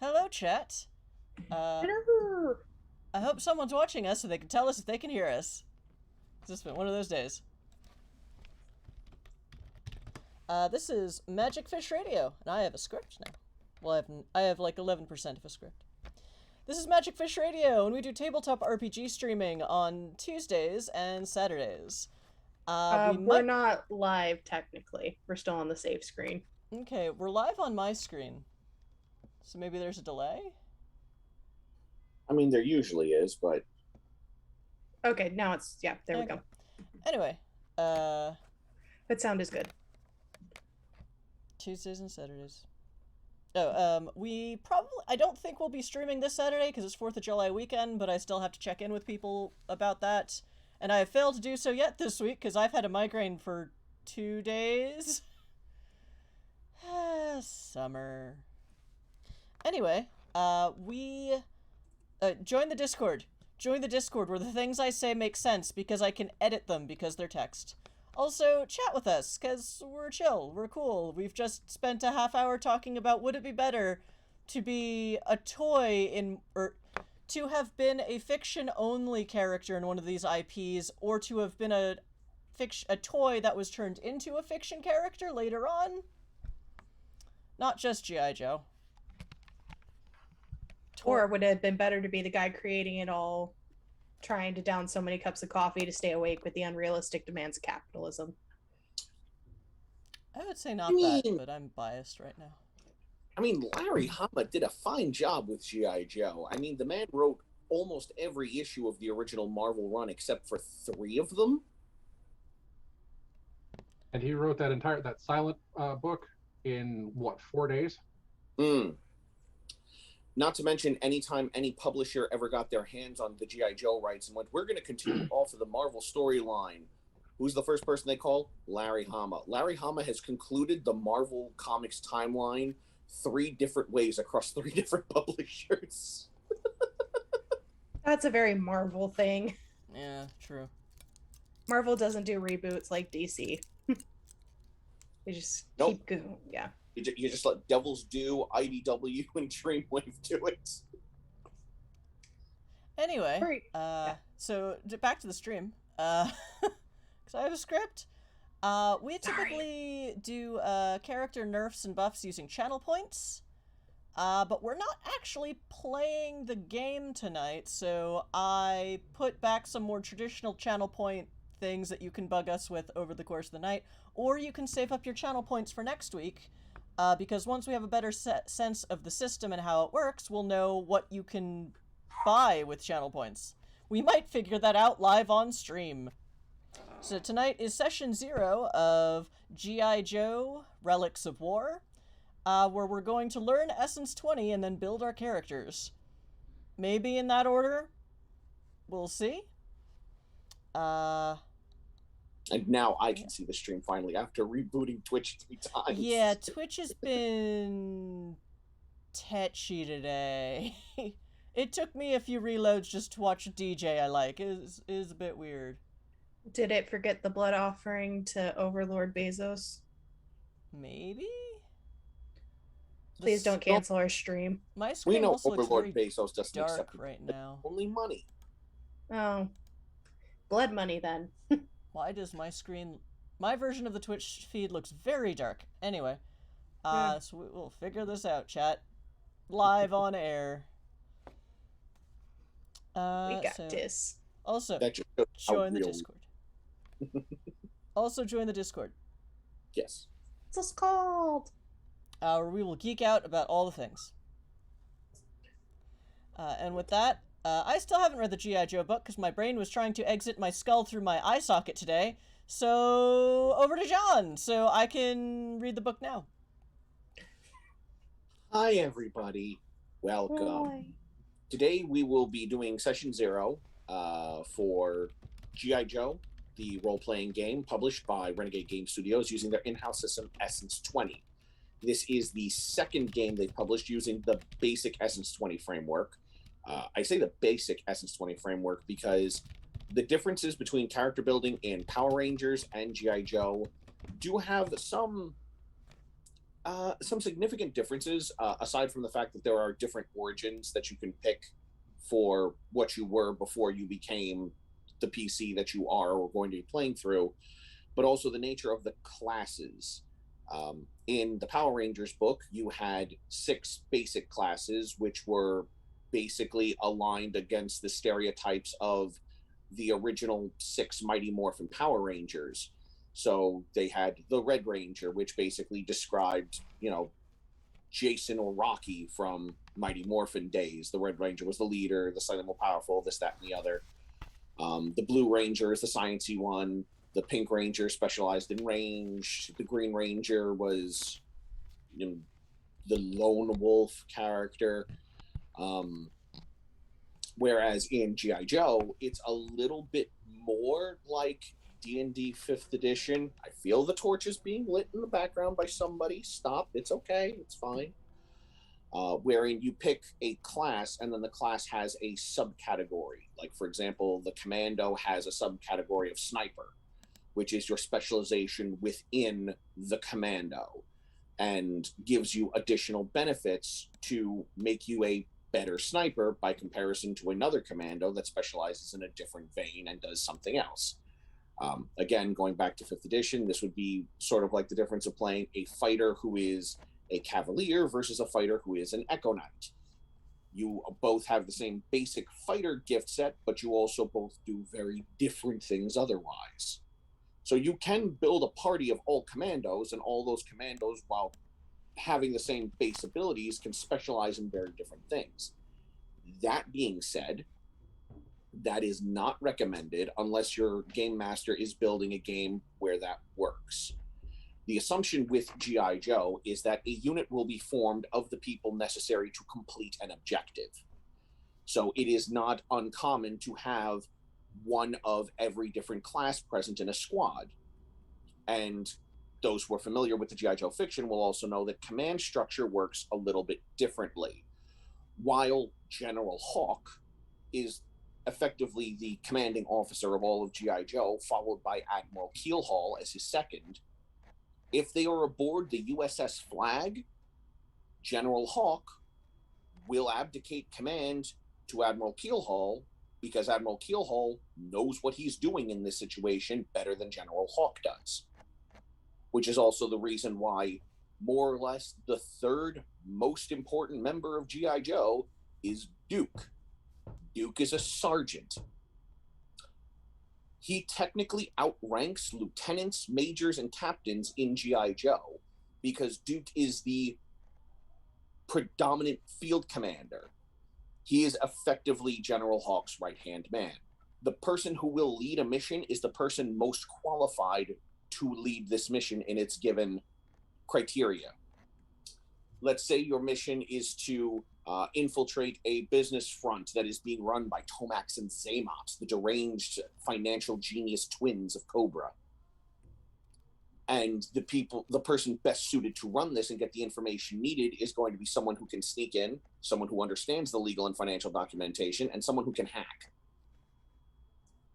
Hello, chat. Uh, Hello. I hope someone's watching us so they can tell us if they can hear us. It's just been one of those days. This is Magic Fish Radio, and I have a script now. Well, I have like 11% of a script. This is Magic Fish Radio, and we do tabletop RPG streaming on Tuesdays and Saturdays. We We're might... not live technically. We're still on the save screen. Okay, we're live on my screen. So maybe there's a delay? I mean, there usually is, but Okay, now it's there we Okay. go. Anyway, That sound is good. Tuesdays and Saturdays. I don't think we'll be streaming this Saturday because it's 4th of July weekend, but I still have to check in with people about that. And I have failed to do so yet this week because I've had a migraine for 2 days. Summer. Anyway, join the Discord. Join the Discord where the things I say make sense because I can edit them because they're text. Also, chat with us, because we're chill, we're cool. We've just spent a half hour talking about would it be better to be a toy or to have been a fiction-only character in one of these IPs, or to have been a toy that was turned into a fiction character later on. Not just G.I. Joe. Or would it have been better to be the guy creating it all, trying to down so many cups of coffee to stay awake with the unrealistic demands of capitalism? I would say not that, but I'm biased right now. I mean, Larry Hama did a fine job with G.I. Joe. I mean, the man wrote almost every issue of the original Marvel run except for 3 of them. And he wrote that silent book in, 4 days? Not to mention, anytime any publisher ever got their hands on the G.I. Joe rights and went, we're going to continue off of the Marvel storyline, who's the first person they call? Larry Hama. Larry Hama has concluded the Marvel Comics timeline 3 different ways across 3 different publishers. That's a very Marvel thing. Yeah, true. Marvel doesn't do reboots like DC. They just keep going. Yeah. You just let Devil's Due, IDW, and Dreamwave do it. Anyway, so back to the stream. Because I have a script. We typically do character nerfs and buffs using channel points. But we're not actually playing the game tonight, so I put back some more traditional channel point things that you can bug us with over the course of the night, or you can save up your channel points for next week. Because once we have a better sense of the system and how it works, we'll know what you can buy with channel points. We might figure that out live on stream. So tonight is session 0 of G.I. Joe Relics of War, where we're going to learn Essence 20 and then build our characters. Maybe in that order. We'll see. And now I can see the stream finally after rebooting Twitch 3 times. Yeah, Twitch has been tetchy today. It took me a few reloads just to watch a DJ I like. It is a bit weird. Did it forget the blood offering to Overlord Bezos? Maybe? Please don't cancel our stream. My screen also Overlord looks very Bezos doesn't dark accept right now. Only money. Oh. Blood money then. Why does my screen... My version of the Twitch feed looks very dark. Anyway. So we'll figure this out, chat. Live on air. We got this. Also, That just join the Discord. Also join the Discord. Yes. It's just called. Where we will geek out about all the things. And with that, I still haven't read the G.I. Joe book because my brain was trying to exit my skull through my eye socket today. So, over to John, so I can read the book now. Hi, everybody. Welcome. Hi. Today we will be doing session 0 for G.I. Joe, the role-playing game published by Renegade Game Studios using their in-house system Essence 20. This is the second game they've published using the basic Essence 20 framework. I say the basic Essence 20 framework because the differences between character building in Power Rangers and G.I. Joe do have some Some significant differences, aside from the fact that there are different origins that you can pick for what you were before you became the PC that you are or going to be playing through, but also the nature of the classes. In the Power Rangers book, you had 6 basic classes, which were basically aligned against the stereotypes of the original 6 Mighty Morphin Power Rangers. So they had the Red Ranger, which basically described, Jason or Rocky from Mighty Morphin days. The Red Ranger was the leader, the slightly more powerful, this, that, and the other. The Blue Ranger is the sciencey one. The Pink Ranger specialized in range. The Green Ranger was, the lone wolf character. Whereas in G.I. Joe, it's a little bit more like D&D 5th edition. I feel the torches being lit in the background by somebody. Stop. It's okay. It's fine. Wherein you pick a class, and then the class has a subcategory. Like, for example, the Commando has a subcategory of Sniper, which is your specialization within the Commando, and gives you additional benefits to make you a better sniper by comparison to another Commando that specializes in a different vein and does something else. Again, going back to 5th edition, this would be sort of like the difference of playing a fighter who is a Cavalier versus a fighter who is an Echo Knight. You both have the same basic fighter gift set, but you also both do very different things otherwise. So you can build a party of all Commandos, and all those Commandos, while having the same base abilities, can specialize in very different things. That being said, that is not recommended unless your game master is building a game where that works. The assumption with G.I. Joe is that a unit will be formed of the people necessary to complete an objective. So it is not uncommon to have one of every different class present in a squad. And those who are familiar with the G.I. Joe fiction will also know that command structure works a little bit differently. While General Hawk is effectively the commanding officer of all of G.I. Joe, followed by Admiral Keelhaul as his second, if they are aboard the USS Flag, General Hawk will abdicate command to Admiral Keelhaul, because Admiral Keelhaul knows what he's doing in this situation better than General Hawk does. Which is also the reason why, more or less, the third most important member of G.I. Joe is Duke. Duke is a sergeant. He technically outranks lieutenants, majors, and captains in G.I. Joe because Duke is the predominant field commander. He is effectively General Hawk's right-hand man. The person who will lead a mission is the person most qualified to lead this mission in its given criteria. Let's say your mission is to infiltrate a business front that is being run by Tomax and Zamox, the deranged financial genius twins of Cobra. And the person best suited to run this and get the information needed is going to be someone who can sneak in, someone who understands the legal and financial documentation, and someone who can hack.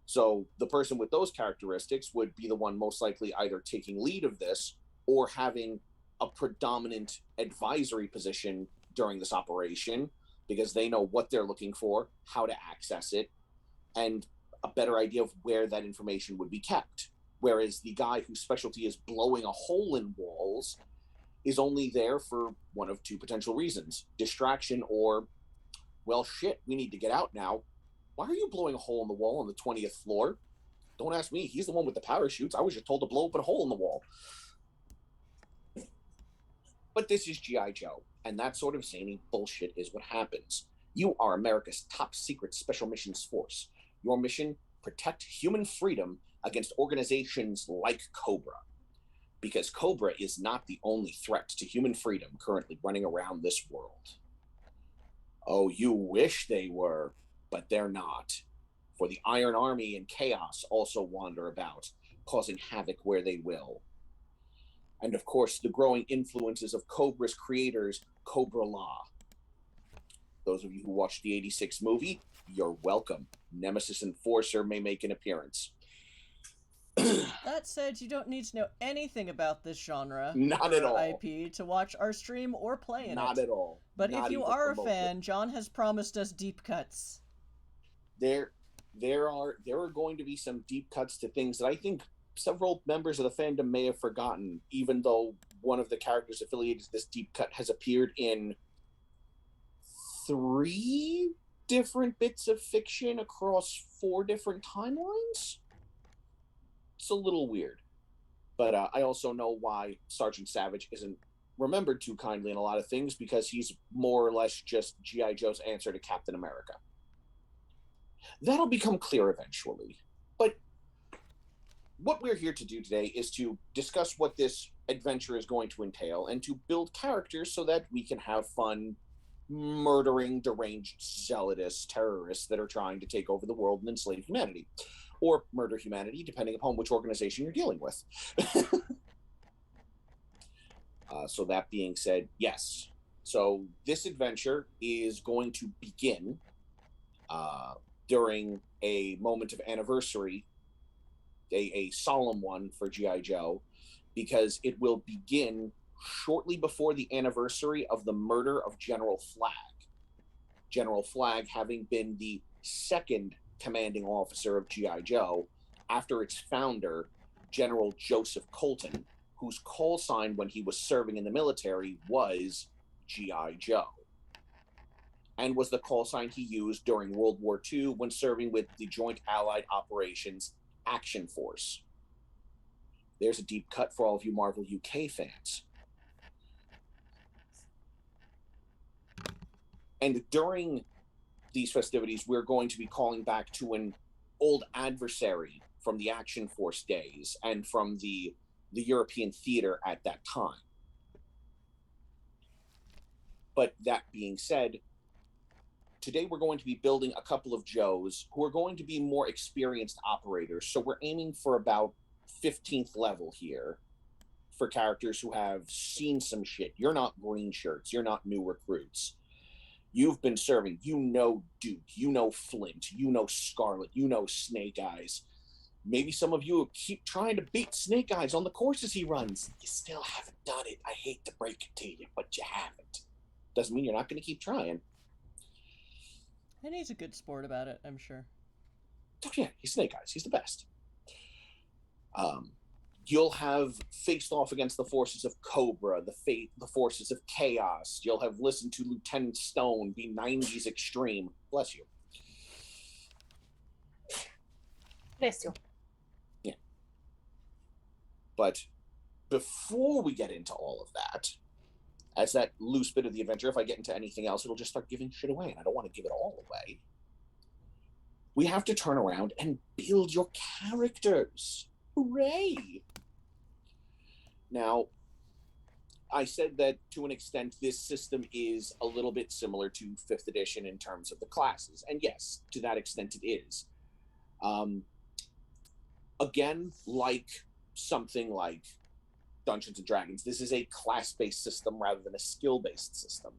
So the person with those characteristics would be the one most likely either taking lead of this or having a predominant advisory position during this operation, because they know what they're looking for, how to access it, and a better idea of where that information would be kept. Whereas the guy whose specialty is blowing a hole in walls is only there for one of two potential reasons: distraction, or, well, shit, we need to get out now. Why are you blowing a hole in the wall on the 20th floor? Don't ask me. He's the one with the parachutes. I was just told to blow open a hole in the wall. But this is G.I. Joe, and that sort of zany bullshit is what happens. You are America's top secret special missions force. Your mission: protect human freedom against organizations like Cobra. Because Cobra is not the only threat to human freedom currently running around this world. Oh, you wish they were, but they're not. For the Iron Army and Chaos also wander about, causing havoc where they will. And of course, the growing influences of Cobra's creators, Cobra Law. Those of you who watched the 86 movie, you're welcome. Nemesis Enforcer may make an appearance. That said, you don't need to know anything about this genre Not or at all. IP to watch our stream or play in Not it. at all. But Not if you even are a remotely. fan, John has promised us deep cuts. There are going to be some deep cuts to things that I think several members of the fandom may have forgotten, even though one of the characters affiliated to this deep cut has appeared in 3 different bits of fiction across 4 different timelines. It's a little weird. But I also know why Sergeant Savage isn't remembered too kindly in a lot of things, because he's more or less just G.I. Joe's answer to Captain America. That'll become clear eventually. But what we're here to do today is to discuss what this adventure is going to entail and to build characters so that we can have fun murdering deranged zealotous terrorists that are trying to take over the world and enslave humanity. Or murder humanity, depending upon which organization you're dealing with. So that being said, yes. So this adventure is going to begin during a moment of anniversary, a solemn one for G.I. Joe, because it will begin shortly before the anniversary of the murder of General Flagg. General Flagg having been the second commanding officer of G.I. Joe after its founder, General Joseph Colton, whose call sign when he was serving in the military was G.I. Joe, and was the call sign he used during World War II when serving with the Joint Allied Operations Action Force. There's a deep cut for all of you Marvel UK fans. And during these festivities, we're going to be calling back to an old adversary from the Action Force days and from the European theater at that time. But that being said, today we're going to be building a couple of Joes who are going to be more experienced operators. So we're aiming for about 15th level here for characters who have seen some shit. You're not green shirts. You're not new recruits. You've been serving. You know Duke. You know Flint. You know Scarlet. You know Snake Eyes. Maybe some of you keep trying to beat Snake Eyes on the courses he runs. You still haven't done it. I hate to break it to you, but you haven't. Doesn't mean you're not going to keep trying. And he's a good sport about it, I'm sure. Oh yeah, he's Snake Eyes. He's the best. You'll have faced off against the forces of Cobra, the forces of Chaos. You'll have listened to Lieutenant Stone be 90s extreme. Bless you. Bless you. Yeah. But before we get into all of that, as that loose bit of the adventure, if I get into anything else, it'll just start giving shit away, and I don't want to give it all away. We have to turn around and build your characters. Hooray! Now, I said that to an extent this system is a little bit similar to 5th edition in terms of the classes. And yes, to that extent it is. Again, like something like Dungeons and Dragons, this is a class-based system rather than a skill-based system.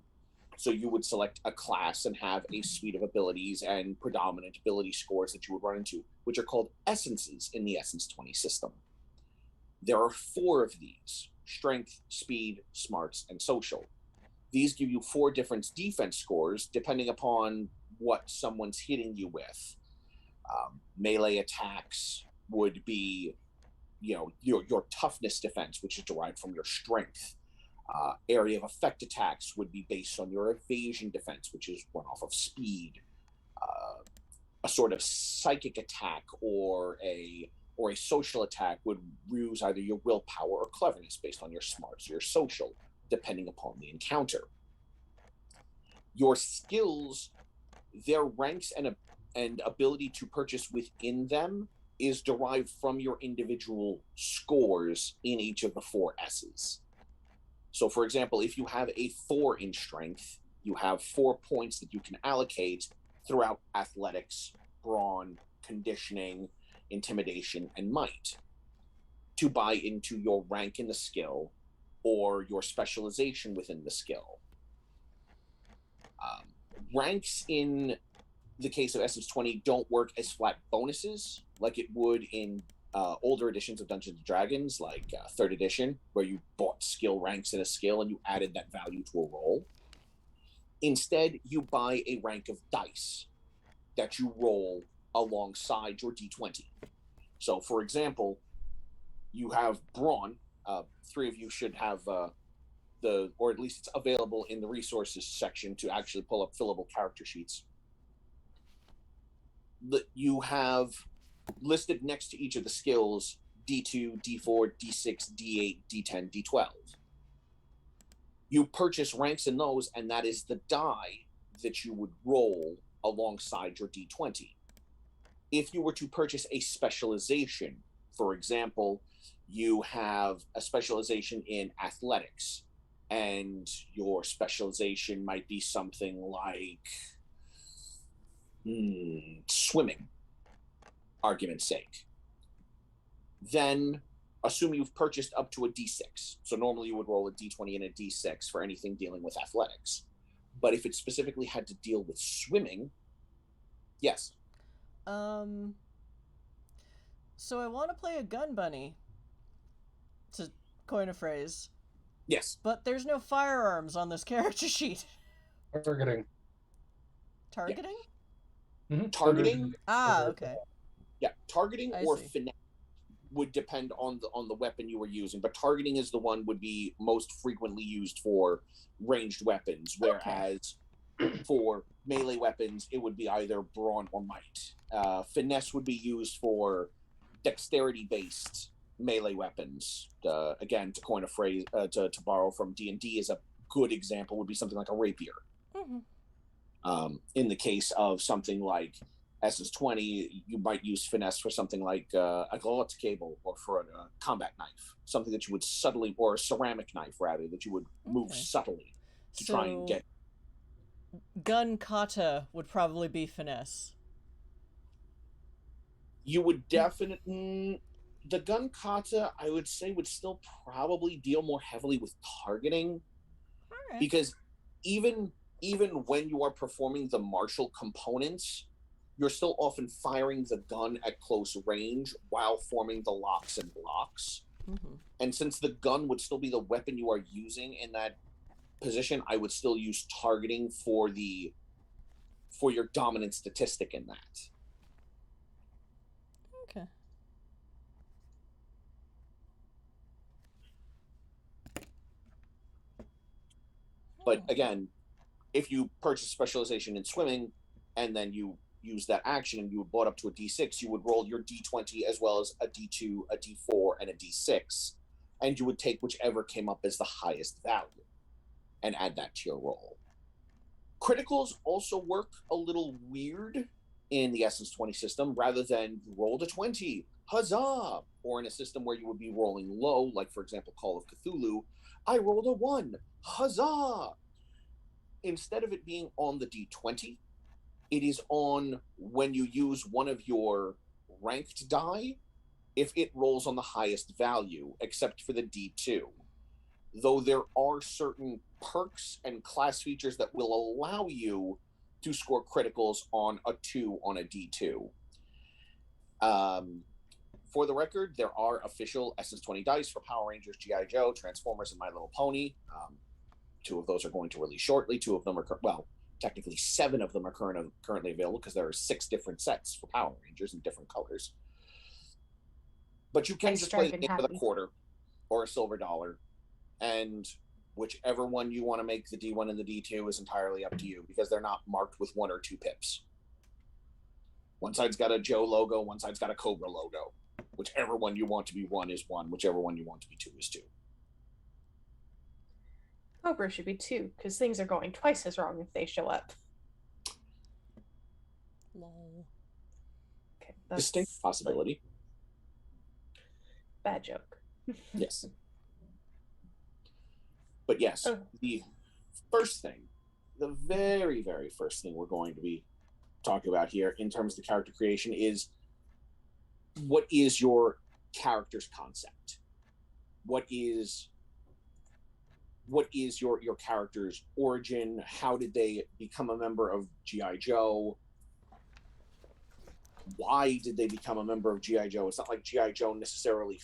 So you would select a class and have a suite of abilities and predominant ability scores that you would run into, which are called essences in the Essence 20 system. There are 4 of these: strength, speed, smarts, and social. These give you 4 different defense scores depending upon what someone's hitting you with. Melee attacks would be, your toughness defense, which is derived from your strength. Area of effect attacks would be based on your evasion defense, which is run off of speed. A sort of psychic attack or a social attack would use either your willpower or cleverness based on your smarts or your social, depending upon the encounter. Your skills, their ranks and ability to purchase within them is derived from your individual scores in each of the 4 S's. So, for example, if you have a 4 in strength, you have 4 points that you can allocate throughout athletics, brawn, conditioning, intimidation, and might to buy into your rank in the skill or your specialization within the skill. Ranks in the case of Essence 20 don't work as flat bonuses like it would in older editions of Dungeons and Dragons, like third edition, where you bought skill ranks in a skill and you added that value to a roll. Instead, you buy a rank of dice that you roll alongside your d20. So, for example, you have Brawn. Three of you should have or at least it's available in the resources section to actually pull up fillable character sheets. You have listed next to each of the skills D2, D4, D6, D8, D10, D12. You purchase ranks in those, and that is the die that you would roll alongside your D20. If you were to purchase a specialization, for example, you have a specialization in athletics, and your specialization might be something like swimming, argument's sake. Then assume you've purchased up to a D6. So normally you would roll a D20 and a D6 for anything dealing with athletics. But if it specifically had to deal with swimming, yes. So I want to play a gun bunny, to coin a phrase. Yes. But there's no firearms on this character sheet. Targeting. Targeting? Yeah. Mm-hmm. Targeting? Okay. Yeah, targeting I or see. finesse would depend on the weapon you were using, but targeting is the one would be most frequently used for ranged weapons, whereas for melee weapons it would be either brawn or might. Finesse would be used for dexterity based melee weapons. Again, to coin a phrase, to borrow from D&D, is a good example would be something like a rapier. Mm-hmm. In the case of something like SS20, you might use finesse for something like a galot cable, or for a combat knife, something that you would subtly, or a ceramic knife rather, that you would move subtly to try and get. Gun kata would probably be finesse. You would definitely, the gun kata, I would say, would still probably deal more heavily with targeting, because even when you are performing the martial components, you're still often firing the gun at close range while forming the locks and blocks. Mm-hmm. And since the gun would still be the weapon you are using in that position, I would still use targeting for your dominant statistic in that. Okay. But again, if you purchase specialization in swimming and then you use that action and you bought up to a D6, you would roll your D20 as well as a D2, a D4, and a D6, and you would take whichever came up as the highest value and add that to your roll. Criticals also work a little weird in the Essence 20 system. Rather than you rolled a 20, huzzah, or in a system where you would be rolling low, like for example Call of Cthulhu, I rolled a 1, huzzah. Instead of it being on the D20, it is on when you use one of your ranked die, if it rolls on the highest value, except for the D2. Though there are certain perks and class features that will allow you to score criticals on a 2 on a D2. For the record, there are official SS20 dice for Power Rangers, G.I. Joe, Transformers, and My Little Pony. 2 of those are going to release shortly. 2 of them are, technically 7 of them are currently available, because there are 6 different sets for Power Rangers in different colors. But you can just play the game with a quarter or a silver dollar, and whichever one you want to make the D1 and the D2 is entirely up to you, because they're not marked with 1 or 2 pips. One side's got a Joe logo, one side's got a Cobra logo. Whichever one you want to be 1 is 1, whichever one you want to be 2 is 2. Cobra should be 2, because things are going twice as wrong if they show up. Lol. Okay, Distinct possibility. Bad joke. Yes. But yes, the first thing, the very, very first thing we're going to be talking about here in terms of the character creation is, what is your character's concept? What is your character's origin? How did they become a member of G.I. Joe? why did they become a member of GI Joe. It's not like GI Joe necessarily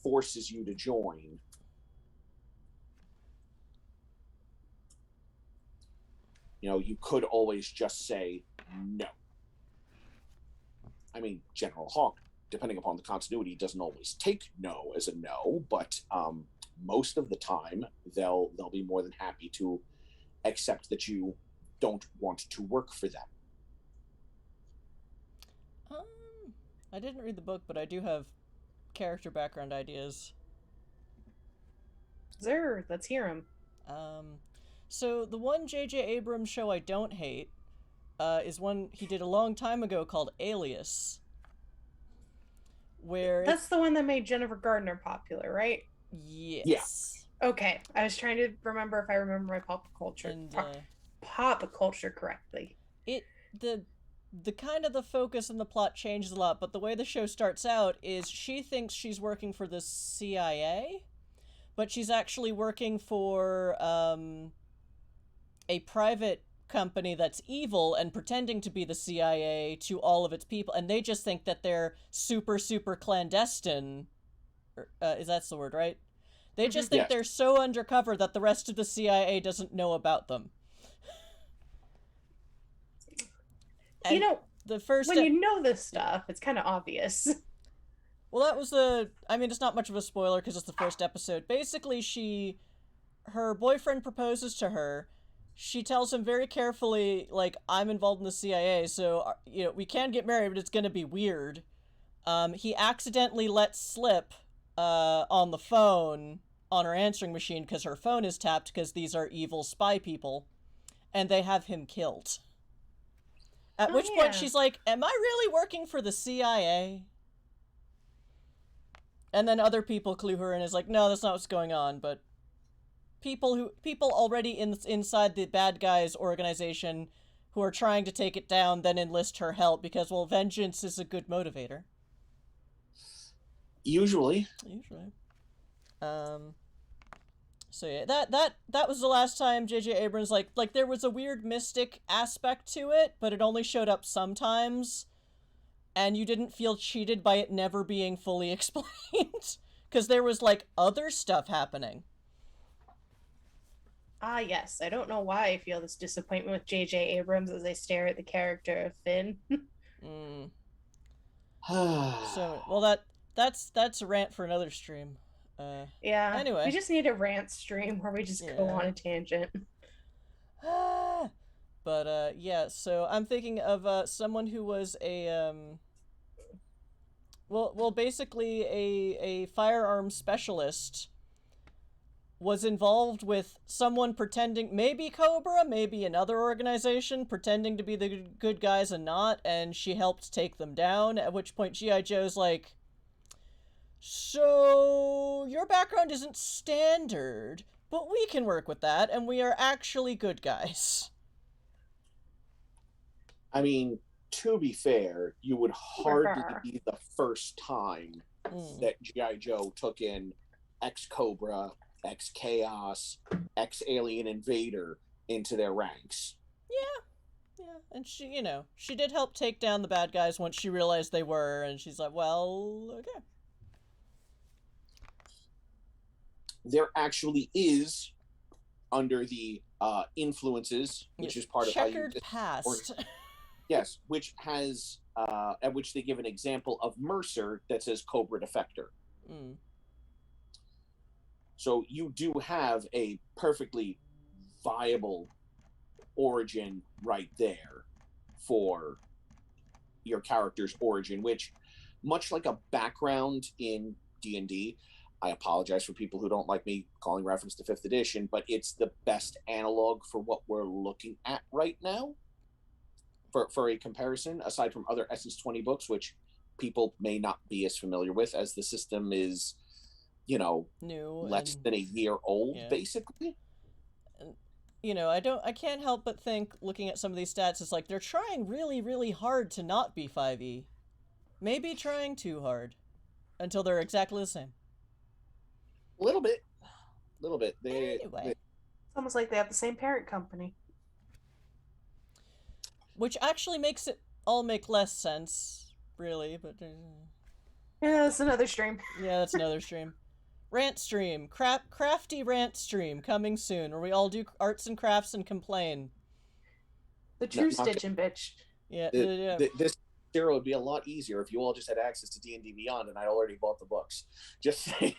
forces you to join. You know, you could always just say no. I mean, General Hawk, depending upon the continuity, doesn't always take no as a no, but most of the time they'll be more than happy to accept that you don't want to work for them. I didn't read the book, but I do have character background ideas. Zer, let's hear him. So the one J.J. Abrams show I don't hate is one he did a long time ago called Alias. Where That's the one that made Jennifer Gardner popular, right? Yes. Yeah. Okay, I was trying to remember if I remember my pop culture correctly. The kind of the focus and the plot changes a lot, but the way the show starts out is she thinks she's working for the CIA, but she's actually working for a private company that's evil and pretending to be the CIA to all of its people, and they just think that they're super, super clandestine. Is that the word, right? They just think they're so undercover that the rest of the CIA doesn't know about them. And you know, the first when you know this stuff, it's kind of obvious. Well, that was I mean, it's not much of a spoiler because it's the first episode. Basically, her boyfriend proposes to her. She tells him very carefully, like, I'm involved in the CIA, so, you know, we can get married, but it's gonna be weird. He accidentally lets slip, on the phone, on her answering machine, because her phone is tapped, because these are evil spy people, and they have him killed. At which point she's like, am I really working for the CIA? And then other people clue her in, is like, no, that's not what's going on, but people already inside the bad guys organization who are trying to take it down then enlist her help because, well, vengeance is a good motivator. Usually. So yeah, that was the last time J.J. Abrams, like there was a weird mystic aspect to it, but it only showed up sometimes, and you didn't feel cheated by it never being fully explained, because there was, like, other stuff happening. Ah, yes. I don't know why I feel this disappointment with J.J. Abrams as I stare at the character of Finn. So, well, that's a rant for another stream. Yeah. Anyway. We just need a rant stream where we just go on a tangent. But, yeah, so I'm thinking of, someone who was a, well, basically a firearms specialist was involved with someone pretending, maybe Cobra, maybe another organization, pretending to be the good guys and not, and she helped take them down, at which point G.I. Joe's like, so your background isn't standard, but we can work with that, and we are actually good guys. I mean, to be fair, you would hardly be the first time that G.I. Joe took in ex-Cobra, ex-Chaos, ex-Alien Invader into their ranks. Yeah, and she did help take down the bad guys once she realized they were, and she's like, well, okay. There actually is, under the influences, which is part of how you... Checkered past. Yes, which has, at which they give an example of Mercer that says Cobra Defector. So you do have a perfectly viable origin right there for your character's origin, which, much like a background in D&D, I apologize for people who don't like me calling reference to 5th edition, but it's the best analog for what we're looking at right now. For a comparison, aside from other Essence 20 books, which people may not be as familiar with, as the system is, new, less than a year old, basically. And, I can't help but think, looking at some of these stats, it's like they're trying really, really hard to not be 5e. Maybe trying too hard, until they're exactly the same. A little bit. Anyway. It's almost like they have the same parent company. Which actually makes it all make less sense, really, but Yeah, that's another stream. yeah, that's another stream. Rant stream, crafty rant stream coming soon, where we all do arts and crafts and complain. The true Stitch and Bitch. Yeah, This zero would be a lot easier if you all just had access to D&D Beyond, and I already bought the books. Just saying.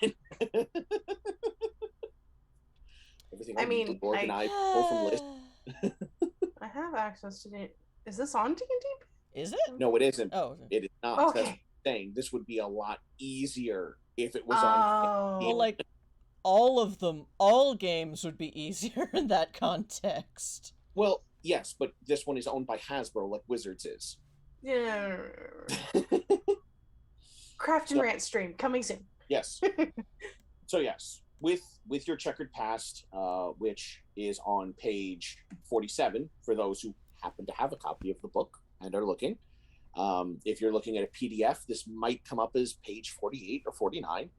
Everything I mean, organized, pull from list. I have access to it. Is this on D&D? Is it? No, it isn't. Oh, it is not. Okay. That's what I'm saying. This would be a lot easier if it was Oh. on. well, like all of them, all games would be easier in that context. Well, yes, but this one is owned by Hasbro, like Wizards is. Yeah. Craft and Rant stream coming soon. Yes. So yes, with your checkered past, which is on page 47 for those who happen to have a copy of the book and are looking. If you're looking at a PDF, this might come up as page 48 or 49.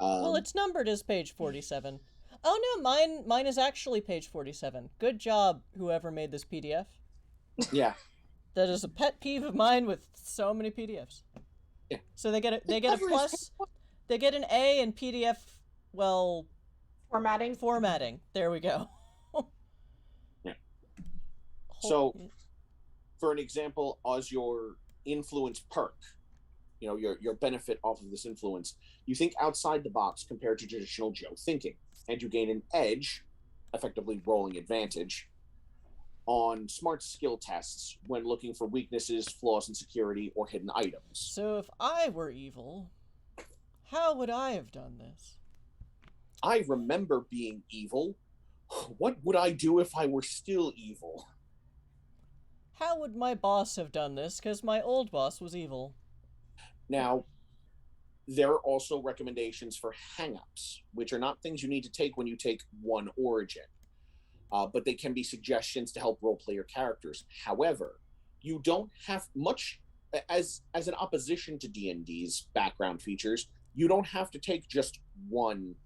Well, it's numbered as page 47. Oh no, mine is actually page 47. Good job, whoever made this PDF. Yeah. That is a pet peeve of mine with so many PDFs. Yeah. So they get a plus. They get an A in PDF. Well, formatting. There we go. Yeah. So, for an example, as your influence perk, your benefit off of this influence, you think outside the box compared to traditional Joe thinking, and you gain an edge, effectively rolling advantage, on smart skill tests when looking for weaknesses, flaws in security, or hidden items. So if I were evil, how would I have done this? I remember being evil. What would I do if I were still evil? How would my boss have done this? Because my old boss was evil. Now, there are also recommendations for hang-ups, which are not things you need to take when you take one origin. But they can be suggestions to help roleplay your characters. However, you don't have much, as an opposition to D&D's background features, you don't have to take just one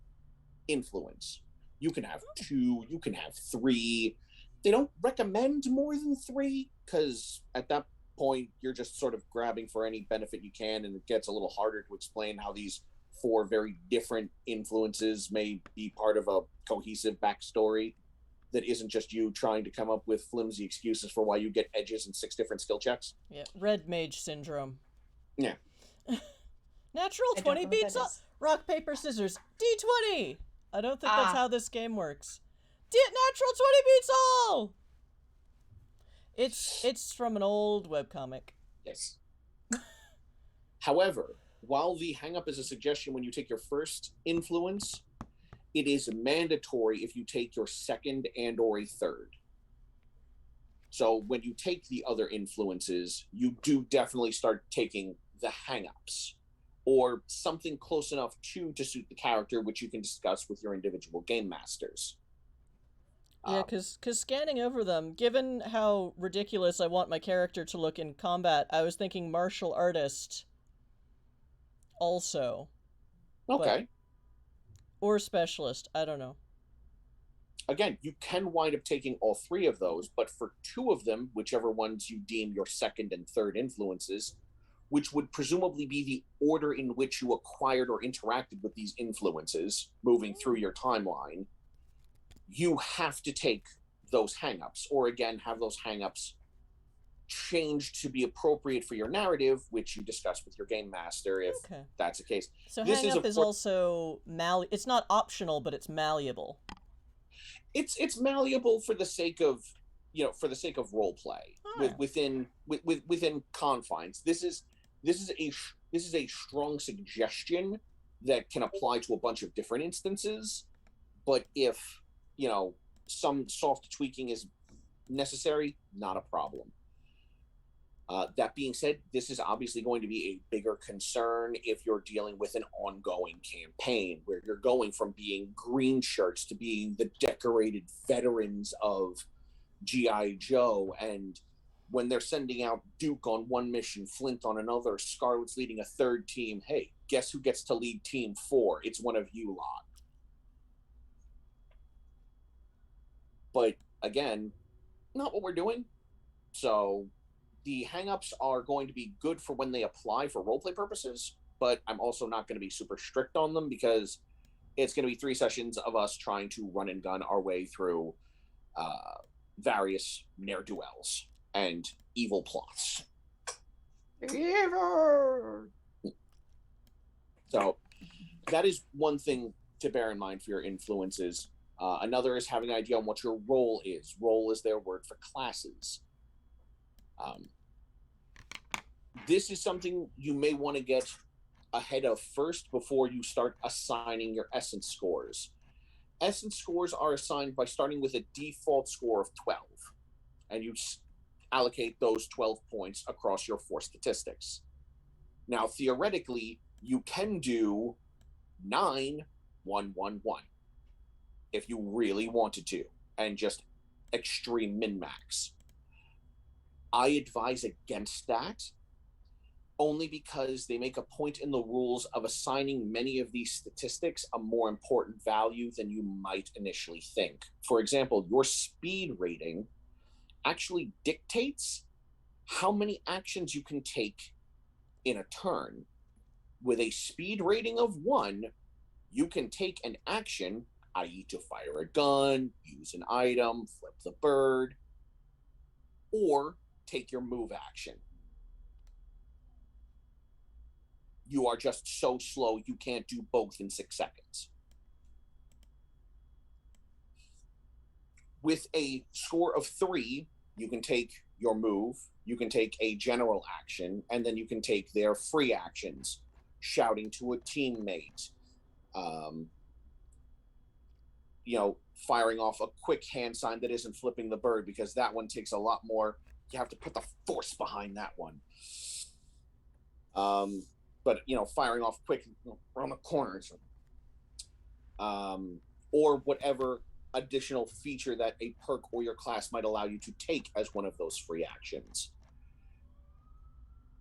influence. You can have 2, you can have 3. They don't recommend more than 3, because at that point, you're just sort of grabbing for any benefit you can, and it gets a little harder to explain how these 4 very different influences may be part of a cohesive backstory that isn't just you trying to come up with flimsy excuses for why you get edges in 6 different skill checks. Yeah, red mage syndrome. Yeah. Natural 20 beats all. Rock, paper, scissors. D20! I don't think that's how this game works. Natural 20 beats all! It's from an old webcomic. Yes. However, while the hang-up is a suggestion when you take your first influence, it is mandatory if you take your second and or a third. So when you take the other influences, you do definitely start taking the hang-ups, or something close enough to suit the character, which you can discuss with your individual game masters. Yeah, because scanning over them, given how ridiculous I want my character to look in combat, I was thinking martial artist also. Okay. Or specialist, I don't know. Again, you can wind up taking all 3 of those, but for 2 of them, whichever ones you deem your second and third influences, which would presumably be the order in which you acquired or interacted with these influences moving through your timeline, you have to take those hang-ups, or again, have those hang-ups changed to be appropriate for your narrative, which you discuss with your game master if that's the case. So hang-up is also it's not optional, but it's malleable. It's malleable for the sake of role play within confines. This is a strong suggestion that can apply to a bunch of different instances, but if some soft tweaking is necessary, not a problem. That being said, this is obviously going to be a bigger concern if you're dealing with an ongoing campaign where you're going from being green shirts to being the decorated veterans of G.I. Joe, and when they're sending out Duke on one mission, Flint on another, Scarlet's leading a third team, hey, guess who gets to lead team 4? It's one of you lot. But again, not what we're doing. So the hangups are going to be good for when they apply for roleplay purposes, but I'm also not going to be super strict on them because it's going to be 3 sessions of us trying to run and gun our way through various ne'er-do-wells and evil plots. Evil! So that is one thing to bear in mind for your influences. Another is having an idea on what your role is. Role is their word for classes. This is something you may want to get ahead of first before you start assigning your essence scores. Essence scores are assigned by starting with a default score of 12, and you allocate those 12 points across your 4 statistics. Now, theoretically, you can do 9, 1, 1, 1 if you really wanted to, and just extreme min-max. I advise against that, only because they make a point in the rules of assigning many of these statistics a more important value than you might initially think. For example, your speed rating actually dictates how many actions you can take in a turn. With a speed rating of 1, you can take an action, i.e. to fire a gun, use an item, flip the bird, or take your move action. You are just so slow you can't do both in 6 seconds. With a score of 3, you can take your move, you can take a general action, and then you can take their free actions, shouting to a teammate, firing off a quick hand sign that isn't flipping the bird, because that one takes a lot more. You have to put the force behind that one. But firing off quick around the corners, or whatever additional feature that a perk or your class might allow you to take as one of those free actions.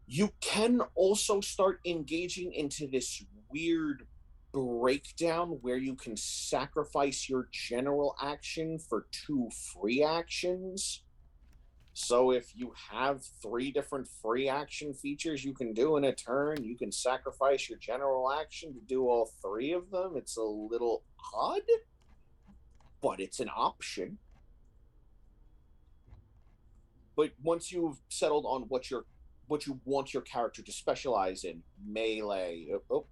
You can also start engaging into this weird breakdown where you can sacrifice your general action for 2 free actions. So if you have 3 different free action features you can do in a turn, you can sacrifice your general action to do all 3 of them. It's a little odd, but it's an option. But once you've settled on what you want your character to specialize in, melee. Oh,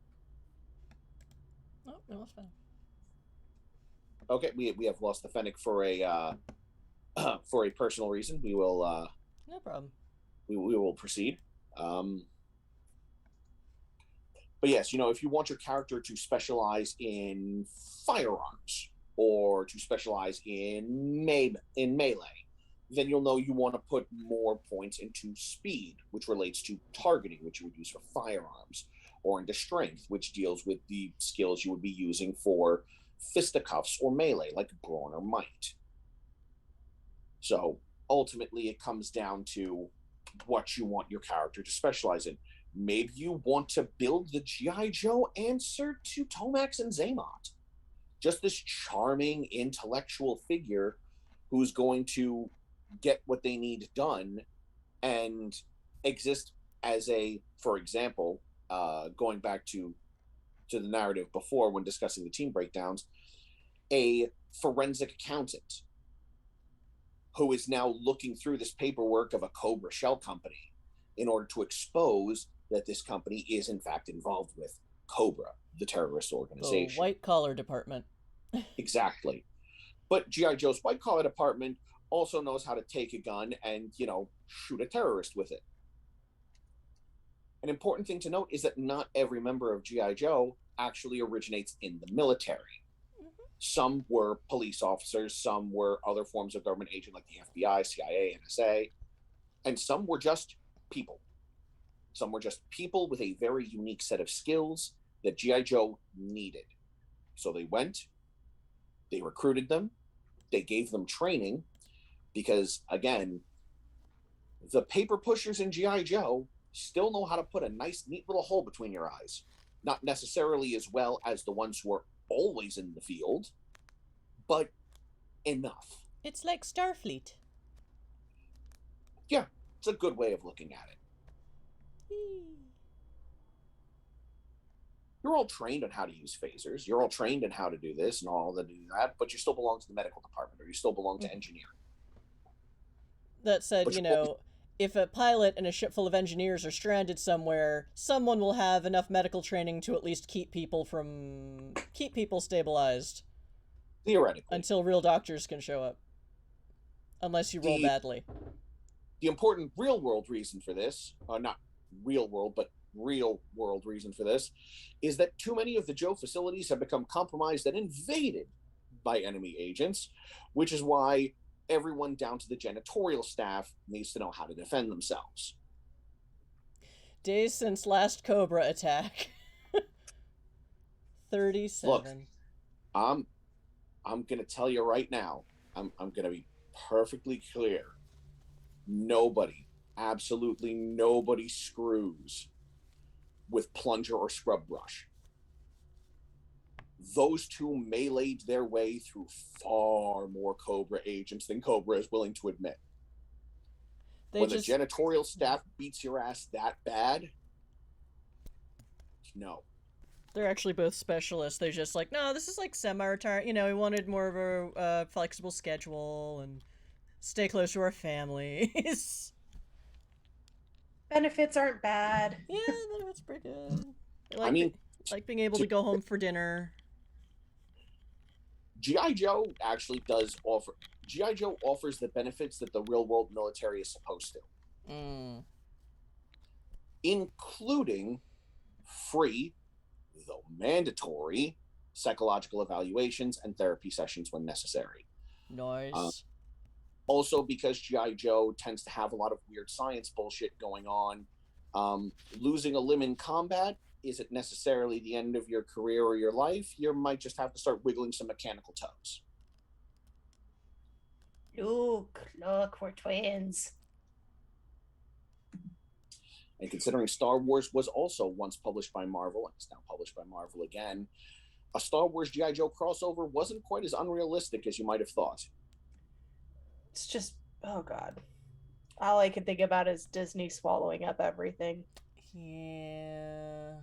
we lost Fennec. Okay, we have lost the Fennec for a for a personal reason. We will no problem. We will proceed. But yes, if you want your character to specialize in firearms or to specialize in melee, then you'll know you want to put more points into speed, which relates to targeting, which you would use for firearms, or into strength, which deals with the skills you would be using for fisticuffs or melee, like brawn or might. So ultimately, it comes down to what you want your character to specialize in. Maybe you want to build the G.I. Joe answer to Tomax and Zaymot. Just this charming, intellectual figure who's going to get what they need done and exist as for example, going back to the narrative before when discussing the team breakdowns, a forensic accountant who is now looking through this paperwork of a Cobra shell company in order to expose that this company is in fact involved with Cobra, the terrorist organization. The white-collar department. Exactly. But G.I. Joe's white-collar department also knows how to take a gun and, shoot a terrorist with it. An important thing to note is that not every member of G.I. Joe actually originates in the military. Some were police officers, some were other forms of government agent like the FBI, CIA, NSA, and some were just people. Some were just people with a very unique set of skills that G.I. Joe needed. So they went, they recruited them, they gave them training, because, again, the paper pushers in G.I. Joe still know how to put a nice, neat little hole between your eyes. Not necessarily as well as the ones who are always in the field, but enough. It's like Starfleet. Yeah, It's a good way of looking at it. You're all trained on how to use phasers. You're all trained on how to do this and all to do that, but you still belong to the medical department, or you still belong to engineering. That said, if a pilot and a ship full of engineers are stranded somewhere, someone will have enough medical training to at least keep people stabilized. Theoretically. Until real doctors can show up. Unless you roll badly. The important real-world reason for this, not real-world, but real-world reason for this, is that too many of the Joe facilities have become compromised and invaded by enemy agents, which is why everyone down to the janitorial staff needs to know how to defend themselves. Days since last Cobra attack. 37. Look, I'm gonna tell you right now, I'm gonna be perfectly clear. Nobody, absolutely nobody screws with plunger or scrub brush. Those two meleeed their way through far more Cobra agents than Cobra is willing to admit. When the janitorial staff beats your ass that bad, no. They're actually both specialists. They're just like, no, this is like semi-retired. We wanted more of a flexible schedule and stay close to our families. Benefits aren't bad. Yeah, benefits pretty good. Like being able to go home for dinner. G.I. Joe actually does offer... G.I. Joe offers the benefits that the real-world military is supposed to. Including free, though mandatory, psychological evaluations and therapy sessions when necessary. Nice. Also, because G.I. Joe tends to have a lot of weird science bullshit going on, losing a limb in combat isn't necessarily the end of your career or your life. You might just have to start wiggling some mechanical toes. Look, we're twins. And considering Star Wars was also once published by Marvel, and it's now published by Marvel again, a Star Wars G.I. Joe crossover wasn't quite as unrealistic as you might have thought. It's just, oh god. All I can think about is Disney swallowing up everything. Yeah.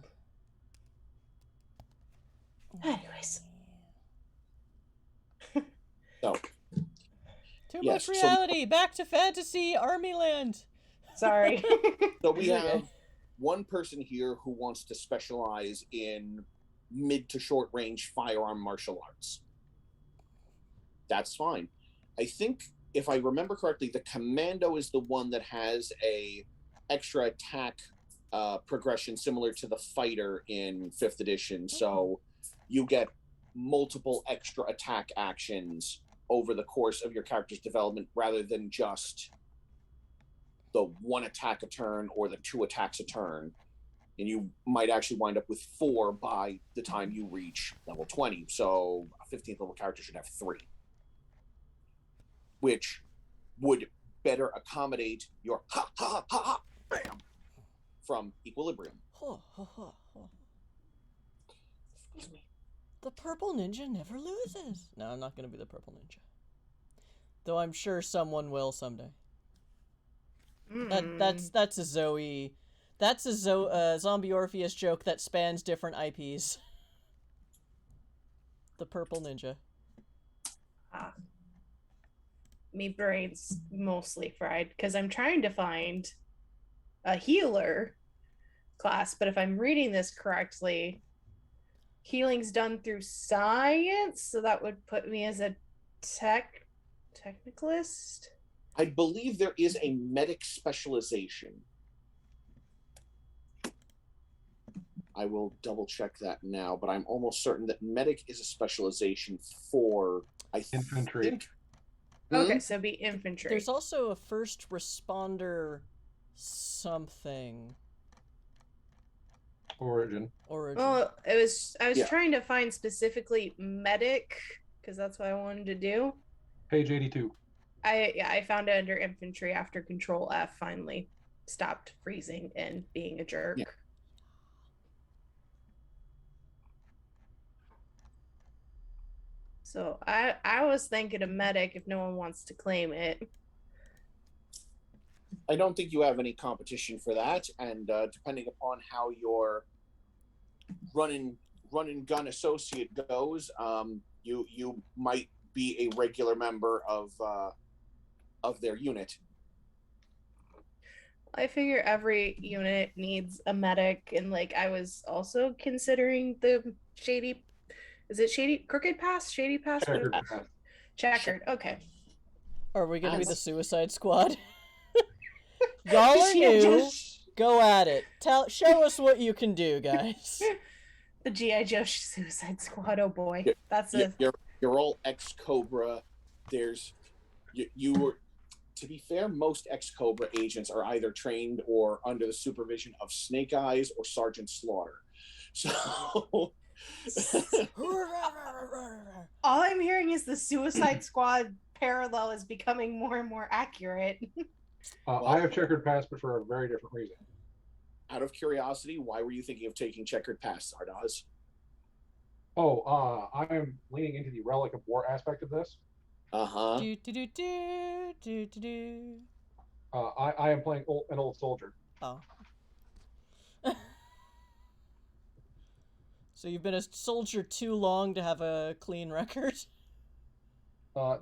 Anyways. So. Too much reality. Back to fantasy, Army Land. Sorry. So we have one person here who wants to specialize in mid to short range firearm martial arts. That's fine. I think, if I remember correctly, the commando is the one that has a extra attack progression similar to the fighter in 5th edition. So you get multiple extra attack actions over the course of your character's development rather than just the 1 attack a turn or the 2 attacks a turn. And you might actually wind up with 4 by the time you reach level 20. So a 15th level character should have 3. Which would better accommodate your ha ha ha ha bam from Equilibrium. Excuse me. The purple ninja never loses. No, I'm not going to be the purple ninja. Though I'm sure someone will someday. That's a Zoe. That's a Zombie Orpheus joke that spans different IPs. The purple ninja. Me brain's mostly fried because I'm trying to find a healer class, but if I'm reading this correctly, healing's done through science, so that would put me as a technicalist. I believe there is a medic specialization. I will double check that now, but I'm almost certain that medic is a specialization for infantry. Okay, so be infantry. There's also a first responder something. Origin. Well, I was trying to find specifically medic because that's what I wanted to do. Page 82. I found it under infantry after Control F finally stopped freezing and being a jerk. Yeah. So I was thinking of medic if no one wants to claim it. I don't think you have any competition for that, and depending upon how your run and gun associate goes, you might be a regular member of their unit. I figure every unit needs a medic, and like I was also considering the shady. Is it shady crooked pass? Shady pass? Checkered path. Checkered. Okay. Are we gonna be the Suicide Squad? Y'all are Yeah, new. Go at it. Show us what you can do, guys. The G.I. Joe Suicide Squad. Oh boy, that's you're all ex-Cobra. You were. To be fair, most ex-Cobra agents are either trained or under the supervision of Snake Eyes or Sergeant Slaughter. So all I'm hearing is the Suicide Squad parallel is becoming more and more accurate. I have checkered pass, but for a very different reason. Out of curiosity, why were you thinking of taking checkered pass, Ardaz? I am leaning into the Relic of War aspect of this. Do do do do do do do. I am playing an old soldier. Oh. So you've been a soldier too long to have a clean record?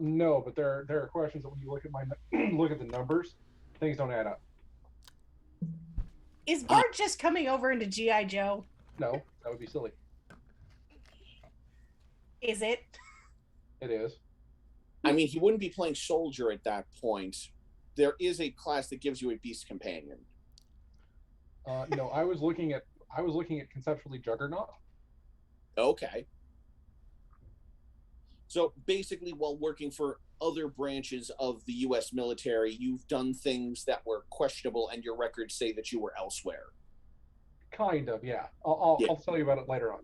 No, but there are questions that when you look at the numbers, things don't add up. Is Bart just coming over into G.I. Joe? No, that would be silly. Is it? It is. I mean, he wouldn't be playing soldier at that point. There is a class that gives you a beast companion. No, I was looking at conceptually Juggernaut. Okay. So basically, while working for other branches of the U.S. military, you've done things that were questionable, and your records say that you were elsewhere. Kind of, yeah. I'll tell you about it later on.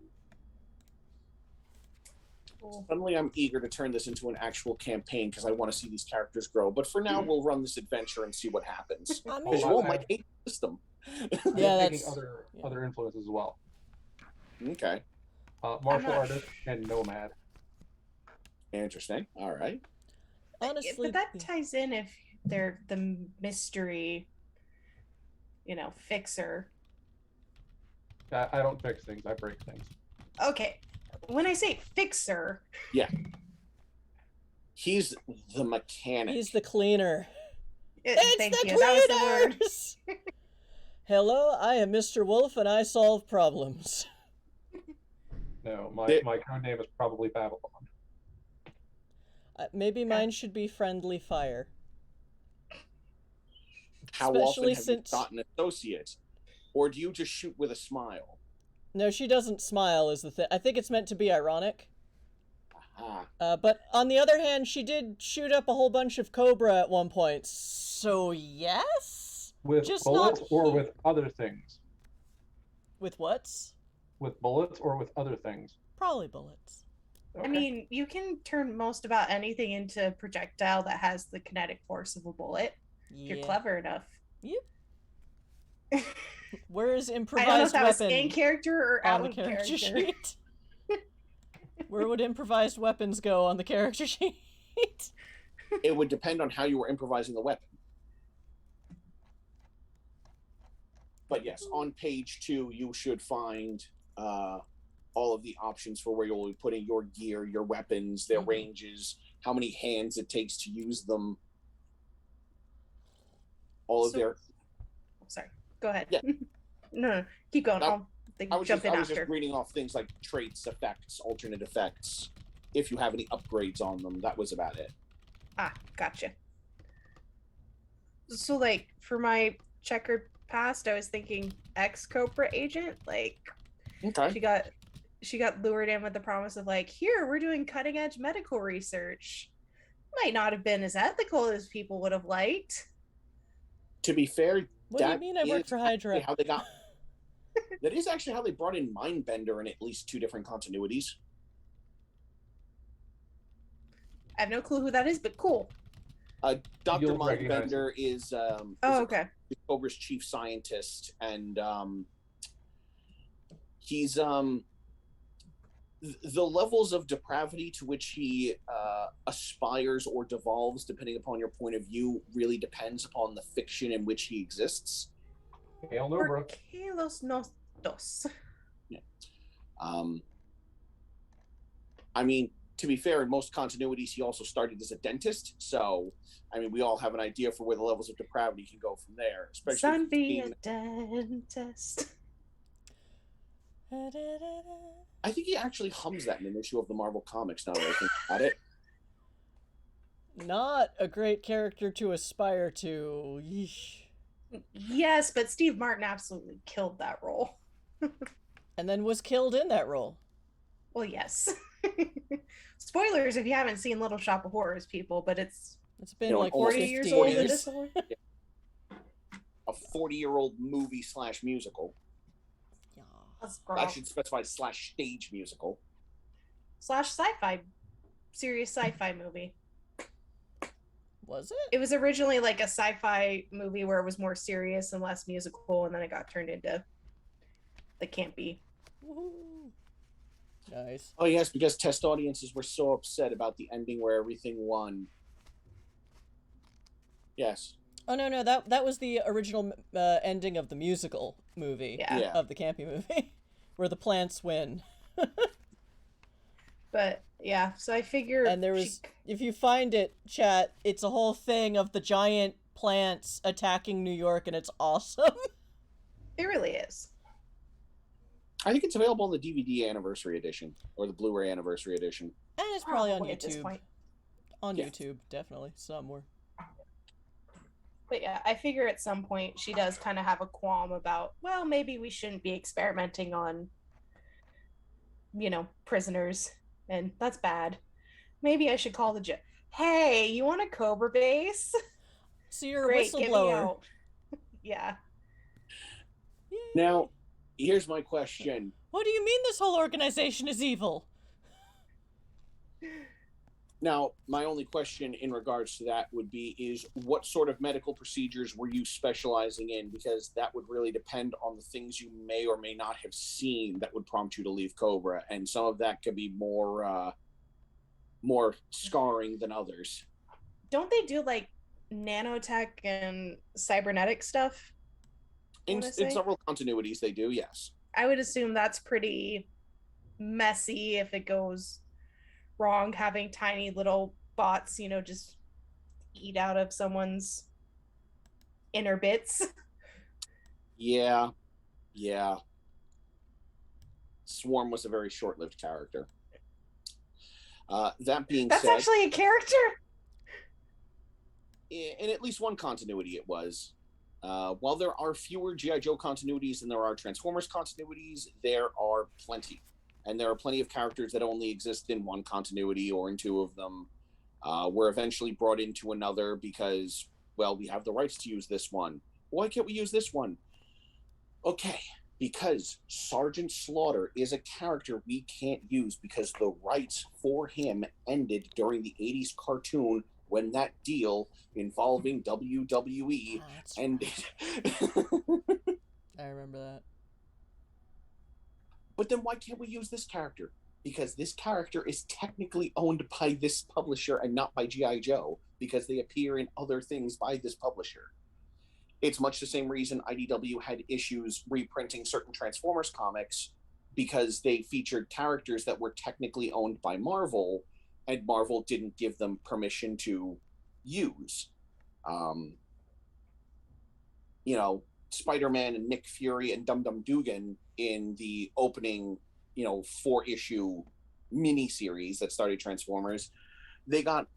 Suddenly, I'm eager to turn this into an actual campaign because I want to see these characters grow. But for now, we'll run this adventure and see what happens. Because you all might hate the system. Yeah, taking other influences as well. Okay. Martial artist and nomad. Interesting. All right. Honestly, but that ties in if they're the mystery, fixer. I don't fix things. I break things. Okay. When I say fixer. Yeah. He's the mechanic. He's the cleaner. Thank you. That was the word. Hello, I am Mr. Wolf and I solve problems. No, my code name is probably Babylon. Maybe mine should be Friendly Fire. How often have you gotten an associate? Or do you just shoot with a smile? No, she doesn't smile is the thing. I think it's meant to be ironic. Aha. But on the other hand, she did shoot up a whole bunch of Cobra at one point. So yes? With just bullets not... or with other things? With what? With bullets or with other things? Probably bullets. Okay. I mean, you can turn most about anything into a projectile that has the kinetic force of a bullet. Yeah. If you're clever enough. Yep. Where is improvised I don't know if that weapon was in character or out on the of character character. sheet? Where would improvised weapons go on the character sheet? It would depend on how you were improvising the weapon. But yes, on page 2, you should find all of the options for where you'll be putting your gear, your weapons, their ranges, how many hands it takes to use them. Sorry, go ahead. Yeah. No, keep going. I was jump in after. just reading off things like traits, effects, alternate effects. If you have any upgrades on them, that was about it. Gotcha. So, like, for my checkered past, I was thinking ex-Cobra agent. Like, Okay. she got lured in with the promise of like, here, we're doing cutting edge medical research. Might not have been as ethical as people would have liked. To be fair, What do you mean I work for Hydra? How they got that is actually how they brought in Mindbender in at least 2 different continuities. I have no clue who that is, but cool. Dr. You'll recognize Mindbender is okay. Cobra's chief scientist, and he's the levels of depravity to which he aspires or devolves, depending upon your point of view, really depends upon the fiction in which he exists. Hail no, Por bro. qué los dos? Yeah. I mean, to be fair, in most continuities, he also started as a dentist. So, I mean, we all have an idea for where the levels of depravity can go from there. Especially Son, be a dentist. I think he actually hums that in an issue of the Marvel Comics, now that I think about it. Not a great character to aspire to. Yeesh. Yes, but Steve Martin absolutely killed that role. And then was killed in that role. Well, yes. Spoilers if you haven't seen Little Shop of Horrors, people, but it's been You know, like 40 50 years old at years. this point. A 40-year-old movie / musical. Yeah. That's I gross. should specify / stage musical. / sci-fi, serious sci-fi movie. Was it? It was originally like a sci-fi movie where it was more serious and less musical, and then it got turned into the campy. Woohoo. Nice. Oh yes, because test audiences were so upset about the ending where everything won. Yes. Oh no, that was the original ending of the musical movie. Yeah. Of the campy movie, where the plants win. But yeah, so I figured. And there was, if you find it, chat, it's a whole thing of the giant plants attacking New York, and it's awesome. It really is. I think it's available on the DVD anniversary edition or the Blu-ray anniversary edition. And it's probably on At this YouTube. point. On Yeah. YouTube, definitely somewhere. But yeah, I figure at some point she does kind of have a qualm about, well, maybe we shouldn't be experimenting on, prisoners, and that's bad. Maybe I should call the judge. Hey, you want a Cobra base? So you're a Great, get me whistleblower. out. Yeah. Yay. Now, here's my question. What do you mean this whole organization is evil? Now, my only question in regards to that would be is what sort of medical procedures were you specializing in? Because that would really depend on the things you may or may not have seen that would prompt you to leave Cobra. And some of that could be more scarring than others. Don't they do like nanotech and cybernetic stuff? In Wanna say? several continuities, they do, yes. I would assume that's pretty messy if it goes wrong, having tiny little bots, just eat out of someone's inner bits. Yeah. Swarm was a very short-lived character. That being That's said, actually a character? in at least one continuity it was. While there are fewer G.I. Joe continuities than there are Transformers continuities, there are plenty. And there are plenty of characters that only exist in one continuity or in two of them. Were eventually brought into another because, well, we have the rights to use this one. Why can't we use this one? Okay, because Sergeant Slaughter is a character we can't use because the rights for him ended during the 80s cartoon when that deal involving WWE ended. I remember that. But then why can't we use this character? Because this character is technically owned by this publisher and not by G.I. Joe, because they appear in other things by this publisher. It's much the same reason IDW had issues reprinting certain Transformers comics, because they featured characters that were technically owned by Marvel, and Marvel didn't give them permission to use. Spider-Man and Nick Fury and Dum Dum Dugan in the opening, 4-issue mini-series that started Transformers, they got,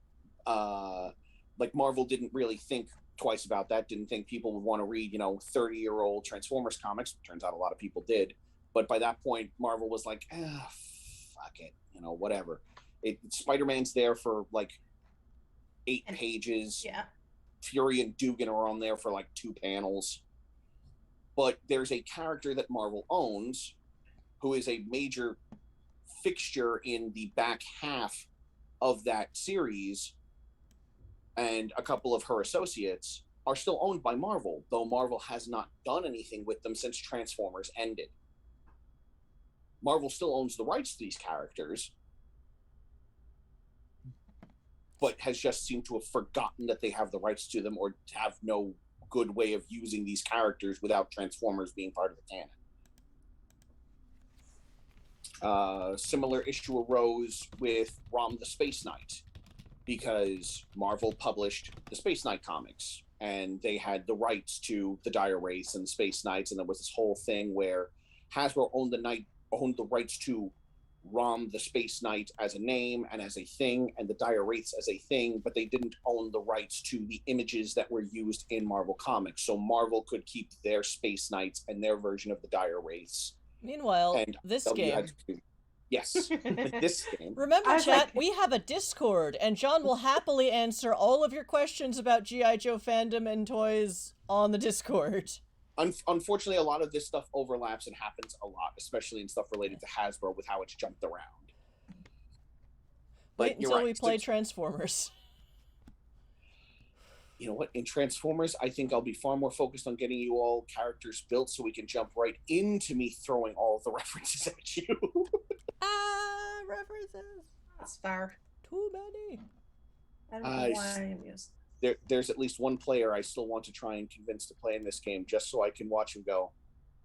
Marvel didn't really think twice about that, didn't think people would want to read, 30-year-old Transformers comics. Turns out a lot of people did. But by that point, Marvel was like, fuck it, whatever. Spider-Man's there for, 8 pages. Yeah. Fury and Dugan are on there for, 2 panels. But there's a character that Marvel owns who is a major fixture in the back half of that series, and a couple of her associates are still owned by Marvel, though Marvel has not done anything with them since Transformers ended. Marvel still owns the rights to these characters, but has just seemed to have forgotten that they have the rights to them, or have no good way of using these characters without Transformers being part of the canon. Similar issue arose with Rom the Space Knight, because Marvel published the Space Knight comics, and they had the rights to the Dire Wraiths and Space Knights, and there was this whole thing where Hasbro owned the rights to Rom the Space Knight as a name and as a thing, and the Dire Wraiths as a thing, but they didn't own the rights to the images that were used in Marvel Comics. So Marvel could keep their Space Knights and their version of the Dire Wraiths. Meanwhile, And this game... Yes, this game. Remember, chat, we have a Discord, and John will happily answer all of your questions about G.I. Joe fandom and toys on the Discord. Unfortunately, a lot of this stuff overlaps and happens a lot, especially in stuff related to Hasbro with how it's jumped around. Wait until we play Transformers. You know what? In Transformers, I think I'll be far more focused on getting you all characters built so we can jump right into me throwing all the references at you. References. That's fair. Too many. I don't know why I'm used. There's at least one player I still want to try and convince to play in this game, just so I can watch him go,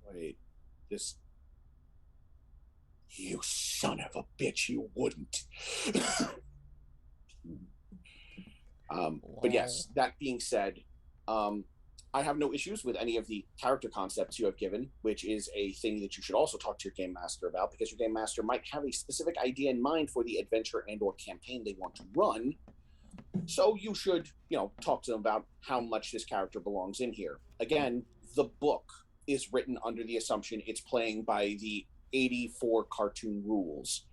wait, this... You son of a bitch, you wouldn't. But yes, that being said, I have no issues with any of the character concepts you have given, which is a thing that you should also talk to your game master about, because your game master might have a specific idea in mind for the adventure and or campaign they want to run. So you should, talk to them about how much this character belongs in here. Again, the book is written under the assumption it's playing by the 84 cartoon rules.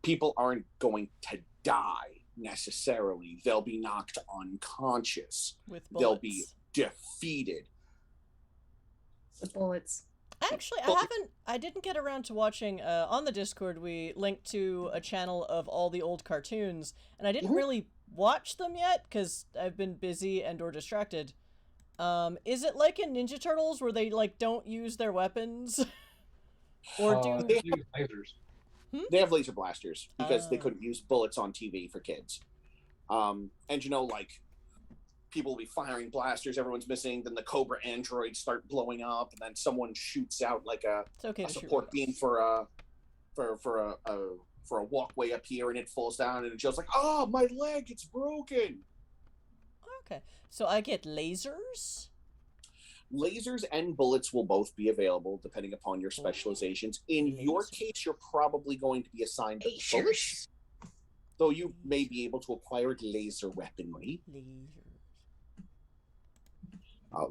People aren't going to die necessarily. They'll be knocked unconscious. With bullets. They'll be defeated. The bullets. Actually, I didn't get around to watching, on the Discord, we linked to a channel of all the old cartoons, and I didn't really watch them yet, because I've been busy and or distracted. Is it like in Ninja Turtles, where they, don't use their weapons? Or do... They use lasers. They have laser blasters, because they couldn't use bullets on TV for kids. And people will be firing blasters, everyone's missing, then the Cobra androids start blowing up, and then someone shoots out a support beam for a walkway up here, and it falls down, and Joe's like, "Oh, my leg, it's broken." Okay, so I get lasers? Lasers and bullets will both be available depending upon your specializations. In your case, you're probably going to be assigned bullets, though you may be able to acquire laser weaponry.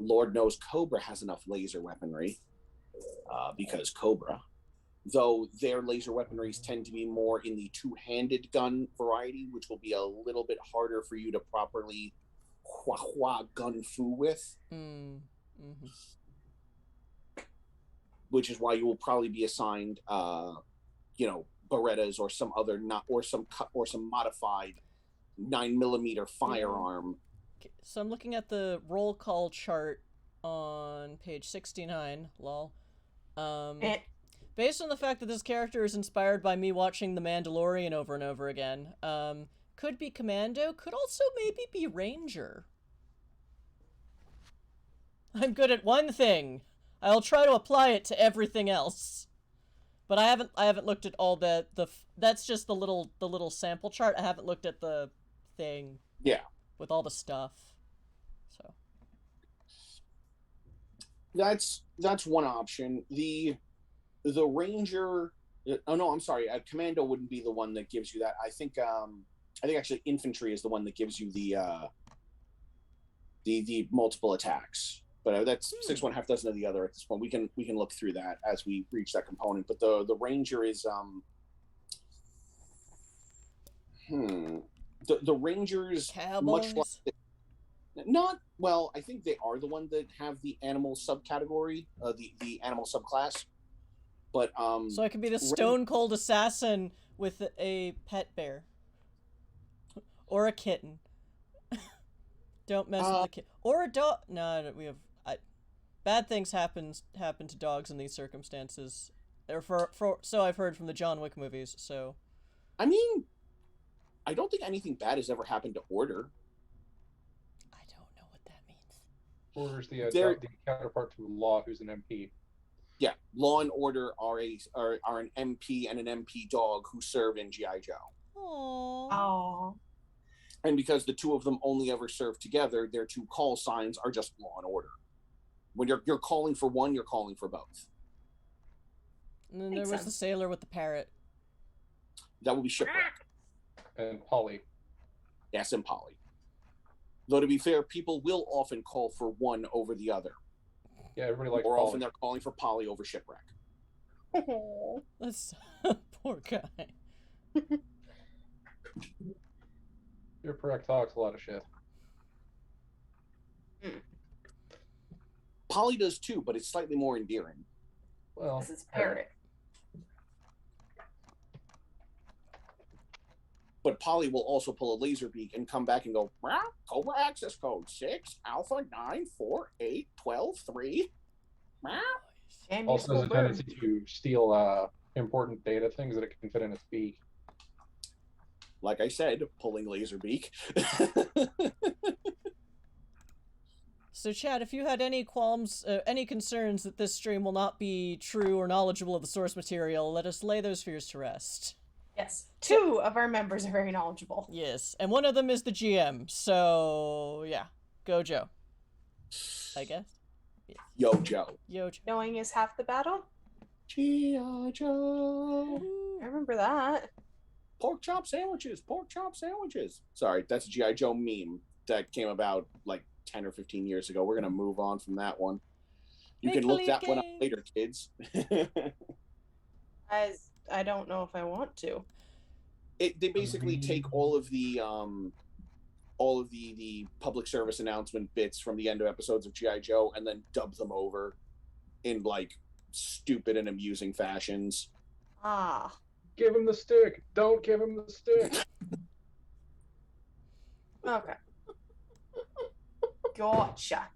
Lord knows Cobra has enough laser weaponry, because Cobra, though their laser weaponries tend to be more in the two-handed gun variety, which will be a little bit harder for you to properly gun fu with. Which is why you will probably be assigned, Berettas or some other some modified 9mm firearm. So I'm looking at the roll call chart on page 69, lol. Based on the fact that this character is inspired by me watching The Mandalorian over and over again, could be Commando, could also maybe be Ranger. I'm good at one thing. I'll try to apply it to everything else. But I haven't looked at all the that's just the little sample chart. I haven't looked at the thing. Yeah. With all the stuff. So that's one option. The Ranger, oh no, I'm sorry. Commando wouldn't be the one that gives you that. I think actually infantry is the one that gives you the multiple attacks. But that's 6 1/2 dozen of the other at this point. We can look through that as we reach that component. But the Ranger is the Rangers Cowboys? much like not well. I think they are the one that have the animal subcategory, the animal subclass. But so I could be the stone cold assassin with a pet bear or a kitten. Don't mess with the kitten or a dog. No, we have. Bad things happen to dogs in these circumstances. Or for so I've heard from the John Wick movies. So, I mean, I don't think anything bad has ever happened to Order. I don't know what that means. Order's the counterpart to Law, who's an MP. Yeah, Law and Order are an MP and an MP dog who serve in GI Joe. Aww. Oh. And because the two of them only ever serve together, their two call signs are just Law and Order. When you're calling for one, you're calling for both. And then Makes there was the sense. sailor with the parrot. That would be Shipwreck. And Polly. Yes, and Polly. Though to be fair, people will often call for one over the other. Yeah, everybody likes More Polly. often they're calling for Polly over Shipwreck. Oh. That's poor guy. Your correct talks a lot of shit. Polly does too, but it's slightly more endearing. Well, This is parrot. But Polly will also pull a laser beak and come back and go, "Meow, Cobra access code 6 Alpha 948 12 3. Meow." And also has a bird. tendency to steal important data, things that it can fit in its beak. Like I said, pulling laser beak. So, Chad, if you had any qualms, any concerns that this stream will not be true or knowledgeable of the source material, let us lay those fears to rest. Yes. 2 of our members are very knowledgeable. Yes, and one of them is the GM, so yeah. Go Joe. I guess. Yo, Joe. Yo Joe. Knowing is half the battle. G.I. Joe. I remember that. Pork chop sandwiches. Pork chop sandwiches. Sorry, that's a G.I. Joe meme that came about like 10 or 15 years ago. We're going to move on from that one. You can look that one up later, kids. I don't know if I want to. They basically take all of the public service announcement bits from the end of episodes of G.I. Joe and then dub them over in like stupid and amusing fashions. Ah. Give him the stick. Don't give him the stick. Okay. Gotcha.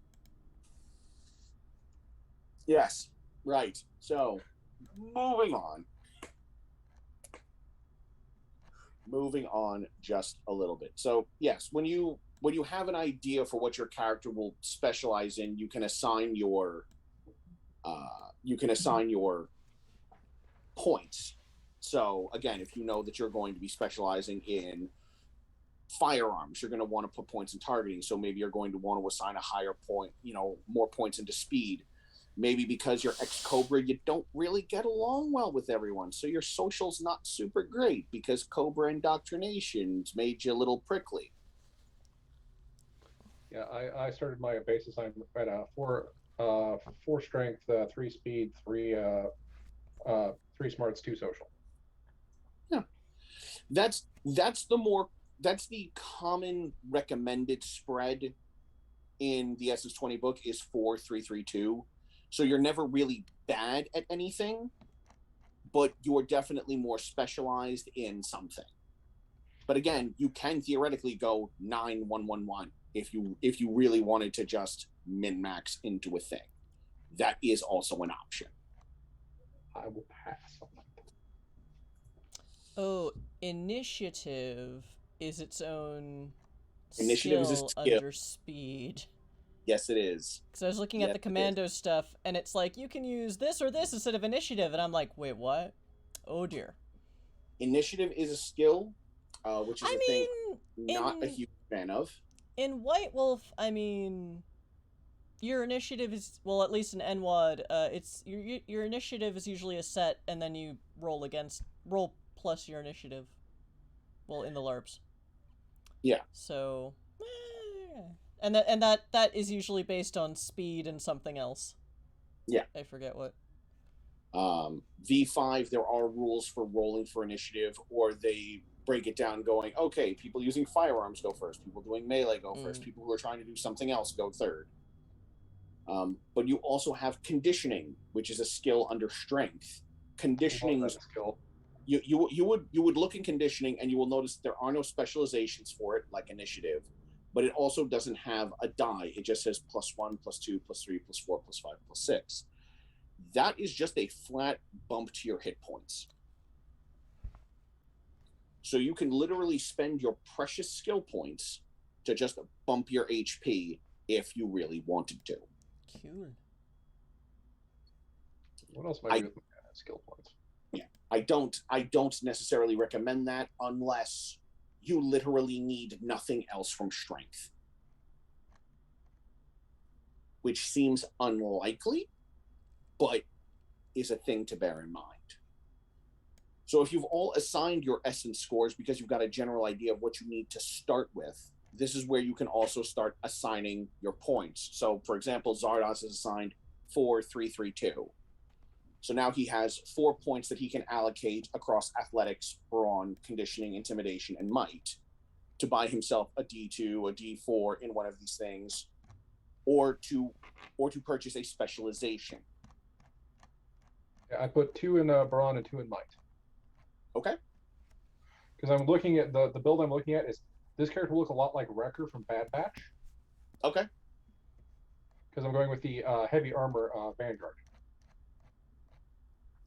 Yes, right. So, moving on. Moving on just a little bit. So, yes, when you have an idea for what your character will specialize in, you can assign your points. So, again, if you know that you're going to be specializing in firearms, you're going to want to put points in targeting. So maybe you're going to want to assign a higher point, more points into speed. Maybe because you're ex-Cobra, you don't really get along well with everyone. So your social's not super great because Cobra indoctrinations made you a little prickly. Yeah, I started my base assignment at 4 strength, 3 speed, 3 smarts, 2 social. Yeah. That's the common recommended spread in the SS20 book is 4-3-3-2. So you're never really bad at anything, but you're definitely more specialized in something. But again, you can theoretically go 9-1-1-1 if you really wanted to just min-max into a thing. That is also an option. I will pass on that. Oh, initiative is its own Initiative is a skill skill. under speed. Yes, it is. Because I was looking at the commando stuff, and it's like, you can use this or this instead of initiative, and I'm like, wait, what? Oh dear. Initiative is a skill, which is thing not a in- huge fan of. In White Wolf, I mean, your initiative is, well, at least in NWAD, it's your initiative is usually a set, and then you roll plus your initiative. Well, in the LARPs. Yeah. So, and that is usually based on speed and something else. Yeah. I forget what. V5, there are rules for rolling for initiative, or they break it down going, okay, people using firearms go first, people doing melee go first, people who are trying to do something else go third. But you also have conditioning, which is a skill under strength. Conditioning skill. You would look in conditioning and you will notice there are no specializations for it like initiative, but it also doesn't have a die. It just says +1, +2, +3, +4, +5, +6. that is just a flat bump to your hit points. So you can literally spend your precious skill points to just bump your HP if you really wanted to. Cool. What else might be looking at skill points? Yeah, I don't necessarily recommend that unless you literally need nothing else from strength, which seems unlikely, but is a thing to bear in mind. So if you've all assigned your essence scores because you've got a general idea of what you need to start with, this is where you can also start assigning your points. So, for example, Zardoz is assigned 4, 3, 3, 2. So now he has 4 points that he can allocate across athletics, brawn, conditioning, intimidation, and might to buy himself a D2, a D4 in one of these things, or to purchase a specialization. Yeah, I put 2 in brawn and 2 in might. Okay. Because I'm looking at the build I'm looking at is this character will look a lot like Wrecker from Bad Batch. Okay. Because I'm going with the heavy armor Vanguard.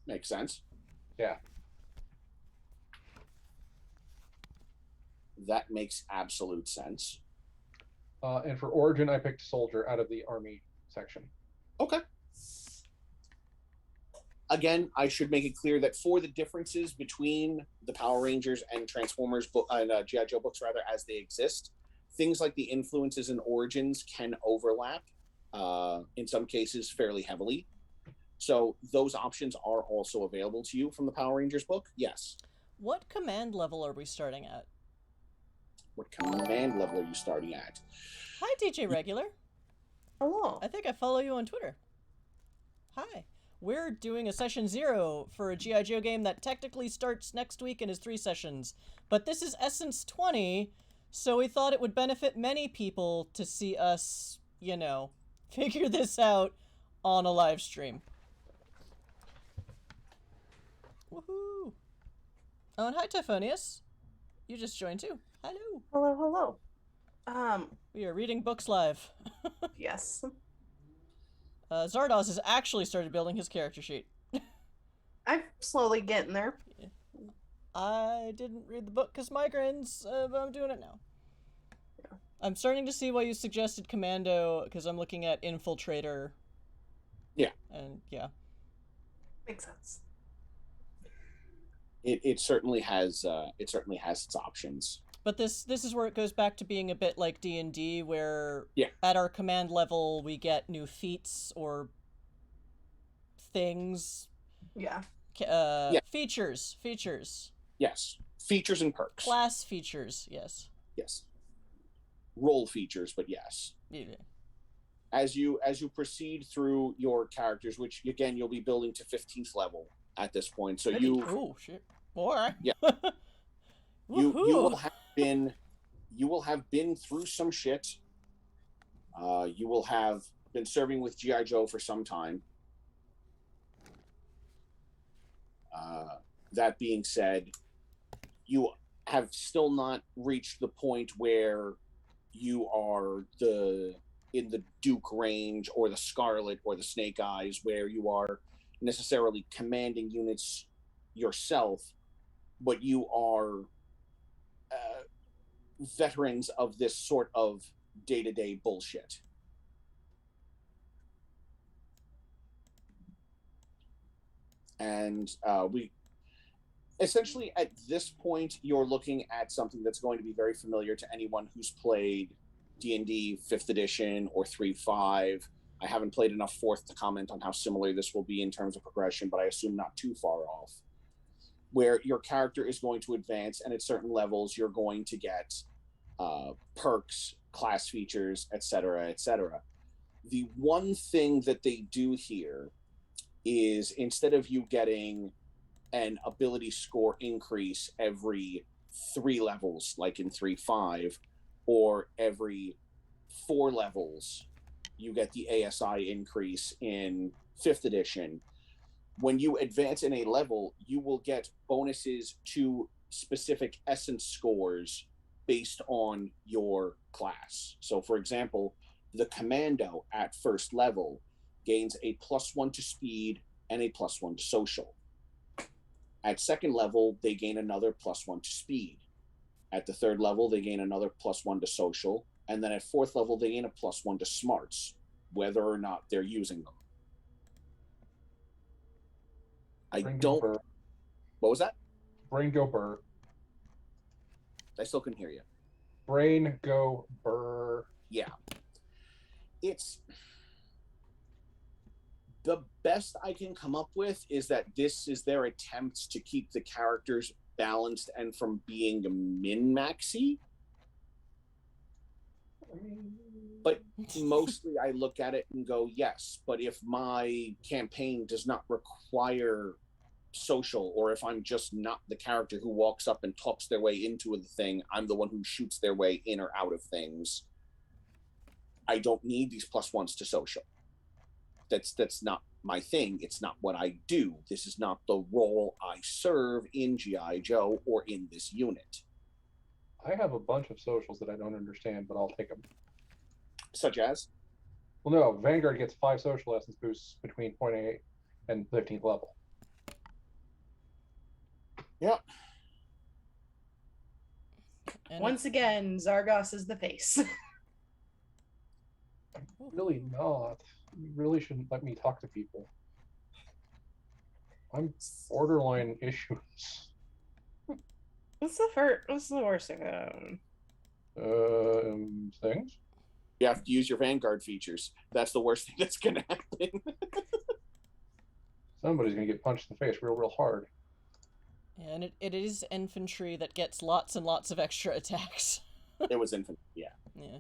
Makes sense. Yeah. That makes absolute sense. And for Origin, I picked Soldier out of the Army section. Okay. Again, I should make it clear that for the differences between the Power Rangers and Transformers and G.I. Joe books, rather, as they exist, things like the influences and origins can overlap, in some cases fairly heavily. So those options are also available to you from the Power Rangers book, yes. What command level are we starting at? What command level are you starting at? Hi, DJ Regular. Hello. I think I follow you on Twitter. Hi. We're doing a session 0 for a G.I. Joe game that technically starts next week and is 3 sessions. But this is Essence 20, so we thought it would benefit many people to see us, you know, figure this out on a live stream. Woohoo! Oh, and hi, Typhonius. You just joined too. Hello. Hello, hello. We are reading books live. Yes. Zardoz has actually started building his character sheet. I'm slowly getting there. I didn't read the book because migraines, but I'm doing it now. Yeah. I'm starting to see why you suggested Commando, because I'm looking at Infiltrator. Yeah. And, yeah. Makes sense. It certainly has its options. But this is where it goes back to being a bit like D&D, where yeah. At our command level we get new feats or things. Yeah. Yeah. Features. Yes. Features and perks. Class features, yes. Yes. Role features, but yes. Yeah. As you proceed through your characters, which again you'll be building to 15th level at this point. So Oh shit. More. Yeah. you will have been through some shit. You will have been serving with G.I. Joe for some time. That being said, you have still not reached the point where you are in the Duke range or the Scarlet or the Snake Eyes, where you are necessarily commanding units yourself, but you are veterans of this sort of day-to-day bullshit. And we essentially, at this point, you're looking at something that's going to be very familiar to anyone who's played D&D 5th edition or 3.5. I haven't played enough 4th to comment on how similar this will be in terms of progression, but I assume not too far off, where your character is going to advance, and at certain levels you're going to get perks, class features, etc., etc. The one thing that they do here is, instead of you getting an ability score increase every 3 levels, like in 3.5, or every 4 levels, you get the ASI increase in 5th edition. When you advance in a level, you will get bonuses to specific essence scores based on your class. So, for example, the Commando at 1st level gains a +1 to speed and a +1 to social. At second level, they gain another +1 to speed. At the third level, they gain another +1 to social. And then at fourth level, they gain a +1 to smarts, whether or not they're using them. What was that? Brain go burr. I still couldn't hear you. Brain go burr. Yeah. It's the best I can come up with is that this is their attempts to keep the characters balanced and from being min-maxy. But mostly I look at it and go, yes, but if my campaign does not require social, or if I'm just not the character who walks up and talks their way into the thing, I'm the one who shoots their way in or out of things, I don't need these +1s to social. That's not my thing. It's not what I do. This is not the role I serve in G.I. Joe or in this unit. I have a bunch of socials that I don't understand, but I'll take them. Such as? Well, no, Vanguard gets 5 social essence boosts between 0.8 and 15th level. Yeah. Once again, Zargos is the face. Really not. You really shouldn't let me talk to people. I'm borderline issues. What's the worst thing? Things? You have to use your Vanguard features. That's the worst thing that's going to happen. Somebody's going to get punched in the face real hard. Yeah, and it is infantry that gets lots and lots of extra attacks. It was infantry, yeah. Yeah.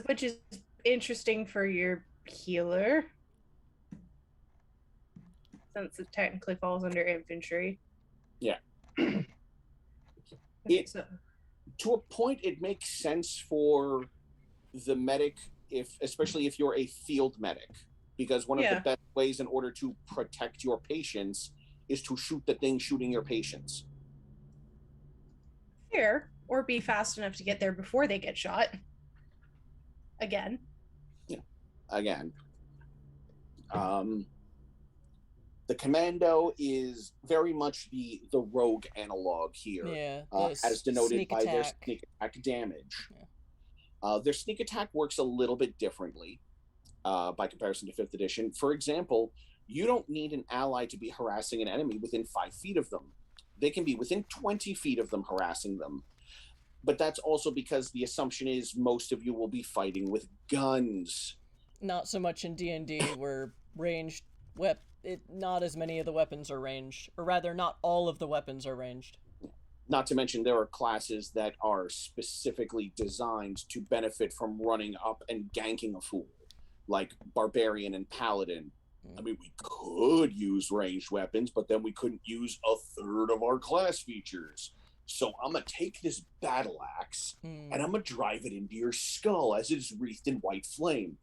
Which is interesting for your healer, since it technically falls under infantry. Yeah. To a point, it makes sense for the medic, especially if you're a field medic, because one of the best ways in order to protect your patients is to shoot the thing shooting your patients. Fair, or be fast enough to get there before they get shot. Again. Yeah, again. The commando is very much the rogue analog here, as denoted by their sneak attack damage. Yeah. Their sneak attack works a little bit differently by comparison to 5th edition. For example, you don't need an ally to be harassing an enemy within 5 feet of them. They can be within 20 feet of them harassing them. But that's also because the assumption is most of you will be fighting with guns. Not so much in D&D where ranged not as many of the weapons are ranged, or rather not all of the weapons are ranged. Not to mention there are classes that are specifically designed to benefit from running up and ganking a fool, like Barbarian and Paladin. I mean, we could use ranged weapons, but then we couldn't use a third of our class features. So I'm going to take this battle axe and I'm going to drive it into your skull as it is wreathed in white flame.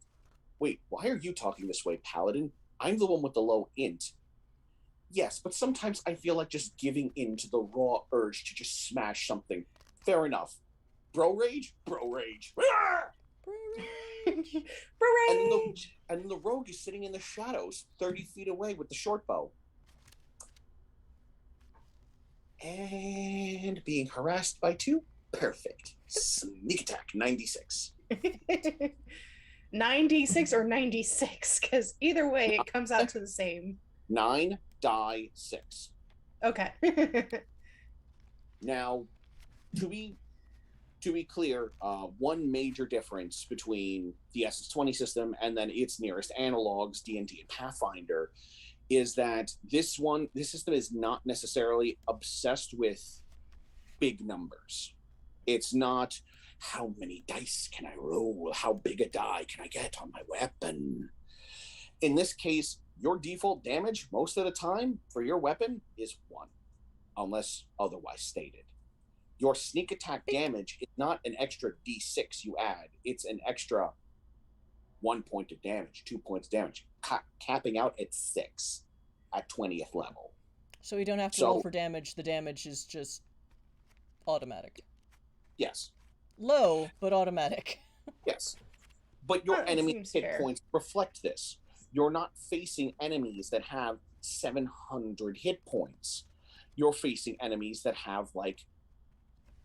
Wait, why are you talking this way, Paladin? I'm the one with the low int. Yes, but sometimes I feel like just giving in to the raw urge to just smash something. Fair enough. Bro rage? Bro rage. Bro rage! And the rogue is sitting in the shadows, 30 feet away with the short bow. And being harassed by 2? Perfect. Sneak attack, 96. 96 or 96? Because either way, it comes out to the same. 9, die, 6. Okay. Now, to be clear, one major difference between the SS20 system and then its nearest analogs, D&D and Pathfinder, is that this system is not necessarily obsessed with big numbers. It's not how many dice can I roll, how big a die can I get on my weapon. In this case, your default damage most of the time for your weapon is 1, unless otherwise stated. Your sneak attack damage is not an extra D6 you add. It's an extra 1 point of damage, 2 points of damage, capping out at 6 at 20th level. So you don't have to roll for damage. The damage is just automatic. Yes. Low, but automatic. Yes. But your enemy's hit points reflect this. you're not facing enemies that have 700 hit points. You're facing enemies that have like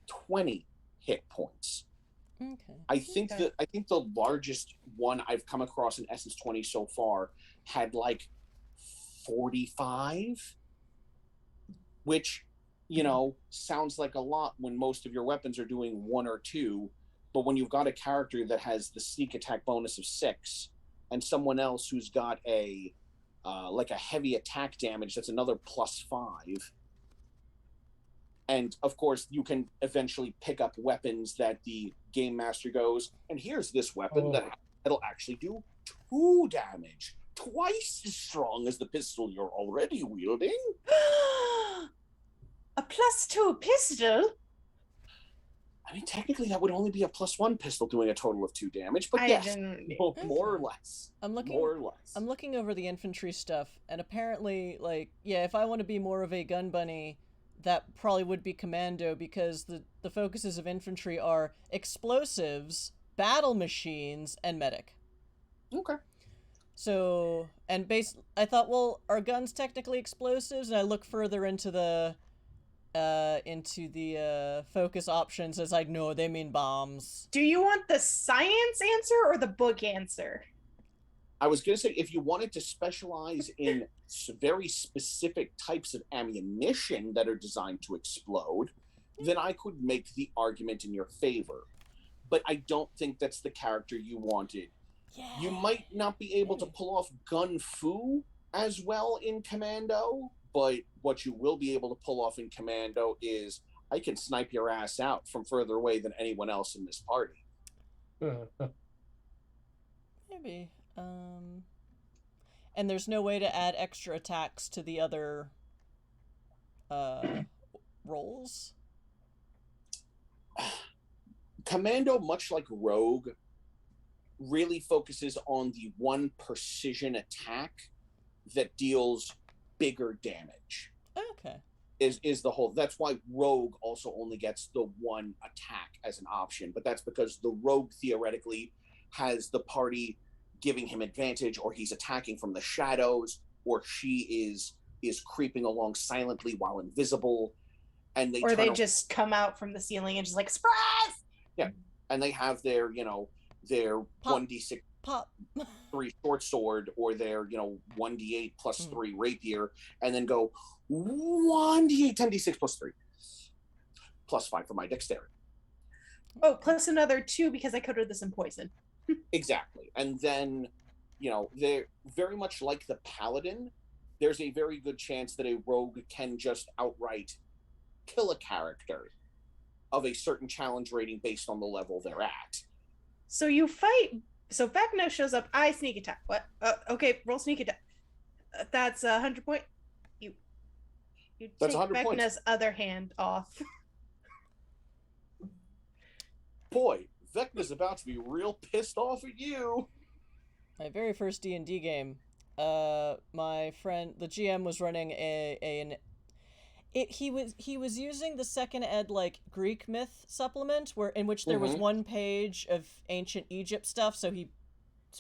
20 hit points. Okay. I think the largest one I've come across in Essence 20 so far had like 45, which, you know, sounds like a lot when most of your weapons are doing 1 or 2, but when you've got a character that has the sneak attack bonus of 6 and someone else who's got a like a heavy attack damage that's another +5, and of course you can eventually pick up weapons that the game master goes, and here's this weapon that'll actually do 2 damage, twice as strong as the pistol you're already wielding. A +2 pistol? I mean, technically that would only be a +1 pistol doing a total of 2 damage, but yes, more or less. More or less. I'm looking over the infantry stuff, and apparently, like, yeah, if I want to be more of a gun bunny, that probably would be commando, because the focuses of infantry are explosives, battle machines, and medic. Okay. So, and I thought, well, are guns technically explosives? And I look further into the focus options as I know they mean bombs. Do you want the science answer or the book answer? I was going to say, if you wanted to specialize in very specific types of ammunition that are designed to explode, then I could make the argument in your favor. But I don't think that's the character you wanted. Yeah. You might not be able to pull off gun fu as well in Commando, but what you will be able to pull off in Commando is I can snipe your ass out from further away than anyone else in this party. Maybe. And there's no way to add extra attacks to the other roles? Commando, much like Rogue, really focuses on the one precision attack that deals bigger damage. Okay. Is the whole. That's why Rogue also only gets the one attack as an option, but that's because the Rogue theoretically has the party giving him advantage, or he's attacking from the shadows, or she is creeping along silently while invisible, and they just come out from the ceiling and just like surprise. Yeah, and they have their their 1d6 pop 3 short sword, or their 1d8 plus 3 rapier, and then go 1d8 10d6 plus 3 plus 5 for my dexterity. Oh, plus another 2 because I coated this in poison. Exactly. And then, they're very much like the paladin. There's a very good chance that a rogue can just outright kill a character of a certain challenge rating based on the level they're at. So you fight. So Vecna shows up. I sneak attack. What? Okay, roll sneak attack. That's 100 point. You That's take 100 points. Vecna's other hand off. Boy, Vecna's about to be real pissed off at you. My very first D&D game, my friend, the GM, was running he was using the second ed Greek myth supplement in which there was 1 page of ancient Egypt stuff, so he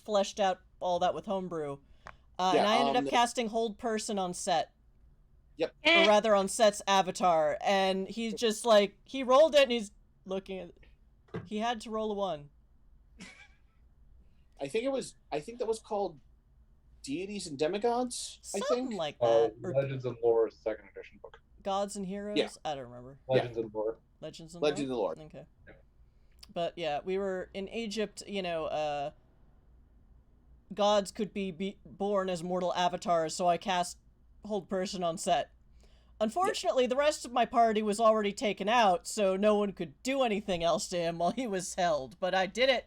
fleshed out all that with homebrew. And I ended up casting Hold Person on Set. Yep. Or rather on Set's avatar, and he's just he rolled it and he's looking at it. He had to roll a 1. I think that was called Deities and Demigods. Something like that. Legends and Lore, 2nd edition book. Gods and Heroes? Yeah. I don't remember. Legends and Lore. Legends and Lore? Okay. Yeah. But yeah, we were in Egypt, gods could be born as mortal avatars, so I cast Hold Person on Set. Unfortunately, the rest of my party was already taken out, so no one could do anything else to him while he was held. But I did it.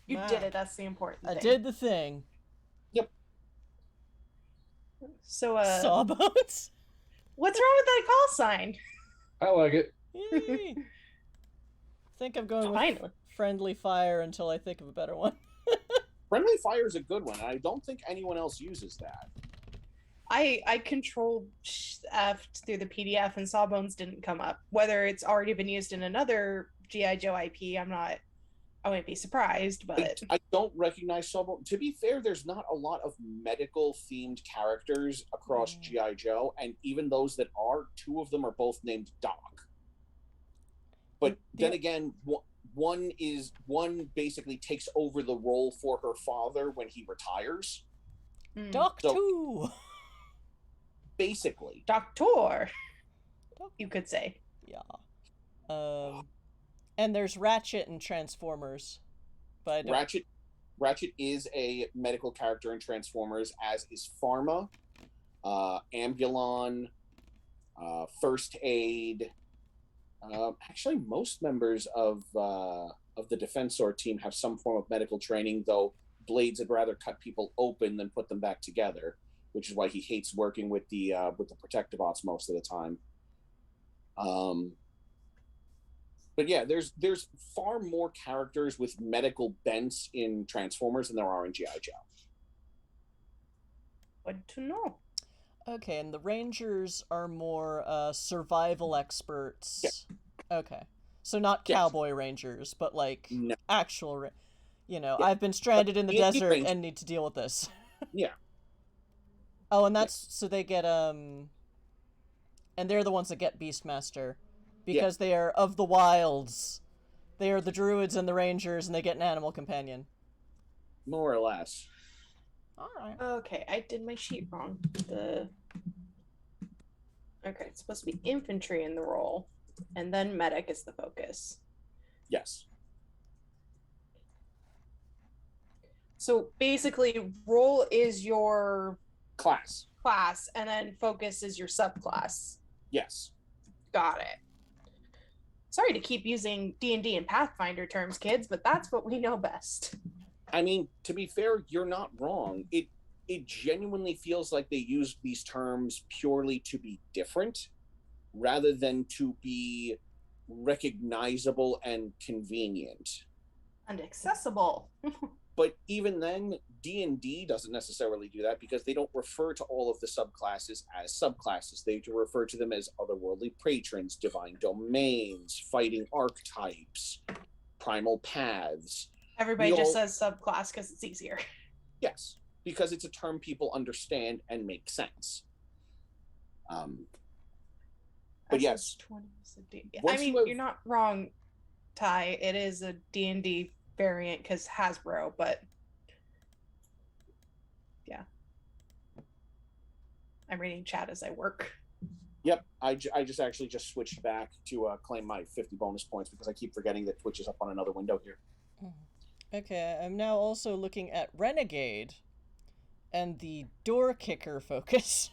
You did it. That's the important thing. I did the thing. Yep. So, Sawbones? what's wrong with that call sign? I like it. Yay. I think I'm going with Friendly Fire until I think of a better one. Friendly Fire is a good one. I don't think anyone else uses that. I controlled F through the PDF and Sawbones didn't come up. Whether it's already been used in another G.I. Joe IP, I'm not I wouldn't be surprised, but I don't recognize Sobel. To be fair, there's not a lot of medical themed characters across G.I. Joe, and even those that are, two of them are both named Doc. But then again, one basically takes over the role for her father when he retires. Doc too. Basically, Doctor. You could say. Yeah. And there's Ratchet and Transformers, but I don't... Ratchet is a medical character in Transformers, as is Pharma, Ambulon, First Aid. Actually, most members of the Defensor team have some form of medical training, though Blades would rather cut people open than put them back together, which is why he hates working with the Protectobots most of the time. But yeah, there's far more characters with medical bents in Transformers than there are in G.I. Joe. Good to know. Okay, and the Rangers are more survival experts. Yeah. Okay. So not cowboy Rangers, but like actual, I've been stranded in the desert and need to deal with this. Yeah. Oh, and that's so they get and they're the ones that get Beastmaster because they are of the wilds. They are the druids and the rangers, and they get an animal companion. More or less. All right. Okay, I did my sheet wrong. Okay, it's supposed to be infantry in the role, and then medic is the focus. Yes. So basically, role is your class, and then focus is your subclass. Yes. Got it. Sorry to keep using D&D and Pathfinder terms, kids, but that's what we know best. I mean, to be fair, you're not wrong. It genuinely feels like they use these terms purely to be different rather than to be recognizable and convenient. And accessible. But even then, D&D doesn't necessarily do that because they don't refer to all of the subclasses as subclasses. They refer to them as otherworldly patrons, divine domains, fighting archetypes, primal paths. Everybody just says subclass because it's easier. Yes, because it's a term people understand and make sense. But yes. I mean, you're not wrong, Ty. It is a D&D variant because Hasbro, but yeah. I'm reading chat as I work. Yep, I just actually switched back to claim my 50 bonus points because I keep forgetting that Twitch is up on another window here. Okay, I'm now also looking at Renegade and the door kicker focus.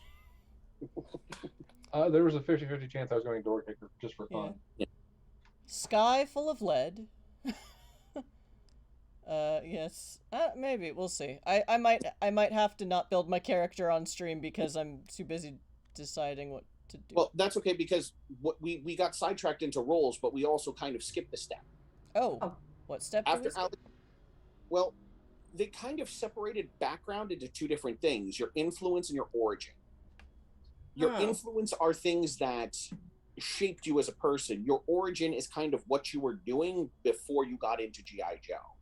There was a 50-50 chance I was going door kicker just for fun. Yeah. Sky full of lead. Yes. Maybe we'll see. I might have to not build my character on stream because I'm too busy deciding what to do. Well, that's okay because we got sidetracked into roles, but we also kind of skipped the step. Oh. What step? After well, they kind of separated background into two different things: your influence and your origin. Your influence are things that shaped you as a person. Your origin is kind of what you were doing before you got into G.I. Joe.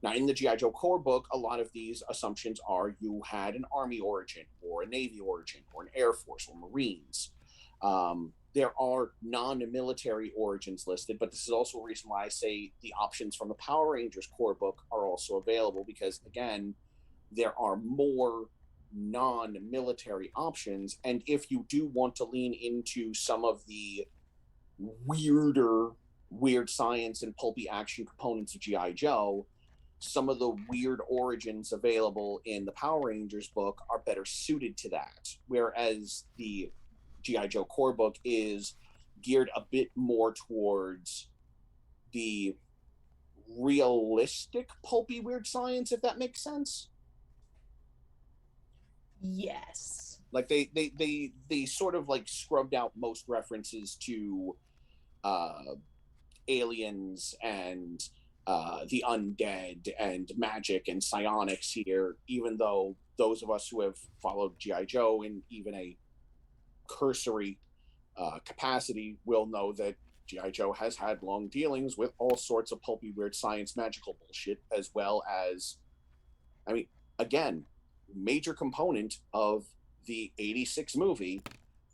Now, in the G.I. Joe core book, a lot of these assumptions are you had an Army origin, or a Navy origin, or an Air Force, or Marines. There are non-military origins listed, but this is also a reason why I say the options from the Power Rangers core book are also available, because, again, there are more non-military options, and if you do want to lean into some of the weird science and pulpy action components of G.I. Joe, some of the weird origins available in the Power Rangers book are better suited to that, whereas the G.I. Joe core book is geared a bit more towards the realistic pulpy weird science, if that makes sense. Yes. Like they sort of like scrubbed out most references to aliens and the undead and magic and psionics here, even though those of us who have followed G.I. Joe in even a cursory capacity will know that G.I. Joe has had long dealings with all sorts of pulpy, weird science, magical bullshit, as well as, I mean, again, major component of the 86 movie,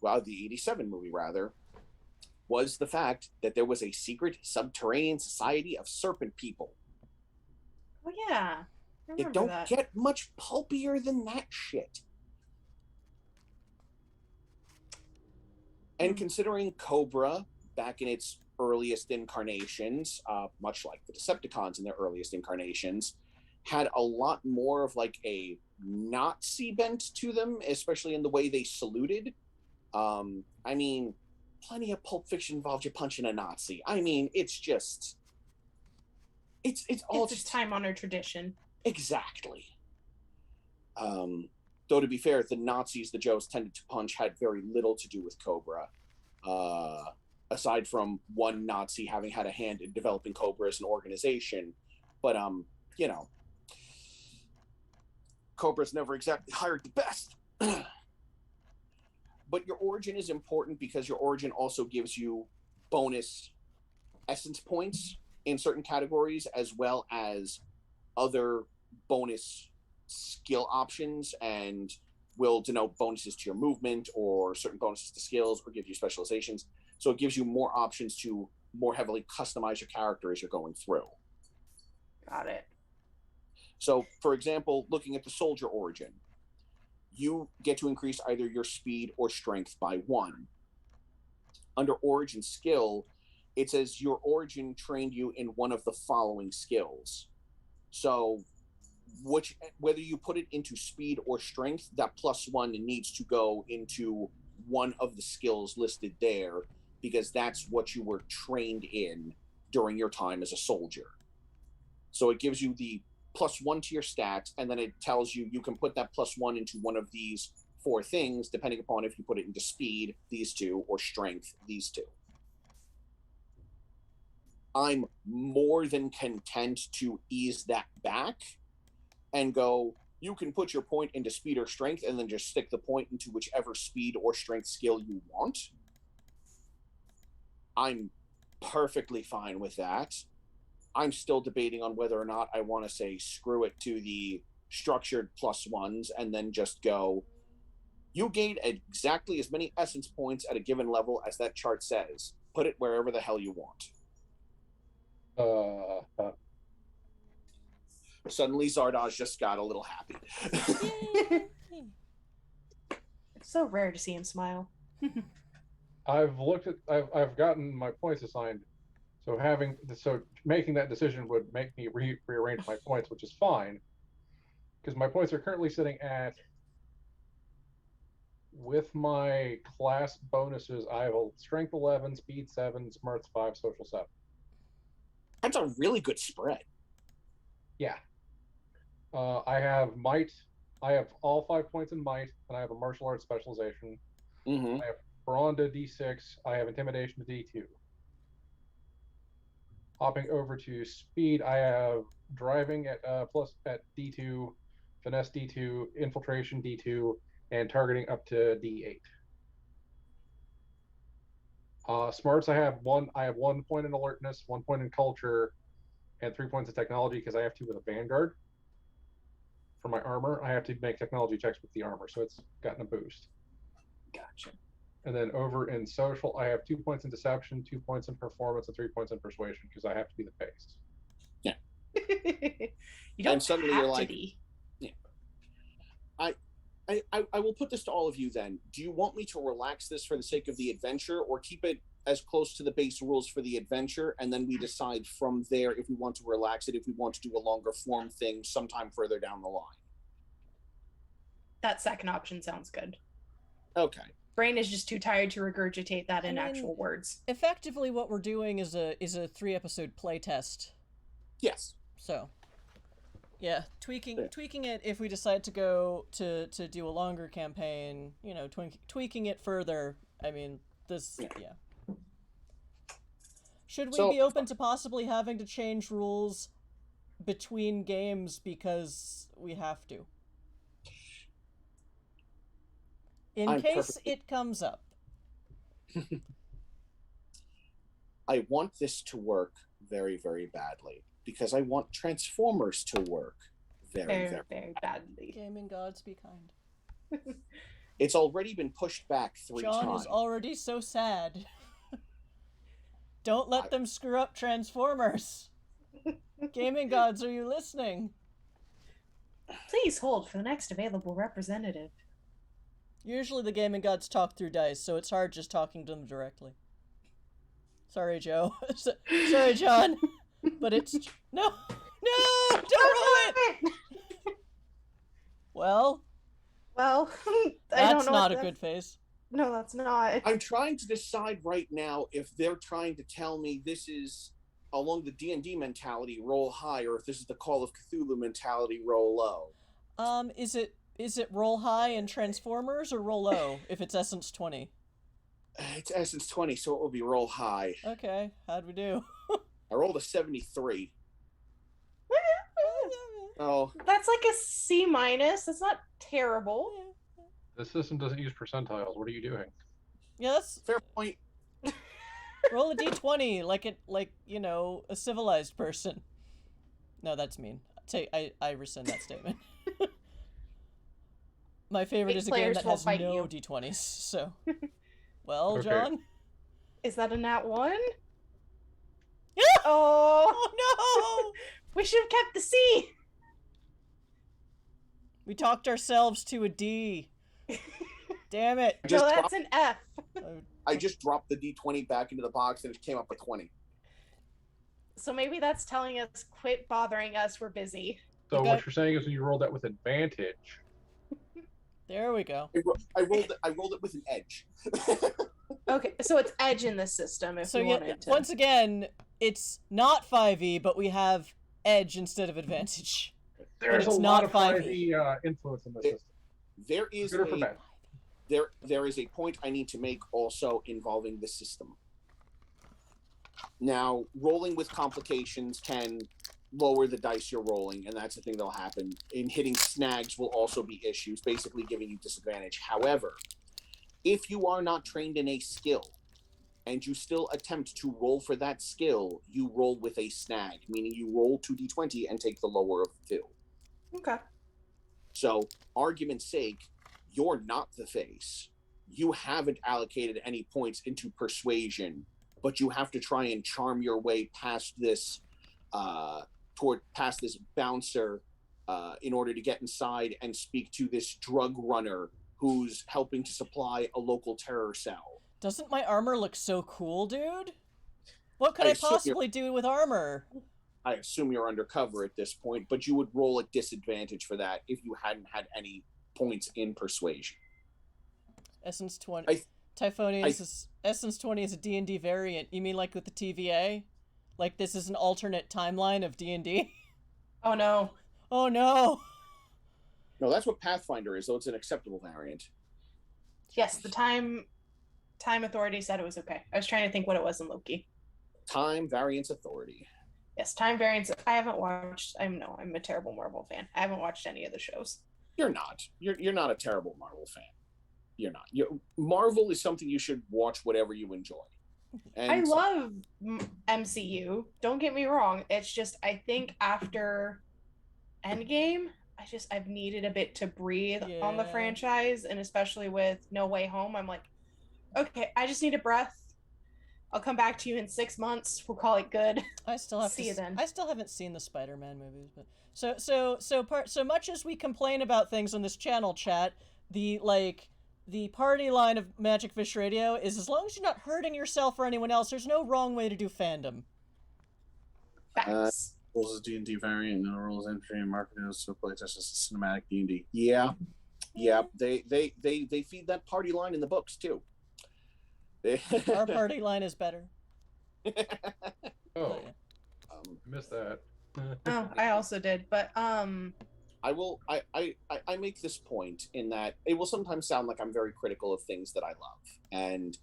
well, the 87 movie, rather, was the fact that there was a secret subterranean society of serpent people. Oh, yeah. I It remember don't that. get much pulpier than that shit. And considering Cobra, back in its earliest incarnations, much like the Decepticons in their earliest incarnations, had a lot more of like a Nazi bent to them, especially in the way they saluted. I mean, plenty of Pulp Fiction involved you punching a Nazi. I mean, it's just... It's all It's a time-honored tradition. Exactly. Though to be fair, the Nazis the Joes tended to punch had very little to do with Cobra. Aside from one Nazi having had a hand in developing Cobra as an organization. But, you know, Cobra's never exactly hired the best. But your origin is important because your origin also gives you bonus essence points in certain categories, as well as other bonus skill options, and will denote bonuses to your movement or certain bonuses to skills or give you specializations. So it gives you more options to more heavily customize your character as you're going through. Got it. So, for example, looking at the soldier origin, you get to increase either your speed or strength by 1. Under origin skill, it says your origin trained you in one of the following skills. So whether you put it into speed or strength, that +1 needs to go into one of the skills listed there, because that's what you were trained in during your time as a soldier. So it gives you the +1 to your stats, and then it tells you you can put that +1 into one of these 4 things, depending upon if you put it into speed, these 2, or strength, these 2. I'm more than content to ease that back and go, you can put your point into speed or strength and then just stick the point into whichever speed or strength skill you want. I'm perfectly fine with that. I'm still debating on whether or not I want to say screw it to the structured +1s and then just go, you gain exactly as many essence points at a given level as that chart says. Put it wherever the hell you want. Suddenly Zardoz just got a little happy. It's so rare to see him smile. I've gotten my points assigned, so making that decision would make me rearrange my points, which is fine, because my points are currently sitting at, with my class bonuses, I have a strength 11, speed 7, smarts 5, social 7. That's a really good spread. Yeah. I have might. I have all 5 points in might, and I have a martial arts specialization. Mm-hmm. I have brawn to D6. I have intimidation to D2. Hopping over to speed, I have driving at D2, finesse D2, infiltration D2, and targeting up to D8. Smarts, I have 1 point in alertness, 1 point in culture, and 3 points in technology because I have 2 with a vanguard. For my armor, I have to make technology checks with the armor, so it's gotten a boost. Gotcha. And then over in social, I have 2 points in deception, 2 points in performance, and 3 points in persuasion because I have to be the face. Yeah. You don't and suddenly have you're to like, be. Yeah. I will put this to all of you then. Do you want me to relax this for the sake of the adventure, or keep it as close to the base rules for the adventure, and then we decide from there if we want to relax it, if we want to do a longer form thing sometime further down the line? That second option sounds good. Okay. Brain is just too tired to regurgitate that in actual words. Effectively, what we're doing is a 3-episode playtest. Yes. So, yeah, tweaking it if we decide to go to do a longer campaign. You know, tweaking it further. I mean, this. Yeah. Should we be open to possibly having to change rules between games because we have to? In case it comes up. I want this to work very, very badly because I want Transformers to work very, very, very badly. Gaming gods, be kind. It's already been pushed back 3 John times. is already so sad. Don't let them screw up Transformers. Gaming gods, are you listening? Please hold for the next available representative. Usually the gaming gods talk through dice, so it's hard just talking to them directly. Sorry, Joe. Sorry, John. But it's... No! Don't roll it! Well, I that's don't know not a good face. No, that's not. I'm trying to decide right now if they're trying to tell me this is along the D&D mentality, roll high, or if this is the Call of Cthulhu mentality, roll low. Is it roll high in Transformers or roll low if it's Essence 20? It's Essence 20, so it will be roll high. Okay, how'd we do? I rolled a 73. Oh, That's like a C-. That's not terrible. This system doesn't use percentiles. What are you doing? Yes, fair point. roll a d20 like a civilized person. No, that's mean. I rescind that statement. My favorite is a game that has no d20s. So, well, Okay. John. Is that a nat 1? Oh Oh, no! we should have kept the C. We talked ourselves to a D. Damn it! No, that's an F. I just dropped the D20 back into the box and it came up with 20. So maybe that's telling us, quit bothering us, we're busy. So Okay. what you're saying is when you roll that with advantage. There we go. I rolled it with an edge. Okay, so it's edge in this system if So we yeah, wanted to. once again, it's not 5e, but we have edge instead of advantage. There's it's a not lot of 5e. 5e influence in this system. There is Good or for bad? there is a point I need to make also involving the system. Now, rolling with complications can lower the dice you're rolling, and that's the thing that'll happen. And hitting snags will also be issues, basically giving you disadvantage. However, if you are not trained in a skill and you still attempt to roll for that skill, you roll with a snag, meaning you roll 2d20 and take the lower of the two. Okay. So, argument's sake, you're not the face. You haven't allocated any points into persuasion, but you have to try and charm your way past this past this bouncer in order to get inside and speak to this drug runner who's helping to supply a local terror cell. Doesn't my armor look so cool, dude? What could I possibly do with armor? I assume you're undercover at this point, but you would roll a disadvantage for that if you hadn't had any points in persuasion. Essence 20. Typhonius Essence 20 is a D&D variant. You mean like with the TVA? Like this is an alternate timeline of D&D? Oh no. Oh no. No, that's what Pathfinder is, though it's an acceptable variant. Yes, the time authority said it was okay. I was trying to think what it was in Loki. Time variance authority. Yes, time variance. I haven't watched. I'm a terrible Marvel fan. I haven't watched any of the shows. You're not. You're not a terrible Marvel fan. You're not. Marvel is something you should watch whatever you enjoy. And I love MCU. Don't get me wrong. It's just I think after Endgame, I've needed a bit to breathe on the franchise, and especially with No Way Home, I'm like, okay, I just need a breath. I'll come back to you in 6 months. We'll call it good. I still have See you then. I still haven't seen the Spider-Man movies, but so much as we complain about things on this channel chat, the party line of Magic Fish Radio is as long as you're not hurting yourself or anyone else, there's no wrong way to do fandom. Facts. Rules is D&D variant, no rules entry and marketing is to play just as a cinematic D&D. Yeah. They feed that party line in the books too. Our party line is better. Oh, I missed that. Oh, I also did, but I make this point in that it will sometimes sound like I'm very critical of things that I love, and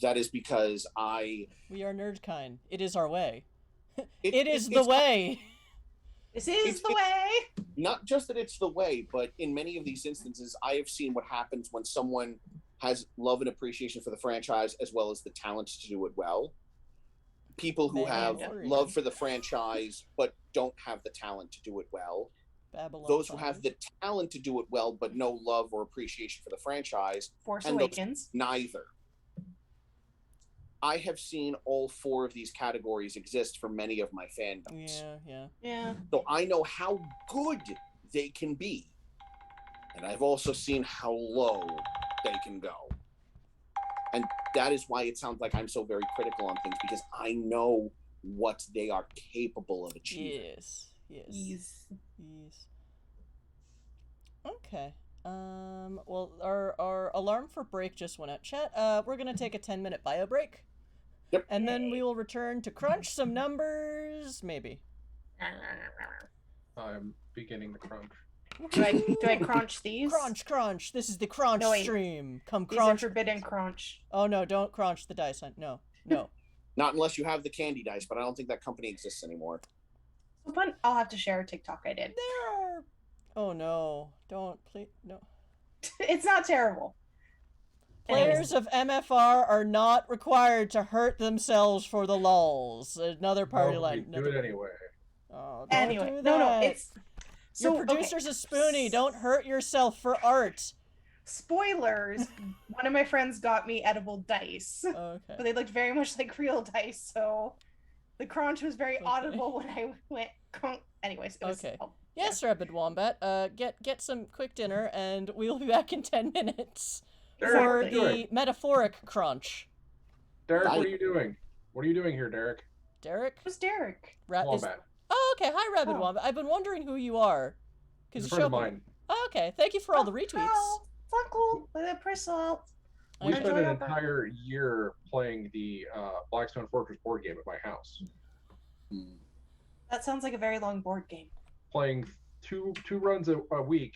that is because we are nerd kind. It is our way. It is the way. This is the way. Not just that it's the way, but in many of these instances, I have seen what happens when someone has love and appreciation for the franchise as well as the talent to do it well. people who have Mandalorian. love for the franchise but don't have the talent to do it well. Babylon Those who 5. have the talent to do it well but no love or appreciation for the franchise. Force and Awakens. Neither. I have seen all 4 of these categories exist for many of my fandoms. Yeah. So I know how good they can be. And I've also seen how low they can go. And that is why it sounds like I'm so very critical on things, because I know what they are capable of achieving. Yes. Okay. Well, our alarm for break just went out. Chat, we're going to take a 10-minute bio break. Yep. And then we will return to crunch some numbers, maybe. I'm beginning the crunch. Do I crunch these? Crunch. This is the crunch stream. Come These crunch. are forbidden crunch. Oh, no, don't crunch the dice. No. Not unless you have the candy dice, but I don't think that company exists anymore. But I'll have to share a TikTok I did. There are... Oh, no. Don't, please, no. It's not terrible. Players of MFR are not required to hurt themselves for the lulz. Another party line. Do it anyway. Oh, don't do that. No, it's... So, your producer's a spoonie. Don't hurt yourself for art. Spoilers. One of my friends got me edible dice. Okay. But they looked very much like real dice, so the crunch was very audible when I went crunk. Anyways, it was... Okay. Oh, yes, Rabid Wombat. Get some quick dinner, and we'll be back in 10 minutes for the metaphoric crunch. Derek, what are you doing? What are you doing here, Derek? Derek? Who's Derek? Wombat. Oh, okay. Hi, Rabid Wombat. I've been wondering who you are. He's a friend of mine. Oh, okay. Thank you for all the retweets. Oh, cool. We spent an entire year playing the Blackstone Fortress board game at my house. That sounds like a very long board game. Playing two runs a week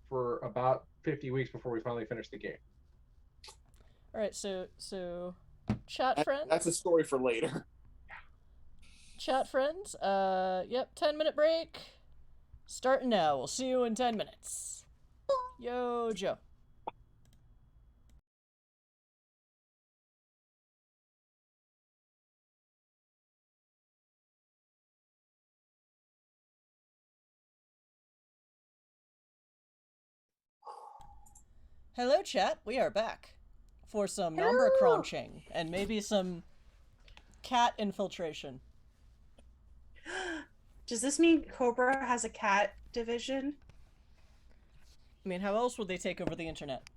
for about 50 weeks before we finally finished the game. All right, so chat friends. That's a story for later. Chat friends. Yep. 10-minute break. Starting now. We'll see you in 10 minutes. Yo, Joe. Hello, chat. We are back for some number crunching and maybe some cat infiltration. Does this mean Cobra has a cat division? I mean, how else would they take over the internet?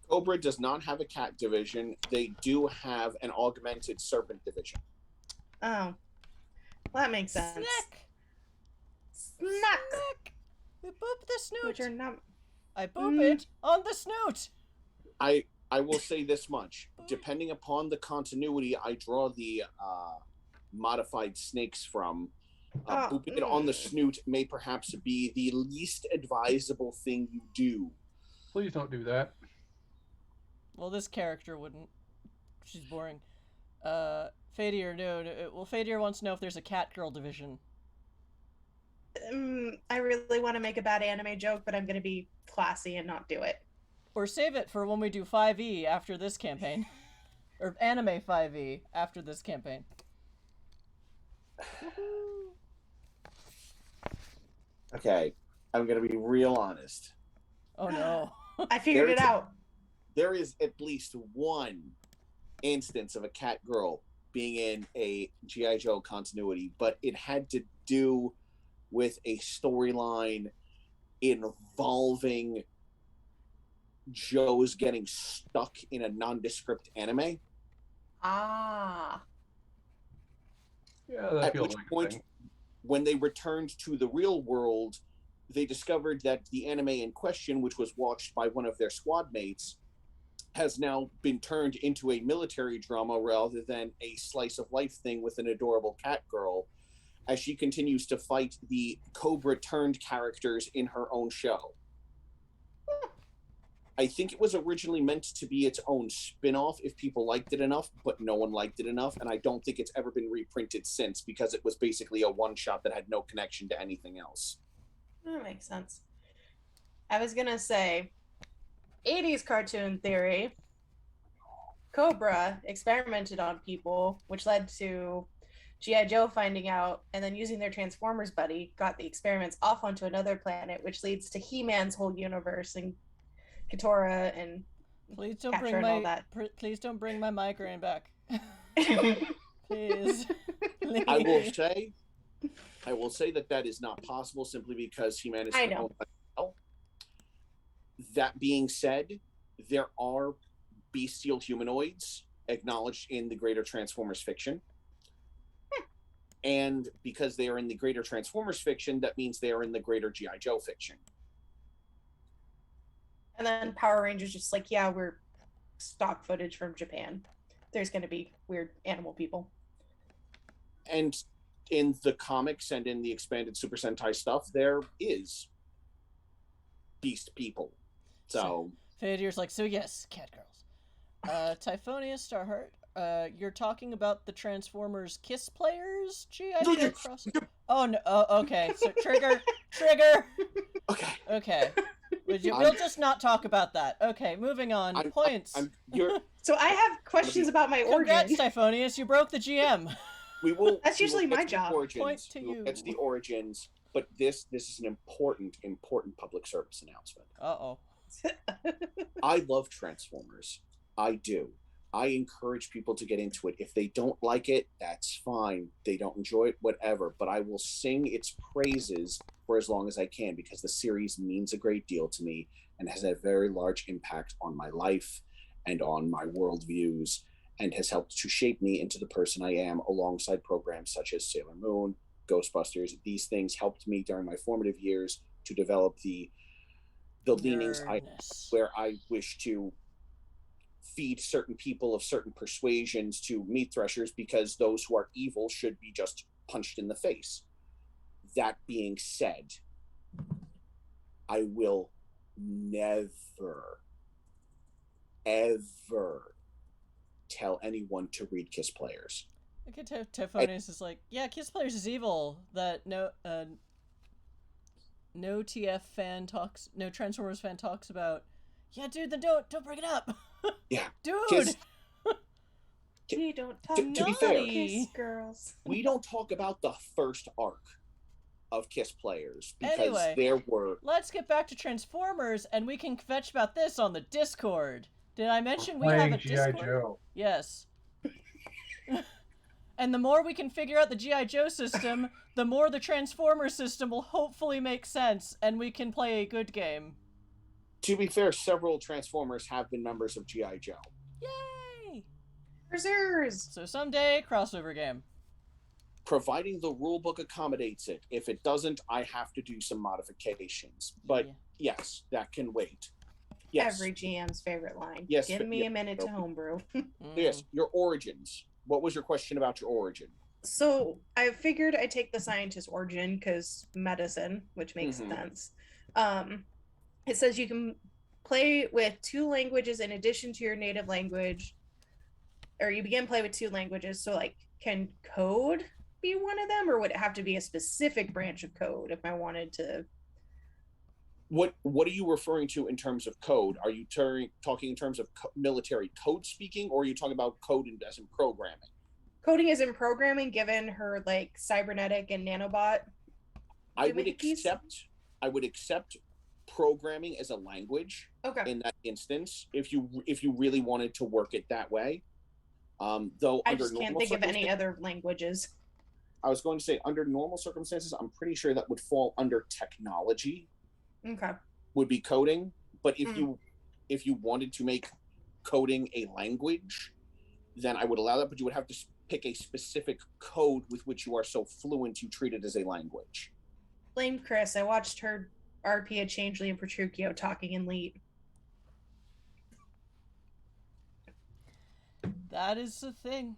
Cobra does not have a cat division. They do have an augmented serpent division. Oh. Well, that makes sense. Snack! We boop the snoot! Which are not... I boop it on the snoot! I will say this much. Depending upon the continuity I draw the modified snakes from, booping it on the snoot may perhaps be the least advisable thing you do. Please don't do that. Well, this character wouldn't. She's boring. Fadier, no. Well, Fadier wants to know if there's a Catgirl division. I really want to make a bad anime joke, but I'm going to be classy and not do it. Or save it for when we do 5e after this campaign. Or anime 5e after this campaign. Okay, I'm going to be real honest. Oh no. I figured it out. There is at least one instance of a cat girl being in a G.I. Joe continuity, but it had to do with a storyline involving Joe's getting stuck in a nondescript anime. Ah. Yeah, that At feels which like a point, thing. when they returned to the real world, they discovered that the anime in question, which was watched by one of their squad mates, has now been turned into a military drama rather than a slice of life thing with an adorable cat girl, as she continues to fight the Cobra turned characters in her own show. I think it was originally meant to be its own spin-off if people liked it enough, but no one liked it enough, and I don't think it's ever been reprinted since because it was basically a one-shot that had no connection to anything else. That makes sense. I was going to say, 80s cartoon theory. Cobra experimented on people, which led to G.I. Joe finding out and then using their Transformers buddy, got the experiments off onto another planet, which leads to He-Man's whole universe and Katora and Please don't Catra bring and all my that. please don't bring my migraine back. Please. I will say that is not possible simply because He-Man is I know. owned by Mattel. That being said, there are bestial humanoids acknowledged in the greater Transformers fiction. And because they are in the greater Transformers fiction, that means they are in the greater G.I. Joe fiction. And then Power Rangers just like, yeah, we're stock footage from Japan. There's going to be weird animal people. And in the comics and in the expanded Super Sentai stuff, there is beast people. So Fadir's like, so yes, cat girls. Typhonia Starheart, you're talking about the Transformers Kiss Players G.I. Joe cross. Oh no! Oh, okay. So trigger. Okay. We'll just not talk about that. Okay, moving on. Points. So I have questions about my Congrats, origin. Typhonius, you broke the GM. We will. That's usually my job. Point to you. It's the origins, but this is an important public service announcement. Uh-oh. I love Transformers. I do. I encourage people to get into it. If they don't like it, that's fine. They don't enjoy it, whatever. But I will sing its praises for as long as I can because the series means a great deal to me and has a very large impact on my life and on my worldviews and has helped to shape me into the person I am alongside programs such as Sailor Moon, Ghostbusters. These things helped me during my formative years to develop the leanings where I wish to feed certain people of certain persuasions to meat threshers because those who are evil should be just punched in the face. That being said, I will never, ever tell anyone to read Kiss Players. Okay, Typhonius is like, yeah, Kiss Players is evil. That no Transformers fan talks about. Yeah, dude, then don't bring it up. Yeah, dude. We don't talk to be fair, Kiss girls. We don't talk about the first arc of Kiss Players because anyway, there were. Let's get back to Transformers, and we can fetch about this on the Discord. Did I mention we have a Discord? Joe. Yes. And the more we can figure out the G.I. Joe system, the more the Transformers system will hopefully make sense, and we can play a good game. To be fair, several Transformers have been members of G.I. Joe. Yay! Reserves. So someday, crossover game. Providing the rulebook accommodates it. If it doesn't, I have to do some modifications. But yes, that can wait. Yes. Every GM's favorite line. Yes, Give me a minute to homebrew. Yes, your origins. What was your question about your origin? So I figured I'd take the scientist origin because medicine, which makes sense. It says you can play with 2 languages in addition to your native language, or you begin play with 2 languages. So like, can code be one of them, or would it have to be a specific branch of code if I wanted to? What are you referring to in terms of code? Are you talking in terms of military code speaking, or are you talking about code as in programming? Coding is in programming, given her like cybernetic and nanobot. I would accept programming as a language. Okay. In that instance, if you really wanted to work it that way, though I just can't think of any other languages. I was going to say under normal circumstances, I'm pretty sure that would fall under technology. Okay. Would be coding, but if you wanted to make coding a language, then I would allow that, but you would have to pick a specific code with which you are so fluent you treat it as a language. Blame Chris. I watched her RP a Changeling and Petruchio talking in Leet. That is the thing.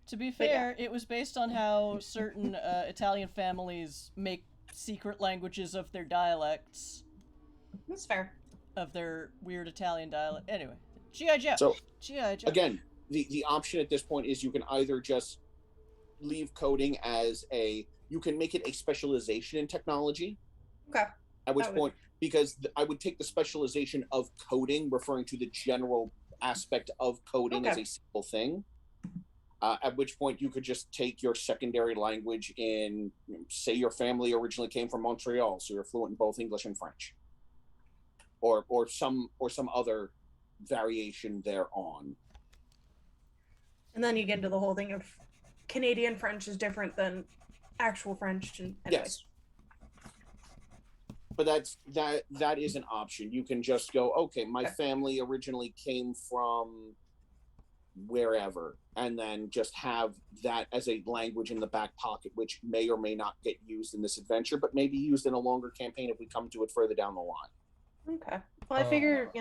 To be fair, it was based on how certain Italian families make secret languages of their dialects. That's fair. Of their weird Italian dialect. Anyway, G.I. Joe. So, G.I. Joe. Again, the option at this point is you can either just leave coding as you can make it a specialization in technology. Okay. At which point because I would take the specialization of coding, referring to the general aspect of coding as a simple thing. At which point you could just take your secondary language in, say your family originally came from Montreal, so you're fluent in both English and French, or some other variation thereon. And then you get into the whole thing of Canadian French is different than actual French, and anyways. Yes. But that is an option. You can just go, okay, my family originally came from wherever, and then just have that as a language in the back pocket, which may or may not get used in this adventure, but may be used in a longer campaign if we come to it further down the line. Okay. Well, I figure,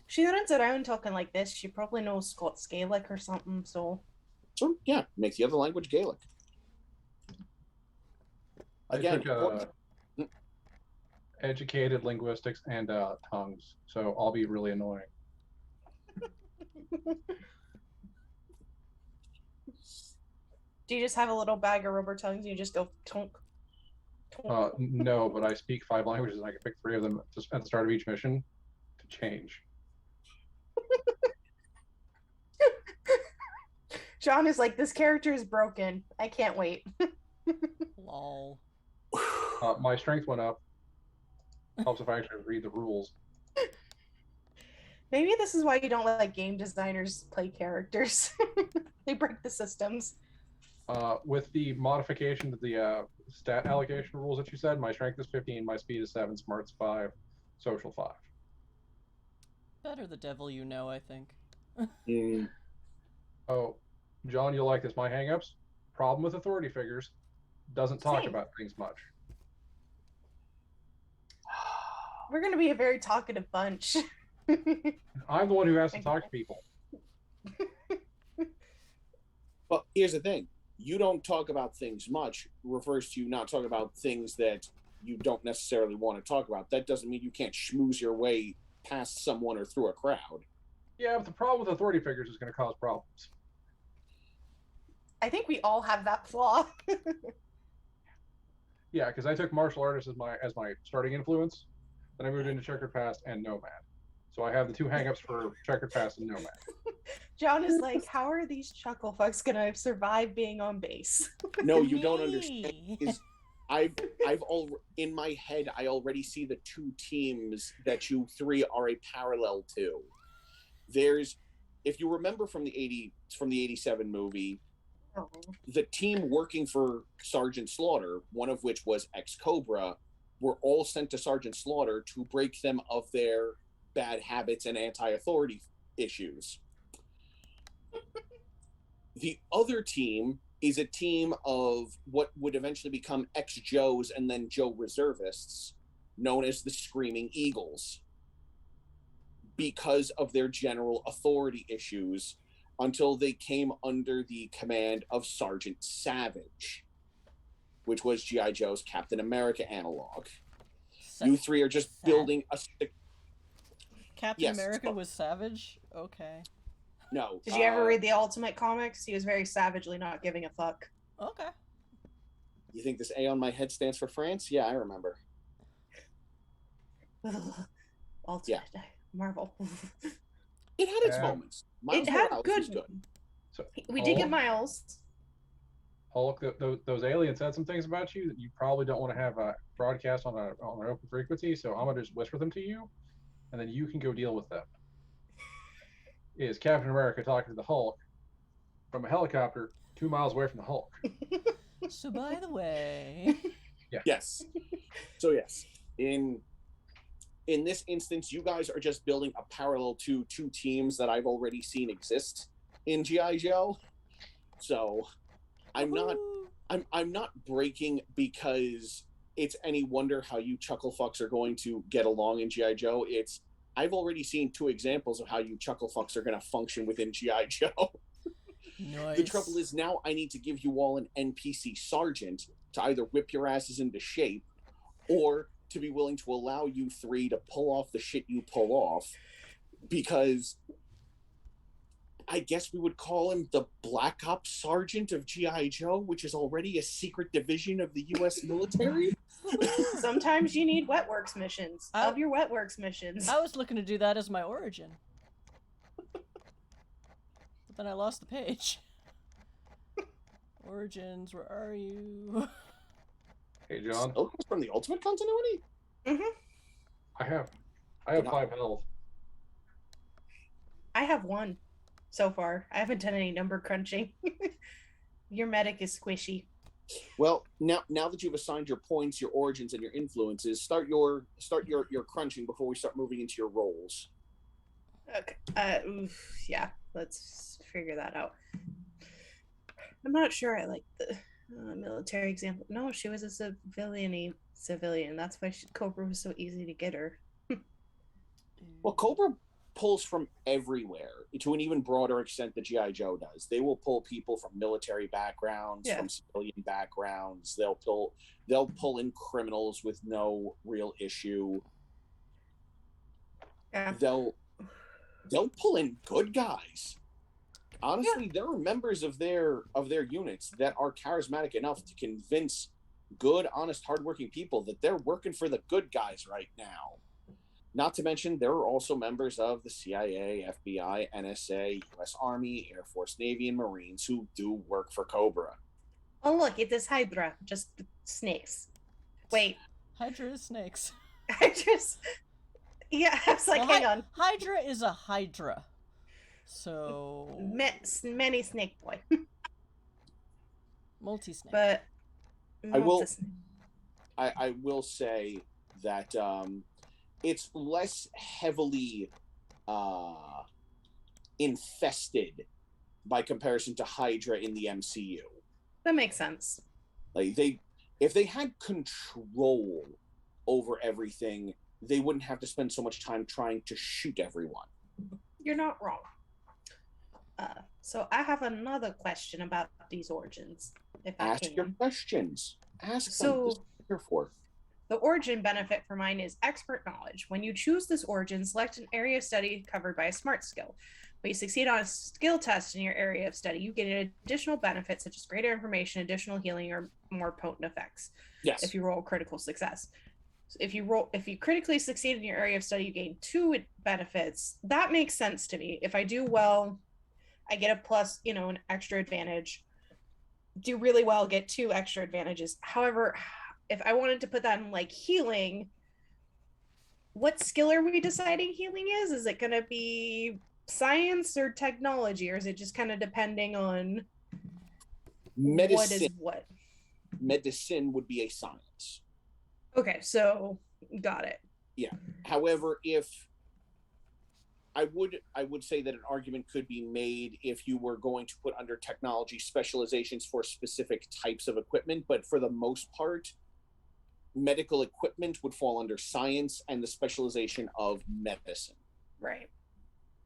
she runs around talking like this. She probably knows Scots Gaelic or something, so yeah, make the other language Gaelic. Again, I took educated linguistics and tongues, so I'll be really annoying. Do you just have a little bag of rubber tongues and you just go tonk? No, but I speak 5 languages and I can pick 3 of them at the start of each mission to change. John is like, this character is broken. I can't wait. Lol. My strength went up. Helps if I actually read the rules. Maybe this is why you don't let game designers play characters. They break the systems. With the modification to the stat allocation rules that you said, my strength is 15, my speed is 7, smart's 5, social 5. Better the devil you know, I think. Oh, John, you'll like this. My hangups, problem with authority figures, doesn't talk Same. about things much. We're going to be a very talkative bunch. I'm the one who has to talk to people. Well, here's the thing. You don't talk about things much refers to you not talking about things that you don't necessarily want to talk about. That doesn't mean you can't schmooze your way past someone or through a crowd. Yeah, but the problem with authority figures is going to cause problems. I think we all have that flaw. Yeah, because I took martial artist as my starting influence. Then I moved into Checkered Past and Nomad. So I have the 2 hangups for Checkered Past and Nomad. John is like, how are these chuckle fucks gonna survive being on base? No, you don't understand. Is in my head, I already see the 2 teams that you 3 are a parallel to. There's, if you remember from the 87 movie, the team working for Sergeant Slaughter, one of which was ex-Cobra, were all sent to Sergeant Slaughter to break them of their bad habits and anti-authority issues. The other team is a team of what would eventually become ex-Joes and then Joe reservists, known as the Screaming Eagles, because of their general authority issues, until they came under the command of Sergeant Savage, which was G.I. Joe's Captain America analog. You 3 are just building a... Captain America was Savage? Okay. No. Did you ever read the Ultimate Comics? He was very savagely not giving a fuck. Okay. You think this A on my head stands for France? Yeah, I remember. Ultimate Marvel. It had its moments. Miles it had Morales good. was good. So, we did get Miles. Hulk, those aliens said some things about you that you probably don't want to have a broadcast on an open frequency, so I'm gonna just whisper them to you, and then you can go deal with them. Is Captain America talking to the Hulk from a helicopter 2 miles away from the Hulk? So by the way... Yeah. Yes. So yes, in this instance, you guys are just building a parallel to 2 teams that I've already seen exist in G.I. Joe. So I'm not breaking because it's any wonder how you chuckle fucks are going to get along in G.I. Joe. It's I've already seen 2 examples of how you chuckle fucks are going to function within G.I. Joe. Nice. The trouble is now I need to give you all an NPC sergeant to either whip your asses into shape or to be willing to allow you 3 to pull off the shit you pull off, because I guess we would call him the Black Ops Sergeant of G.I. Joe, which is already a secret division of the U.S. military. Sometimes you need wet works missions. Of your wet works missions. I was looking to do that as my origin. But then I lost the page. Origins, where are you? Hey, John. Oh, from the Ultimate Continuity? Mm-hmm. I have 5 health. I have 1 so far. I haven't done any number crunching. Your medic is squishy. Well, now that you've assigned your points, your origins, and your influences, start your crunching before we start moving into your roles. Okay. Yeah. Let's figure that out. I'm not sure I like the military example. No, she was a civilian. That's why Cobra was so easy to get her. Well, Cobra pulls from everywhere to an even broader extent that G.I. Joe does. They will pull people from military backgrounds, from civilian backgrounds. They'll pull in criminals with no real issue. Yeah. They'll pull in good guys. Honestly, there are members of their units that are charismatic enough to convince good, honest, hardworking people that they're working for the good guys right now. Not to mention, there are also members of the CIA, FBI, NSA, U.S. Army, Air Force, Navy, and Marines who do work for Cobra. Oh, look, it is Hydra. Just snakes. Wait. Hydra is snakes. I was like, hang on. Hydra is a Hydra. So... Many snake boy. Multi-snake. But... I will say that it's less heavily infested by comparison to Hydra in the MCU. That makes sense. Like if they had control over everything, they wouldn't have to spend so much time trying to shoot everyone. You're not wrong. So I have another question about these origins. If I Ask can. your questions. Ask So, them. This is what you're for. The origin benefit for mine is expert knowledge. When you choose this origin, select an area of study covered by a smart skill. When you succeed on a skill test in your area of study, you get an additional benefit such as greater information, additional healing, or more potent effects. Yes. If you roll critical success. If you critically succeed in your area of study, you gain 2 benefits. That makes sense to me. If I do well, I get a plus, an extra advantage. Do really well, get 2 extra advantages. However, if I wanted to put that in like healing, what skill are we deciding healing is? Is it going to be science or technology, or is it just kind of depending on medicine? What is what? Medicine would be a science. Okay, so got it. Yeah. However, if I would say that an argument could be made if you were going to put under technology specializations for specific types of equipment, but for the most part, medical equipment would fall under science and the specialization of medicine. Right.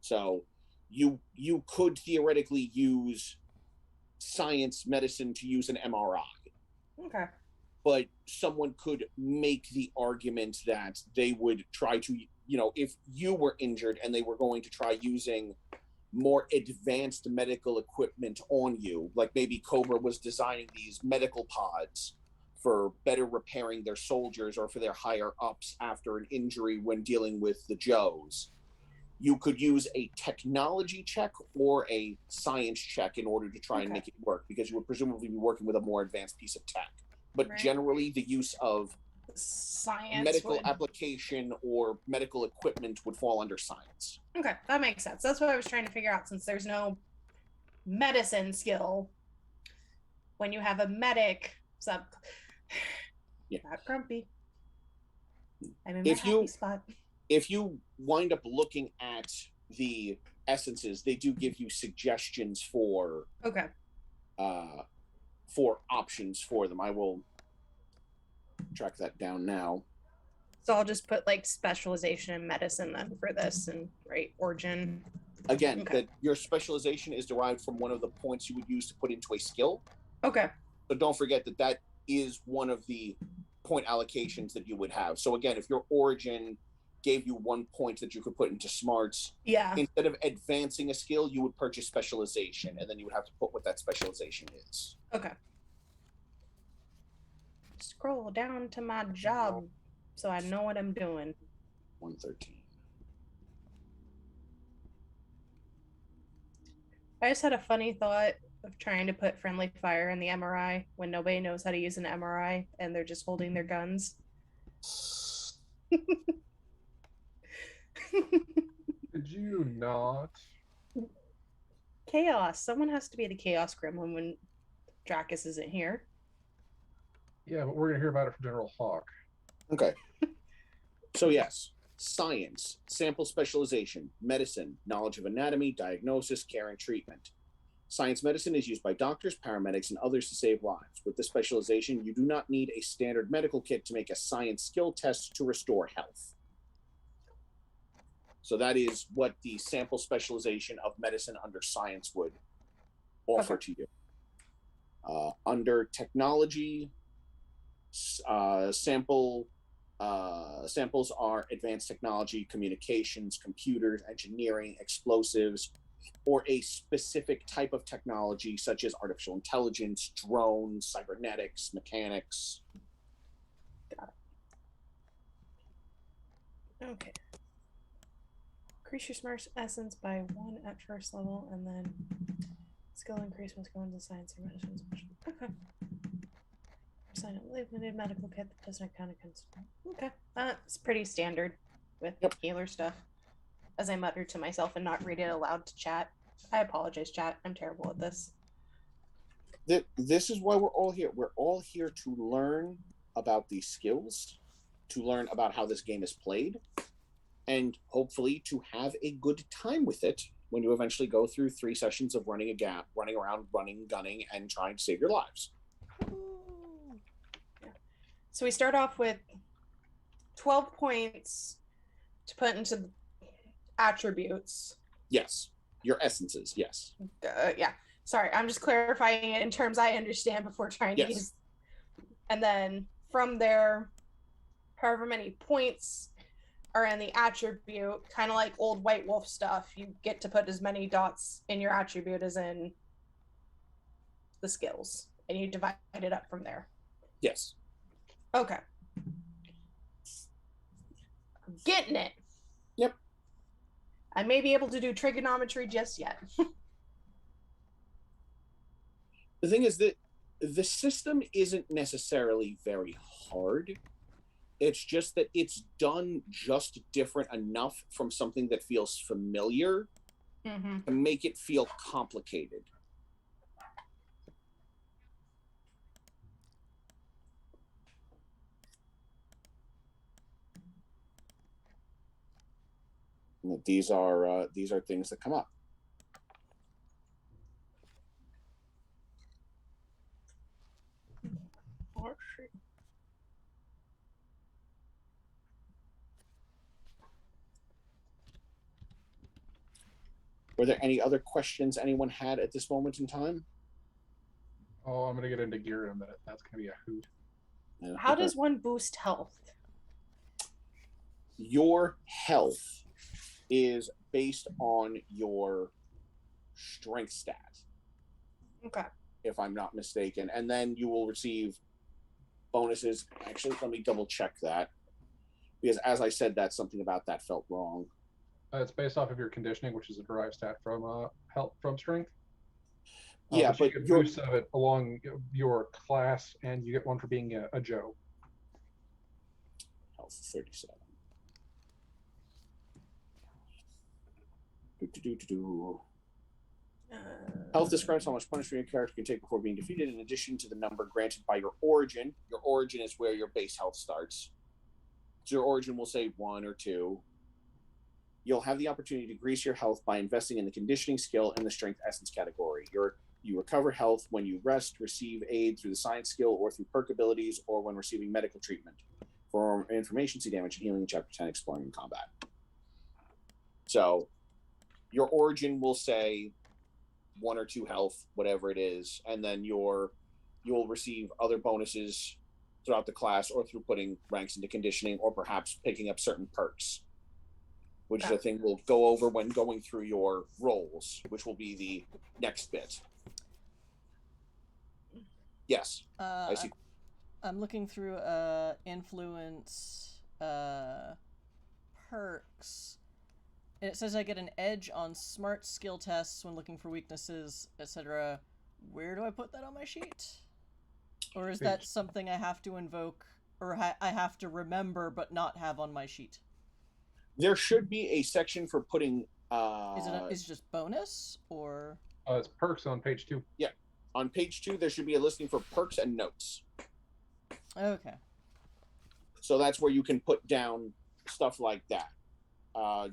So you could theoretically use science medicine to use an MRI. Okay. But someone could make the argument that they would try to, if you were injured and they were going to try using more advanced medical equipment on you, like maybe Cobra was designing these medical pods for better repairing their soldiers or for their higher ups after an injury when dealing with the Joes. You could use a technology check or a science check in order to try and make it work, because you would presumably be working with a more advanced piece of tech. But generally, the use of science medical application or medical equipment would fall under science. Okay, that makes sense. That's what I was trying to figure out, since there's no medicine skill. When you have a medic sub, not grumpy. I'm in my happy spot. If you wind up looking at the essences, they do give you suggestions for options for them. I will track that down now. So I'll just put like specialization in medicine then for this, and origin. Again, that your specialization is derived from one of the points you would use to put into a skill. Okay. But don't forget that is one of the point allocations that you would have. So again, if your origin gave you 1 point that you could put into smarts, instead of advancing a skill, you would purchase specialization, and then you would have to put what that specialization is. Okay. scroll down to my job so I know what I'm doing. 113. I just had a funny thought of trying to put friendly fire in the MRI when nobody knows how to use an MRI and they're just holding their guns. Did you not? Chaos. Someone has to be the chaos gremlin when Dracus isn't here. Yeah, but we're gonna hear about it from General Hawk. Okay. So yes, science, sample specialization, medicine, knowledge of anatomy, diagnosis, care, and treatment. Science medicine is used by doctors, paramedics, and others to save lives. With this specialization, you do not need a standard medical kit to make a science skill test to restore health. So that is what the sample specialization of medicine under science would offer to you. Under technology, samples are advanced technology, communications, computers, engineering, explosives, or a specific type of technology such as artificial intelligence, drones, cybernetics, mechanics. Got it. Okay. Increase your smart essence by 1 at first level, and then skill increase must go into science or medicine. Okay. Sign up limited medical kit that does not count against. Okay. It's pretty standard with healer stuff. As I muttered to myself and not read it aloud to chat. I apologize, chat. I'm terrible at this. This is why we're all here. We're all here to learn about these skills, to learn about how this game is played, and hopefully to have a good time with it when you eventually go through 3 sessions of running around, gunning, and trying to save your lives. Yeah. So we start off with 12 points to put into attributes. Yes. Your essences, yes. Yeah. Sorry, I'm just clarifying it in terms I understand before trying to use. And then from there, however many points are in the attribute, kind of like old White Wolf stuff, you get to put as many dots in your attribute as in the skills, and you divide it up from there. Yes. Okay. I'm getting it. Yep. I may be able to do trigonometry just yet. The thing is that the system isn't necessarily very hard. It's just that it's done just different enough from something that feels familiar to make it feel complicated. These are things that come up. Were there any other questions anyone had at this moment in time? Oh, I'm going to get into gear in a minute. That's going to be a hoot. Yeah, How does one boost health? Your health is based on your strength stat. Okay. If I'm not mistaken. And then you will receive bonuses. Actually, let me double check that. Because as I said, that's something about that felt wrong. It's based off of your conditioning, which is a derived stat from health from strength. Yeah, but you get boosts of it along your class, and you get one for being a Joe. Health 37. Health describes how much punishment your character can take before being defeated, in addition to the number granted by your origin. Your origin is where your base health starts. So your origin will say 1 or 2. You'll have the opportunity to increase your health by investing in the conditioning skill in the strength essence category. You recover health when you rest, receive aid through the science skill, or through perk abilities, or when receiving medical treatment. For information, see damage and healing in Chapter 10, Exploring in Combat. So your origin will say 1 or 2 health, whatever it is, and then you'll receive other bonuses throughout the class, or through putting ranks into conditioning, or perhaps picking up certain perks, which is a thing we'll go over when going through your roles, which will be the next bit. Yes, I see. I'm looking through influence perks. And it says I get an edge on smart skill tests when looking for weaknesses, etc. Where do I put that on my sheet? Or is that something I have to invoke, or I have to remember but not have on my sheet? There should be a section for putting... Is it just bonus, or...? It's perks on page 2. Yeah. On page 2, there should be a listing for perks and notes. Okay. So that's where you can put down stuff like that.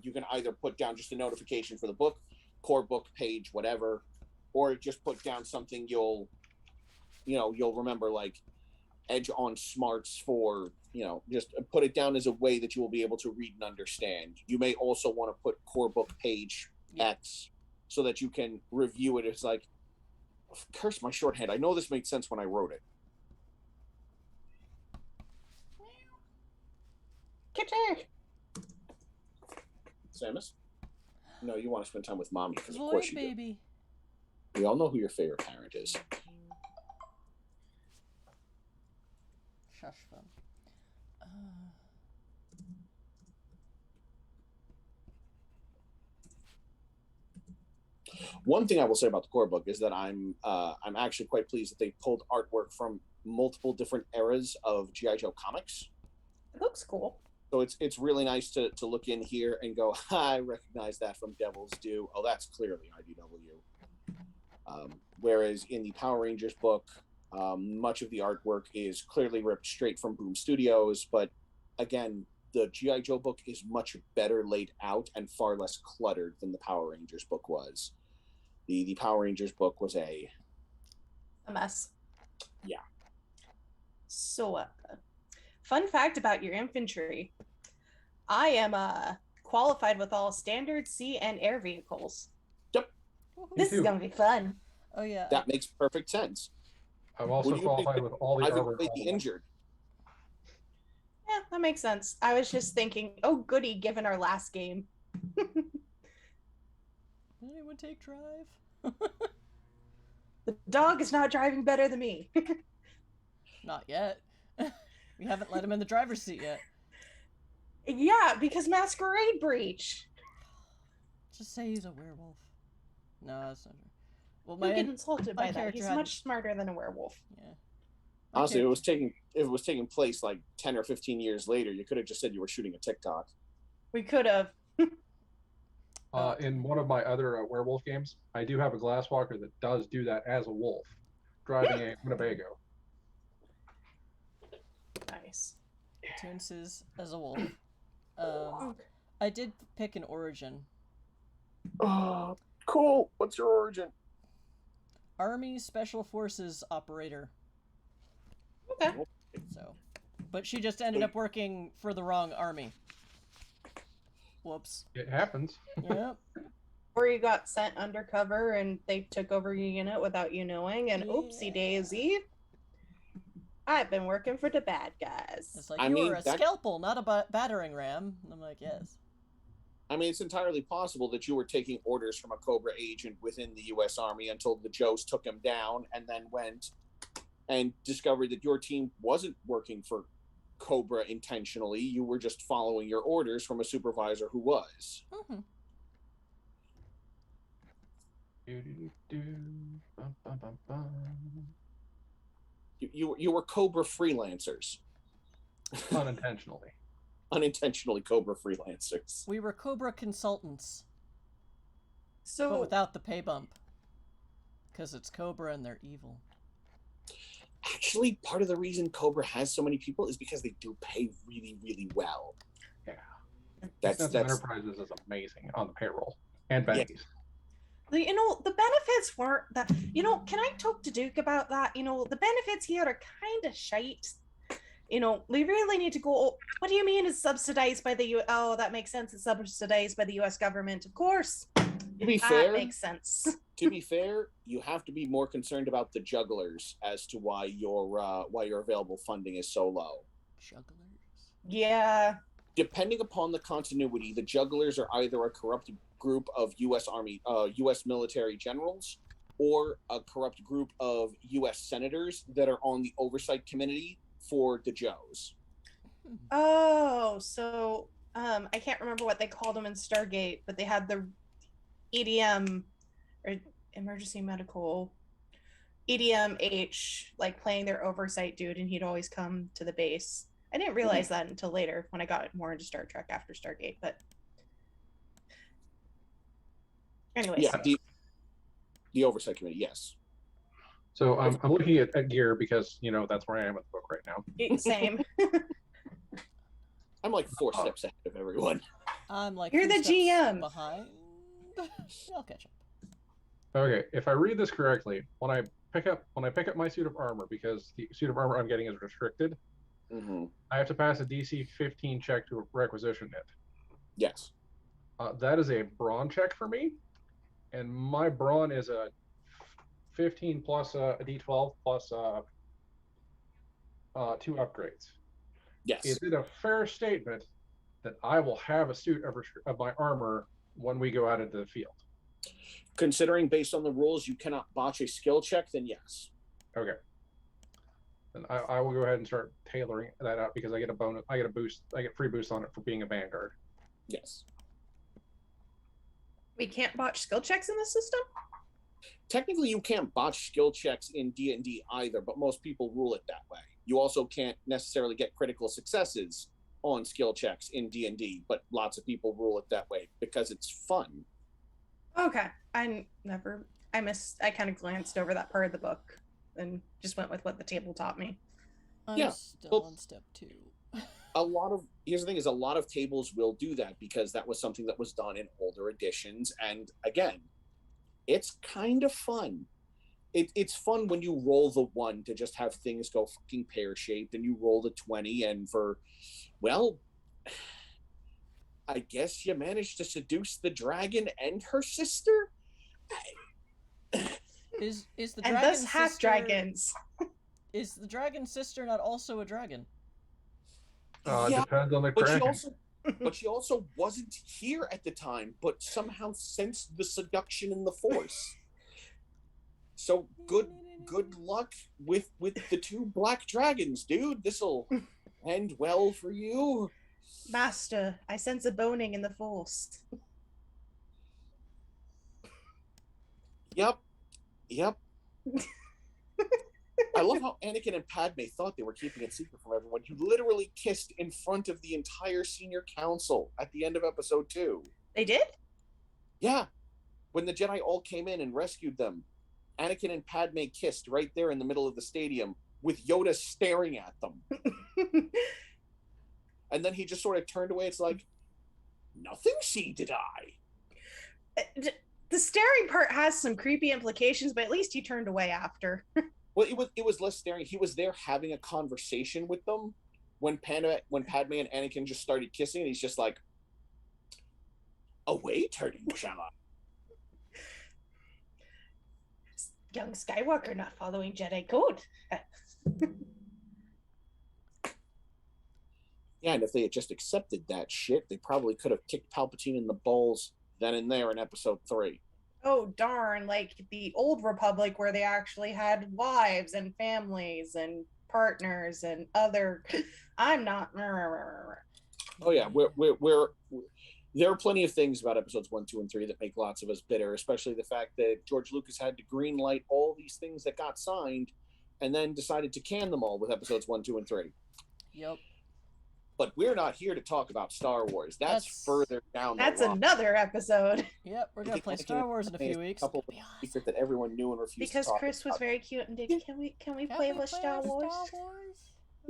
You can either put down just a notification for the book, core book page, whatever, or just put down something you'll remember, like edge on smarts for, just put it down as a way that you will be able to read and understand. You may also want to put core book page X so that you can review it. It's like, curse my shorthand. I know this made sense when I wrote it. Kitty! Samus? No, you want to spend time with mommy, because of Boy, course you baby. do. We all know who your favorite parent is. Shush them. One thing I will say about the core book is that I'm actually quite pleased that they pulled artwork from multiple different eras of G.I. Joe comics. It looks cool. So it's really nice to look in here and go, I recognize that from Devil's Due. Oh, that's clearly IDW. Whereas in the Power Rangers book, much of the artwork is clearly ripped straight from Boom Studios. But again, the G.I. Joe book is much better laid out and far less cluttered than the Power Rangers book was. The Power Rangers book was a mess. Yeah. So, fun fact about your infantry. I am qualified with all standard sea and air vehicles. Yep. This is going to be fun. Oh, yeah. That makes perfect sense. I'm also qualified with all the Either armor. way, the injured. Yeah, that makes sense. I was just thinking, oh, goody, given our last game. Did anyone take drive? The dog is not driving better than me. Not yet. We haven't let him in the driver's seat yet. Yeah, because Masquerade Breach. Just say he's a werewolf. No, that's not true. Well, Don't get insulted by that. He's much smarter than a werewolf. Yeah. Honestly, if it was taking place like 10 or 15 years later, you could have just said you were shooting a TikTok. We could have. In one of my other werewolf games, I do have a Glasswalker that does do that as a wolf, driving a Winnebago. Nice. Toonses as a wolf. I did pick an origin. Oh, cool. What's your origin? Army Special Forces operator. Okay. So, but she just ended up working for the wrong army. Whoops. It happens. Yep. Or you got sent undercover and they took over your unit without you knowing, and oopsie daisy. I've been working for the bad guys. It's like, you were a scalpel, not a battering ram. And I'm like, yes. I mean, it's entirely possible that you were taking orders from a Cobra agent within the U.S. Army until the Joes took him down and then went and discovered that your team wasn't working for Cobra intentionally. You were just following your orders from a supervisor who was. Mm-hmm. You were Cobra freelancers. Unintentionally. Unintentionally Cobra freelancers. We were Cobra consultants. So but without the pay bump. Because it's Cobra and they're evil. Actually, part of the reason Cobra has so many people is because they do pay really, really well. Yeah. That's Enterprises is amazing on the payroll and bennies. The benefits weren't that. Can I talk to Duke about that? The benefits here are kind of shite. We really need to go. What do you mean it's subsidized by the U? Oh, that makes sense. It's subsidized by the U.S. government, of course. To be fair, that makes sense. To be fair, you have to be more concerned about the jugglers as to why your available funding is so low. Jugglers? Yeah. Depending upon the continuity, the jugglers are either a corrupt group of U.S. military generals, or a corrupt group of U.S. senators that are on the oversight committee for the Joes. Oh, so I can't remember what they called them in Stargate, but they had the EDM or emergency medical EDMH like playing their oversight dude, and he'd always come to the base. I didn't realize that until later when I got more into Star Trek after Stargate, but anyways. Yeah, the oversight committee, yes. So I'm looking at gear because, you know, that's where I am with the book right now. Same. I'm like 4 steps ahead of everyone. I'm like, You're 2 the steps GM. behind. I'll catch up. Okay, if I read this correctly, when I pick up my suit of armor, because the suit of armor I'm getting is restricted, I have to pass a DC 15 check to requisition it. Yes. That is a brawn check for me, and my brawn is a 15 plus a D12 plus 2 upgrades. Yes. Is it a fair statement that I will have a suit of my armor when we go out into the field? Considering based on the rules you cannot botch a skill check, then yes. Okay. Then I will go ahead and start tailoring that out because I get a bonus. I get a boost. I get free boost on it for being a Vanguard. Yes. We can't botch skill checks in this system? Technically, you can't botch skill checks in D&D either, but most people rule it that way. You also can't necessarily get critical successes on skill checks in D&D, but lots of people rule it that way because it's fun. Okay. I kind of glanced over that part of the book and just went with what the table taught me. I'm still on step 2. Here's the thing is a lot of tables will do that because that was something that was done in older editions. And again, it's kind of fun. It's fun when you roll the 1 to just have things go fucking pear-shaped, and you roll the 20 and I guess you managed to seduce the dragon and her sister? Is the and dragon thus half sister, dragons. Is the dragon sister not also a dragon? Depends on the dragon. But she also wasn't here at the time, but somehow sensed the seduction in the Force. So good luck with the 2 black dragons, dude. This'll end well for you. Master, I sense a boning in the Force. Yep. I love how Anakin and Padme thought they were keeping it secret from everyone. You literally kissed in front of the entire senior council at the end of episode 2. They did? Yeah. When the Jedi all came in and rescued them, Anakin and Padme kissed right there in the middle of the stadium with Yoda staring at them. And then he just sort of turned away. It's like, nothing see did I. The staring part has some creepy implications, but at least he turned away after. Well, it was less staring. He was there having a conversation with them when Padme and Anakin just started kissing, and he's just like, away turning, shall I? Young Skywalker not following Jedi code. Yeah, and if they had just accepted that shit, they probably could have kicked Palpatine in the balls then and there in episode 3. Oh, darn, like the old Republic where they actually had wives and families and partners and other... I'm not... Oh, yeah, we're there are plenty of things about episodes 1, 2, and 3 that make lots of us bitter, especially the fact that George Lucas had to greenlight all these things that got signed and then decided to can them all with episodes 1, 2, and 3. Yep. But we're not here to talk about Star Wars. That's further down the line. That's another episode. Yep, we're gonna play Star Wars in a few weeks. Couple of secret that everyone knew and refused because to talk Chris was about. very cute and did. Can we play with Star Wars?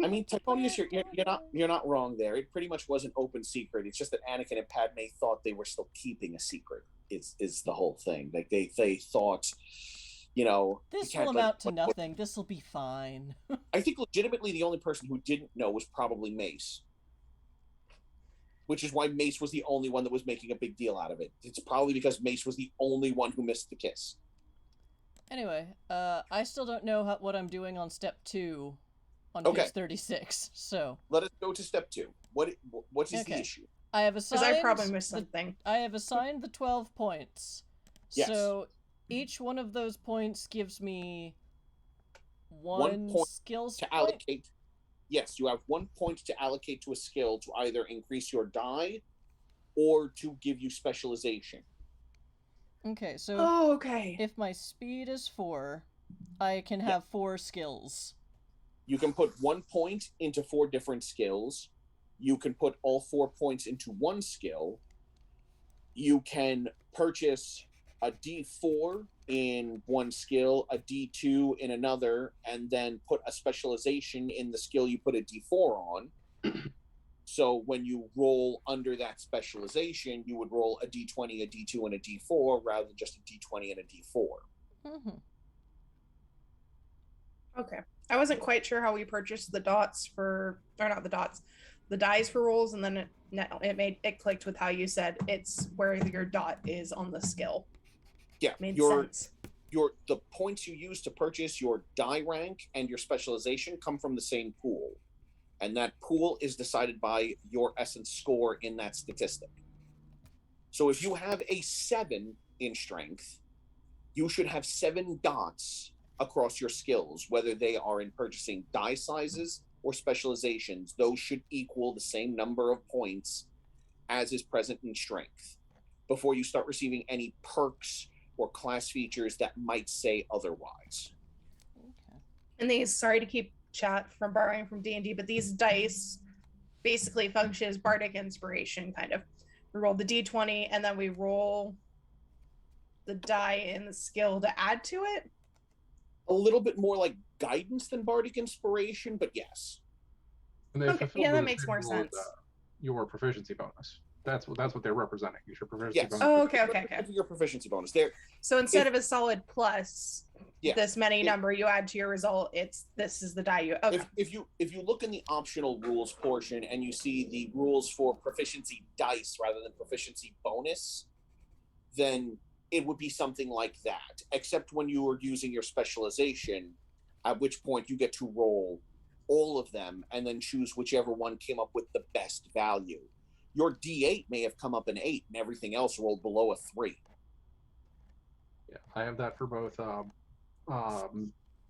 I mean, Taconius, you're not wrong there. It pretty much was an open secret. It's just that Anakin and Padme thought they were still keeping a secret. Is the whole thing. Like they thought, you know, this will amount to nothing. This will be fine. I think legitimately the only person who didn't know was probably Mace. Which is why Mace was the only one that was making a big deal out of it. It's probably because Mace was the only one who missed the kiss. Anyway, I still don't know what I'm doing on step 2 on page 36, so... Let us go to step 2. What is the issue? I have assigned... Because I probably missed something. I have assigned the 12 points. Yes. So each one of those points gives me one point skills to point? allocate Yes, you have 1 point to allocate to a skill to either increase your die or to give you specialization. Okay, so Oh, okay. if my speed is 4, I can have 4 skills. You can put 1 point into 4 different skills. You can put all 4 points into one skill. You can purchase a D4 in one skill, a D2 in another, and then put a specialization in the skill you put a D4 on. So when you roll under that specialization, you would roll a D20, a D2, and a D4 rather than just a D20 and a D4. Mm-hmm. Okay. I wasn't quite sure how we purchased the dots for, or not the dots, the dies for rolls, and then it clicked with how you said it's where your dot is on the skill. Yeah, Made sense. The points you use to purchase your die rank and your specialization come from the same pool. And that pool is decided by your essence score in that statistic. So if you have a 7 in strength, you should have 7 dots across your skills, whether they are in purchasing die sizes or specializations. Those should equal the same number of points as is present in strength before you start receiving any perks or class features that might say otherwise. Okay. And these, sorry to keep chat from borrowing from D&D, but these dice basically function as bardic inspiration, kind of. We roll the D20 and then we roll the die in the skill to add to it. A little bit more like guidance than bardic inspiration, but yes. And they Okay, fulfill yeah, that the makes more role of sense. your proficiency bonus. That's what they're representing. Your proficiency Yes. bonus. Oh, okay. Your proficiency bonus. There. So instead of a solid plus, Yeah. this many number you add to your result, this is the die you. Okay. If you look in the optional rules portion and you see the rules for proficiency dice rather than proficiency bonus, then it would be something like that. Except when you are using your specialization, at which point you get to roll all of them and then choose whichever one came up with the best value. Your D8 may have come up an 8 and everything else rolled below a 3. Yeah, I have that for both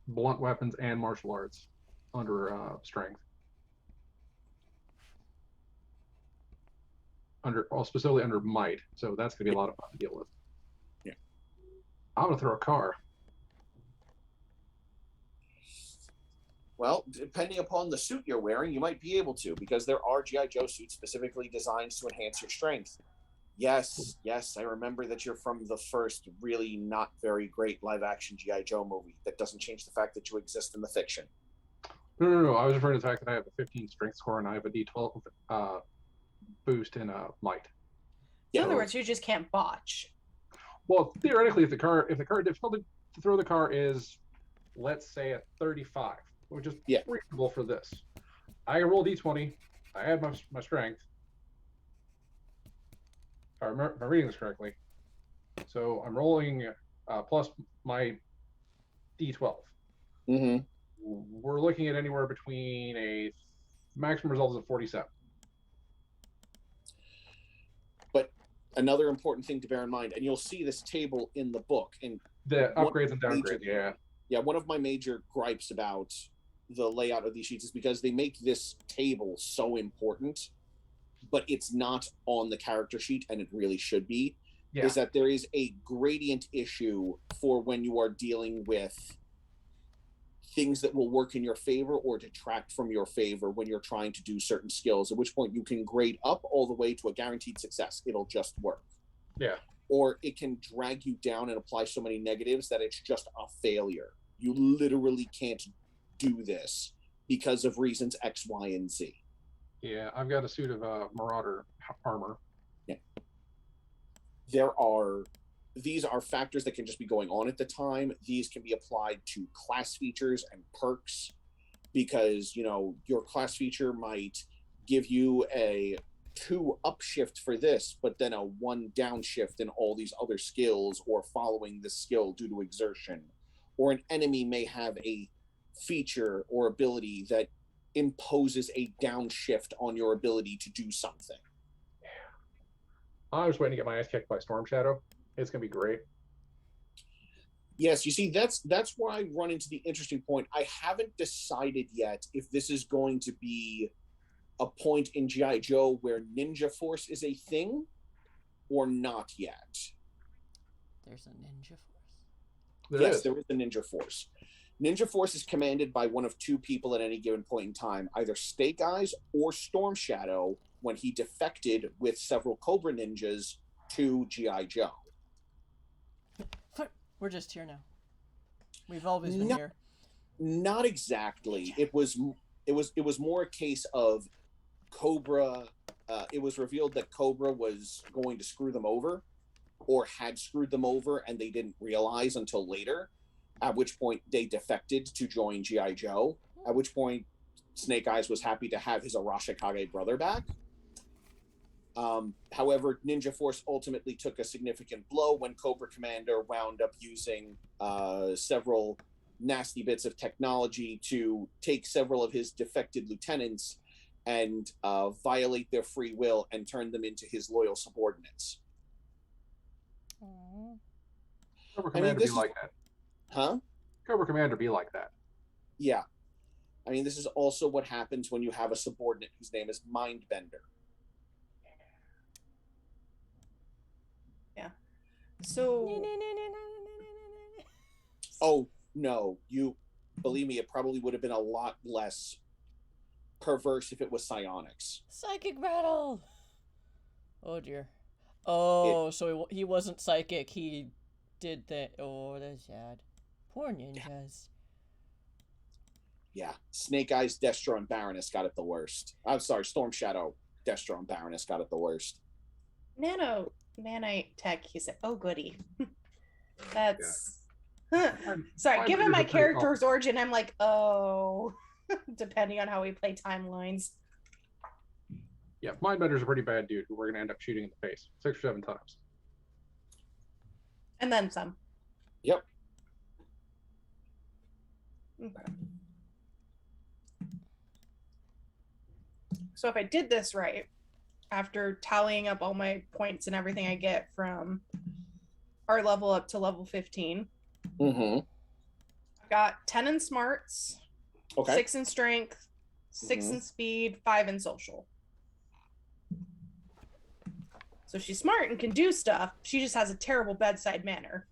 blunt weapons and martial arts under strength. Specifically under might, so that's going to be a lot of fun to deal with. Yeah. I'm going to throw a car. Well, depending upon the suit you're wearing, you might be able to, because there are G.I. Joe suits specifically designed to enhance your strength. Yes, I remember that you're from the first really not very great live-action G.I. Joe movie. That doesn't change the fact that you exist in the fiction. No. I was referring to the fact that I have a 15 strength score and I have a D12 boost in might. In other words, you just can't botch. Well, theoretically, if the car difficulty to throw the car is, let's say, a 35, which is reasonable for this, I roll D20. I add my strength. If I'm reading this correctly, so I'm rolling plus my D12. Mm-hmm. We're looking at anywhere between a maximum result of 47. But another important thing to bear in mind, and you'll see this table in the book, and the upgrades and downgrades, one of my major gripes about the layout of these sheets is because they make this table so important, but it's not on the character sheet, and it really should be, is that there is a gradient issue for when you are dealing with things that will work in your favor or detract from your favor when you're trying to do certain skills, at which point you can grade up all the way to a guaranteed success. It'll just work. Yeah. Or it can drag you down and apply so many negatives that it's just a failure. You literally can't do this because of reasons X, Y, and Z. Yeah, I've got a suit of Marauder armor. Yeah. These are factors that can just be going on at the time. These can be applied to class features and perks because, your class feature might give you a 2 upshift for this, but then a 1 downshift in all these other skills or following this skill due to exertion. Or an enemy may have a feature or ability that imposes a downshift on your ability to do something. I'm just waiting to get my ass kicked by Storm Shadow. It's going to be great. Yes, you see, that's where I run into the interesting point. I haven't decided yet if this is going to be a point in G.I. Joe where Ninja Force is a thing or not yet. There's a Ninja Force? There is a Ninja Force. Ninja Force is commanded by one of two people at any given point in time, either Snake Eyes or Storm Shadow, when he defected with several Cobra ninjas to G.I. Joe. We're just here now. We've always been here. Not exactly. It was more a case of Cobra. It was revealed that Cobra was going to screw them over, or had screwed them over, and they didn't realize until later. At which point they defected to join G.I. Joe. At which point Snake Eyes was happy to have his Arashikage brother back. However, Ninja Force ultimately took a significant blow when Cobra Commander wound up using several nasty bits of technology to take several of his defected lieutenants and violate their free will and turn them into his loyal subordinates. Cobra Commander be like that. Huh? Cobra Commander be like that. Yeah. I mean, this is also what happens when you have a subordinate whose name is Mindbender. Yeah. So... Oh, no. You, believe me, it probably would have been a lot less perverse if it was psionics. Psychic battle! Oh, dear. Oh, so he wasn't psychic. He did that. Oh, that's sad. Poor ninjas. Yeah. Snake Eyes, Destro, and Baroness got it the worst. I'm sorry, Storm Shadow, Destro, and Baroness got it the worst. Nanite tech, he said, oh, goody. That's... Huh. Sorry, given my character's origin, I'm like, oh... Depending on how we play timelines. Yeah, Mindbender's a pretty bad dude who we're going to end up shooting in the face 6 or 7 times. And then some. Yep. Okay. So if I did this right, after tallying up all my points and everything I get from our level up to level 15, I got 10 in smarts, 6 in strength, 6 in speed, 5 in social. So she's smart and can do stuff. She just has a terrible bedside manner.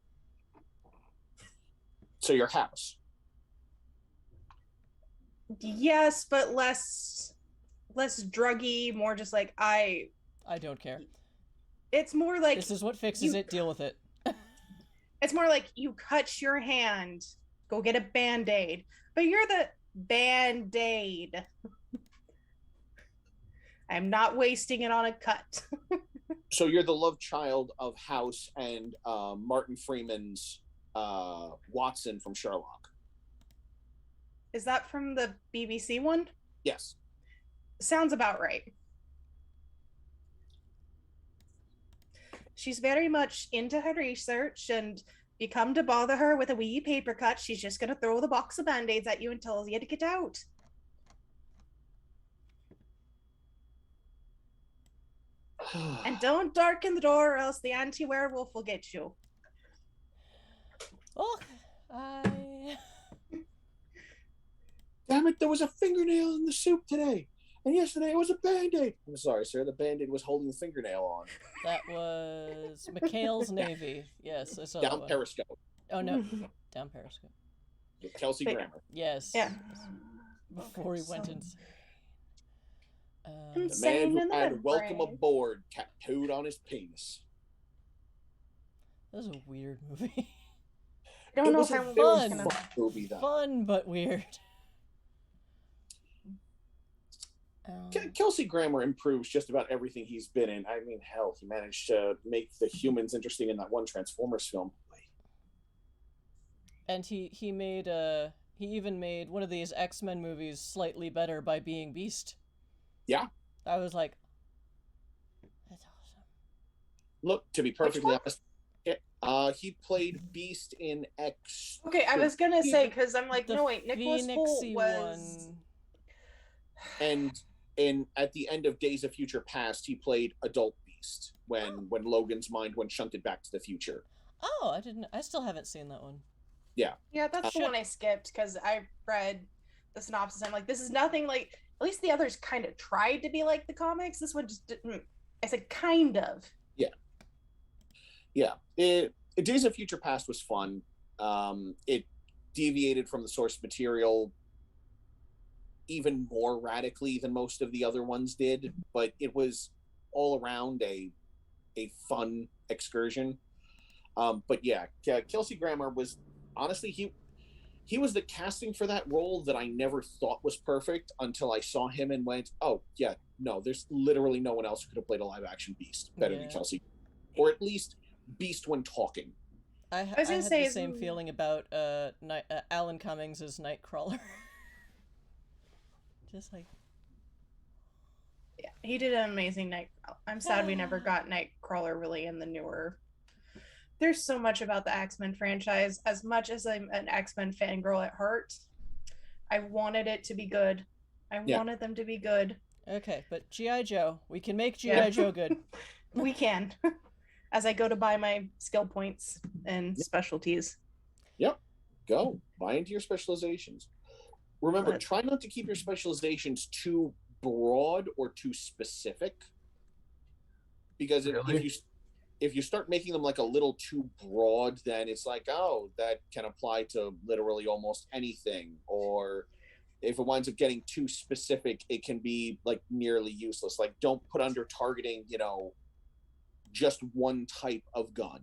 So your house. Yes, but less druggy, more just like I don't care. It's more like this is what fixes it, deal with it. It's more like you cut your hand, go get a Band-Aid. But you're the Band-Aid. I'm not wasting it on a cut. So you're the love child of House and Martin Freeman's Watson from Sherlock. Is that from the BBC one? Yes. Sounds about right. She's very much into her research, and you come to bother her with a wee paper cut, she's just going to throw the box of Band-Aids at you and tell you to get out. And don't darken the door or else the anti-werewolf will get you. Oh, Damn it, there was a fingernail in the soup today. And yesterday it was a Band-Aid. I'm sorry, sir. The Band-Aid was holding the fingernail on. That was McHale's Navy. Yes, I saw that Down one. Periscope. Oh, no. Down Periscope. With Kelsey Grammer. Yes. Yeah. Before he went insane. The man who had "Welcome Aboard" tattooed on his penis. That was a weird movie. I don't know if I'm fun movie, though. Fun, but weird. Kelsey Grammer improves just about everything he's been in. I mean, hell, he managed to make the humans interesting in that one Transformers film. And he even made one of these X-Men movies slightly better by being Beast. Yeah. I was like, that's awesome. Look, to be perfectly honest, he played Beast in X. Okay, I was gonna say, because I'm like, no wait, Nicholas Hoult Phoenixy was... And at the end of Days of Future Past, he played Adult Beast when Logan's mind went shunted back to the future. Oh, I still haven't seen that one. Yeah, that's the one I skipped because I read the synopsis. I'm like, this is nothing like. At least the others kind of tried to be like the comics. This one just didn't. I said kind of. Yeah. Days of Future Past was fun. It deviated from the source material even more radically than most of the other ones did, but it was all around a fun excursion. But yeah, Kelsey Grammer was honestly he was the casting for that role that I never thought was perfect until I saw him and went, oh yeah, no, there's literally no one else who could have played a live action Beast better than Kelsey, or at least Beast when talking. I had the same feeling about Alan Cummings as Nightcrawler. Just like, yeah, he did an amazing Nightcrawler. I'm sad we never got Nightcrawler really in the newer. There's so much about the X-Men franchise. As much as I'm an X-Men fangirl at heart, I wanted it to be good. I wanted them to be good. Okay, but G.I. Joe. We can make G.I. Joe good. We can. As I go to buy my skill points and specialties. Yep. Go. Buy into your specializations. Remember, try not to keep your specializations too broad or too specific. Because if you start making them like a little too broad, then it's like, oh, that can apply to literally almost anything. Or if it winds up getting too specific, it can be like nearly useless. Like, don't put under targeting, just one type of gun,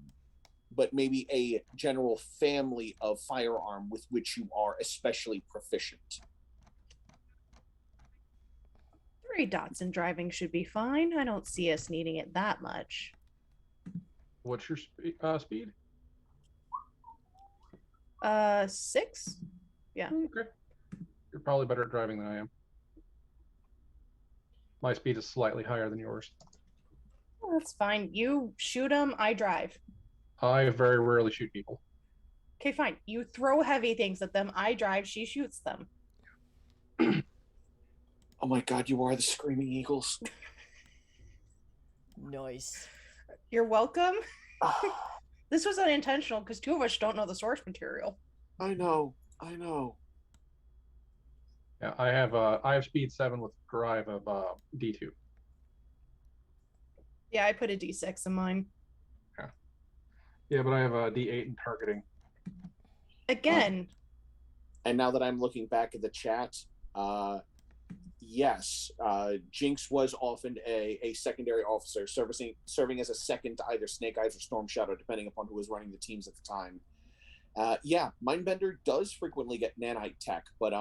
but maybe a general family of firearm with which you are especially proficient. 3 dots in driving should be fine. I don't see us needing it that much. What's your speed? 6. Yeah. Okay. You're probably better at driving than I am. My speed is slightly higher than yours. Well, that's fine. You shoot them, I drive. I very rarely shoot people. Okay, fine. You throw heavy things at them, I drive, she shoots them. Oh my god, you are the Screaming Eagles. Nice. You're welcome. This was unintentional because 2 of us don't know the source material. I know. Yeah, I have speed 7 with drive of D2. Yeah, I put a D6 in mine. Yeah, but I have a D8 in targeting. Again. And now that I'm looking back at the chat, yes, Jinx was often a secondary officer, serving as a second to either Snake Eyes or Storm Shadow, depending upon who was running the teams at the time. Yeah, Mindbender does frequently get nanite tech, but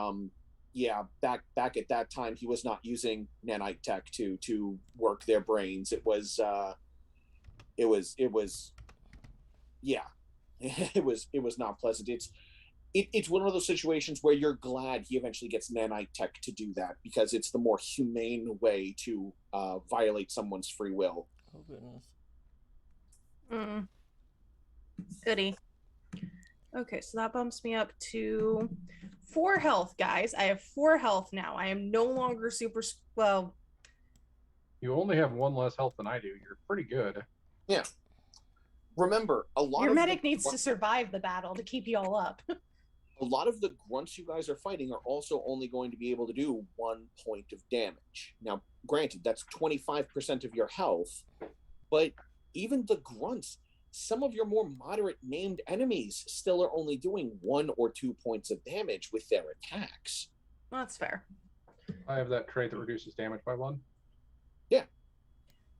yeah, back at that time, he was not using nanite tech to work their brains. It was yeah, it was not pleasant. It's one of those situations where you're glad he eventually gets nanite tech to do that, because it's the more humane way to violate someone's free will. Oh goodness. Goody. Okay, so that bumps me up to 4 health, guys. I have 4 health now. I am no longer super well. You only have 1 less health than I do. You're pretty good. Yeah. Remember, your medic needs to survive the battle to keep you all up. A lot of the grunts you guys are fighting are also only going to be able to do 1 point of damage. Now, granted, that's 25% of your health, but even the grunts, some of your more moderate named enemies still are only doing 1 or 2 points of damage with their attacks. Well, that's fair. I have that trait that reduces damage by 1. Yeah.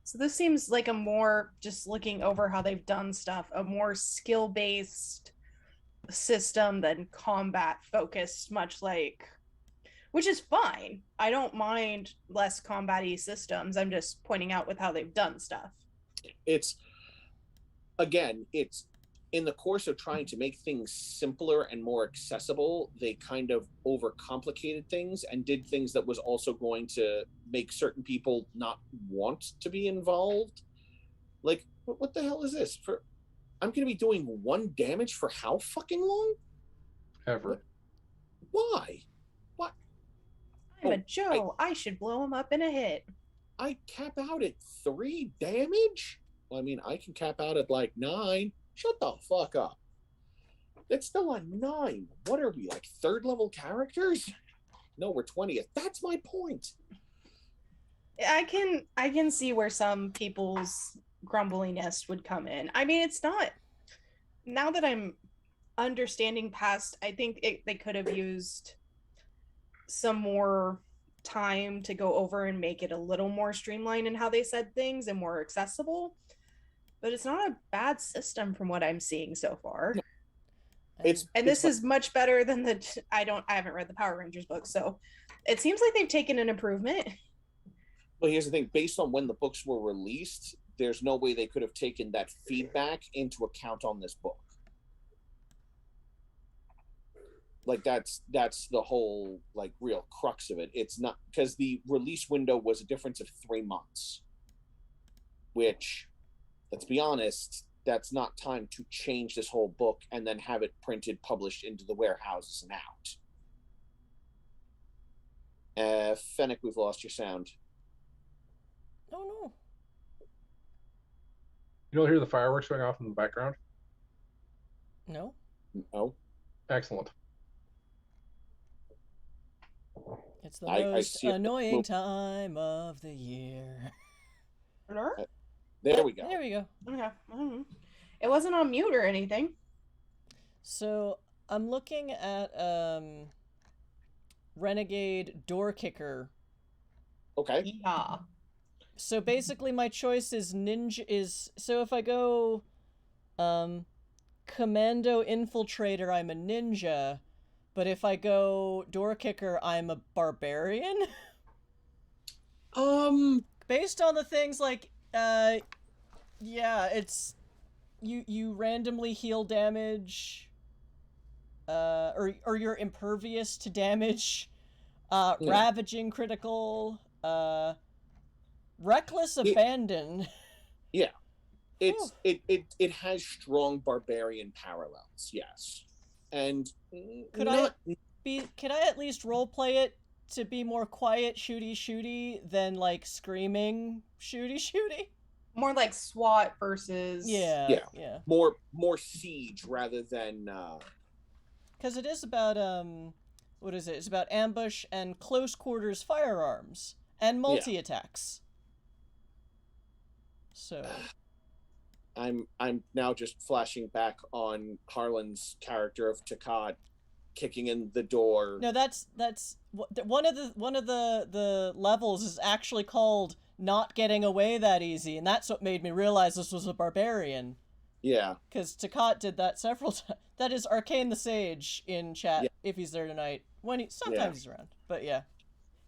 So this seems like a more, just looking over how they've done stuff, a more skill-based system than combat focused, much like, which is fine. I don't mind less combat-y systems. I'm just pointing out with how they've done stuff. It's in the course of trying to make things simpler and more accessible, they kind of overcomplicated things and did things that was also going to make certain people not want to be involved. Like, what the hell is this? I'm going to be doing 1 damage for how fucking long? Ever. Why? What? I'm a Joe. I should blow him up in a hit. I cap out at 3 damage? Well, I mean, I can cap out at like 9. Shut the fuck up. It's still a 9. What are we, like, 3rd level characters? No, we're 20th. That's my point. I can see where some people's grumbliness would come in. I mean, it's not, now that I'm understanding past, I think they could have used some more time to go over and make it a little more streamlined in how they said things and more accessible. But it's not a bad system from what I'm seeing so far. This is much better than I haven't read the Power Rangers book, so it seems like they've taken an improvement. Well, here's the thing. Based on when the books were released, there's no way they could have taken that feedback into account on this book. Like, that's the whole, like, real crux of it. It's not, because the release window was a difference of 3 months, which, let's be honest, that's not time to change this whole book and then have it printed, published into the warehouses and out. Fennec, we've lost your sound. Oh no. You don't hear the fireworks going off in the background? No. No. Excellent. It's the most annoying time of the year. There we go. There we go. Okay. It wasn't on mute or anything. So I'm looking at Renegade Door Kicker. Okay. Yeah. So basically my choice is so if I go Commando Infiltrator, I'm a ninja, but if I go Door Kicker, I'm a barbarian. Based on the things like yeah, it's you randomly heal damage, or you're impervious to damage, ravaging critical, reckless abandon. Yeah, it has strong barbarian parallels. Yes, and could I at least roleplay it to be more quiet shooty than like screaming shooty? More like SWAT versus yeah. More siege rather than because it is about what is it? It's about ambush and close quarters firearms and multi-attacks. So I'm now just flashing back on Harlan's character of Takat kicking in the door. No, that's one of the levels is actually called Not Getting Away That Easy, and that's what made me realize this was a barbarian. Yeah. Because Takat did that several times. That is Arcane the Sage in chat, if he's there tonight. Sometimes he's around. But yeah.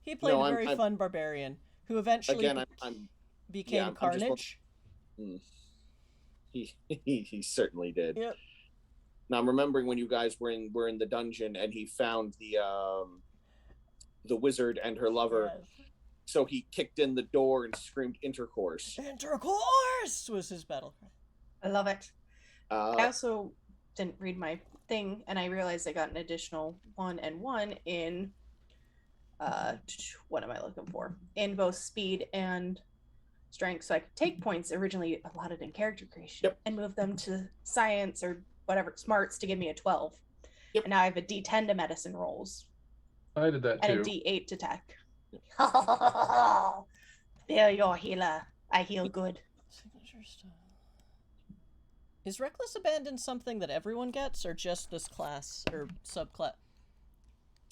He played a very fun barbarian who eventually became Carnage. He certainly did. Yep. Now I'm remembering when you guys were in the dungeon and he found the wizard and her lover. Yes. So he kicked in the door and screamed intercourse. Intercourse was his battle cry. I love it. I also didn't read my thing, and I realized I got an additional 1 and 1 in what am I looking for? In both speed and strength, so I could take points originally allotted in character creation and move them to science or whatever smarts to give me a 12. And now I have a D10 to medicine rolls. I did that too. And a D8 to tech. There, your healer. I heal good. Signature style. Is Reckless Abandon something that everyone gets, or just this class or subclass?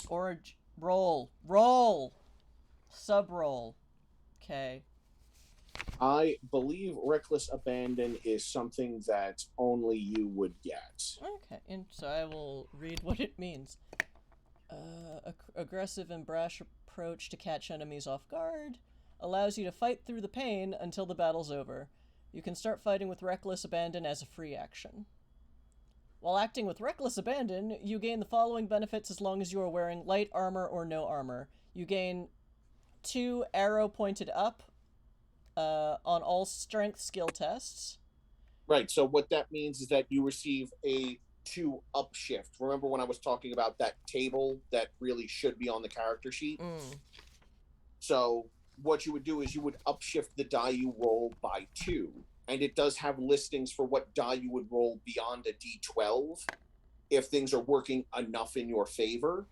Or roll, sub-roll. Okay. I believe Reckless Abandon is something that only you would get. Okay, and so I will read what it means. Aggressive and brash approach to catch enemies off guard. Allows you to fight through the pain until the battle's over. You can start fighting with Reckless Abandon as a free action. While acting with Reckless Abandon, you gain the following benefits as long as you are wearing light armor or no armor. You gain 2 arrow pointed up on all strength skill tests. Right, so what that means is that you receive a 2 upshift. Remember when I was talking about that table that really should be on the character sheet? So what you would do is you would upshift the die you roll by 2. And it does have listings for what die you would roll beyond a D12 if things are working enough in your favor,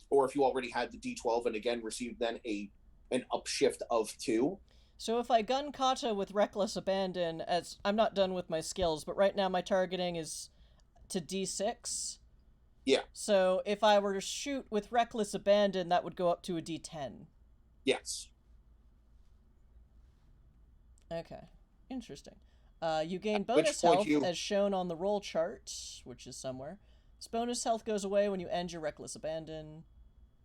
or if you already had the D12 and again received then an upshift of 2. So if I gun kata with reckless abandon, as I'm not done with my skills, but right now my targeting is to D6. Yeah. So if I were to shoot with reckless abandon, that would go up to a D10. Yes. Okay. Interesting. You gain At which bonus point health you- as shown on the roll chart, which is somewhere. This bonus health goes away when you end your reckless abandon.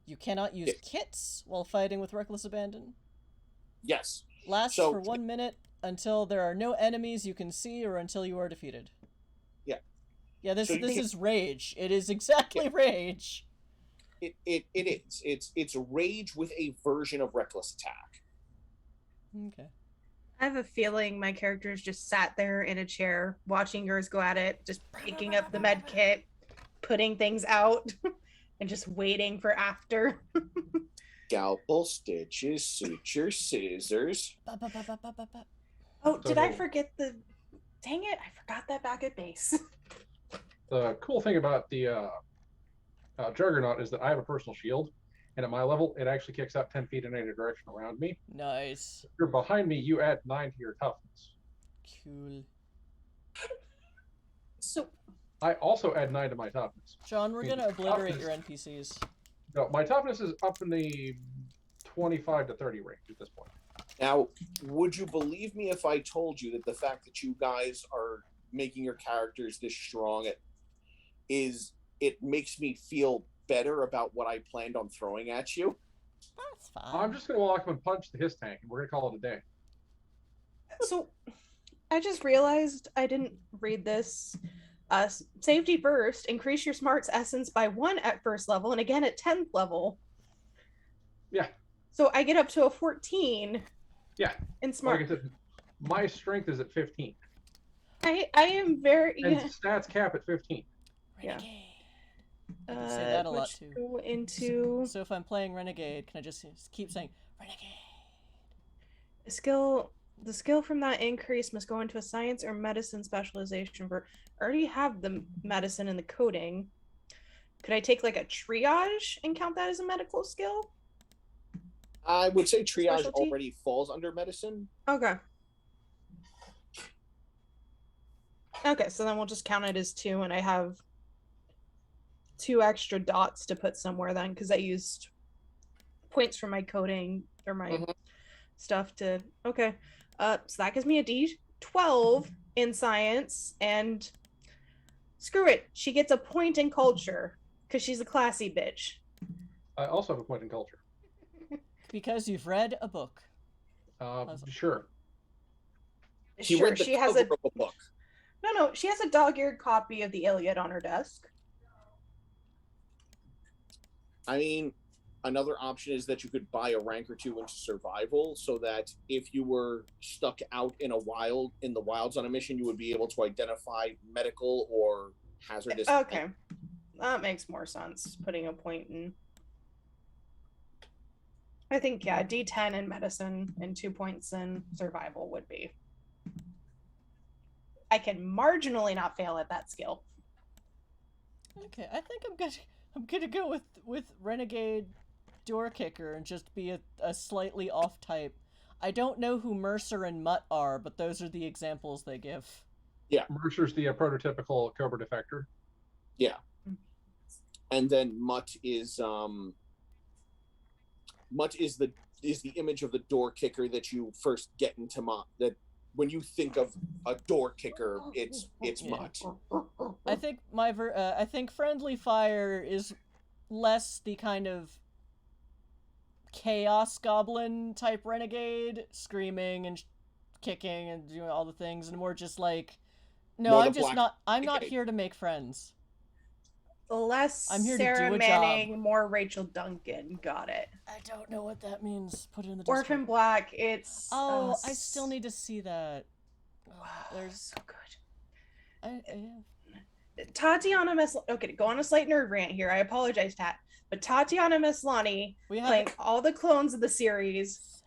You cannot use kits while fighting with reckless abandon. Yes. Lasts So- for 1 minute until there are no enemies you can see or until you are defeated. Yeah. Yeah, this So this you- is rage. It is exactly rage. It is. It's rage with a version of reckless attack. Okay. I have a feeling my characters just sat there in a chair watching yours go at it, just picking up the med kit, putting things out, and just waiting for after. Scalpel, stitches, suture, scissors. Oh, did I So- forget the... Dang it, I forgot that back at base. The cool thing about the Juggernaut is that I have a personal shield, and at my level, it actually kicks out 10 feet in any direction around me. Nice. If you're behind me, you add 9 to your toughness. Cool. So, I also add 9 to my toughness. John, we're gonna obliterate your NPCs. No, my toughness is up in the 25 to 30 range at this point. Now, would you believe me if I told you that the fact that you guys are making your characters this strong it makes me feel better about what I planned on throwing at you? That's fine. I'm just going to walk up and punch the his tank, and we're going to call it a day. so I just realized I didn't read this. Safety first, increase your smarts essence by 1 at first level and again at 10th level. Yeah. So I get up to a 14. Yeah. In Like smart. I said, my strength is at 15, I am very... and Yeah. stats cap at 15. Renegade. I can say that a lot let's too. Go into So if I'm playing Renegade, can I just keep saying Renegade? the skill from that increase must go into a science or medicine specialization. For I already have the medicine and the coding. Could I take like a triage and count that as a medical skill? I would say triage Specialty? already falls under medicine. Okay. Okay, so then we'll just count it as 2, and I have 2 extra dots to put somewhere then, because I used points for my coding or my Mhm. stuff to... Okay. So that gives me a D12 in science, and screw it. She gets a point in culture, because she's a classy bitch. I also have a point in culture. Because you've read a book. Awesome. Sure. She Sure, read the she has cover a... of a book. No, she has a dog-eared copy of the Iliad on her desk. I mean, another option is that you could buy a rank or 2 into survival, so that if you were stuck out in the wilds on a mission, you would be able to identify medical or hazardous. Okay. That makes more sense, putting a point in. I think, yeah, D10 in medicine and 2 points in survival would be. I can marginally not fail at that skill. Okay, I think I'm gonna go with Renegade Door Kicker and just be a slightly off type. I don't know who Mercer and Mutt are, but those are the examples they give. Mercer's the prototypical Cobra defector. Yeah. And then Mutt is the image of the door kicker that you first get into that when you think of a door kicker, it's Yeah. Mutt. I think I think Friendly Fire is less the kind of chaos goblin type renegade, screaming and kicking and doing all the things, and more just like, no, More I'm the just black not. I'm not renegade. here to make friends. Less I'm here to Sarah do a Manning, more Rachel Duncan. Got it. I don't know what that means. Put it in the Orphan Discord. Black, it's... Oh, I still need to see that. There's So good. yeah. Tatiana Okay, go on a slight nerd rant here. I apologize, Tat. But Tatiana Maslany We have playing all the clones of the series.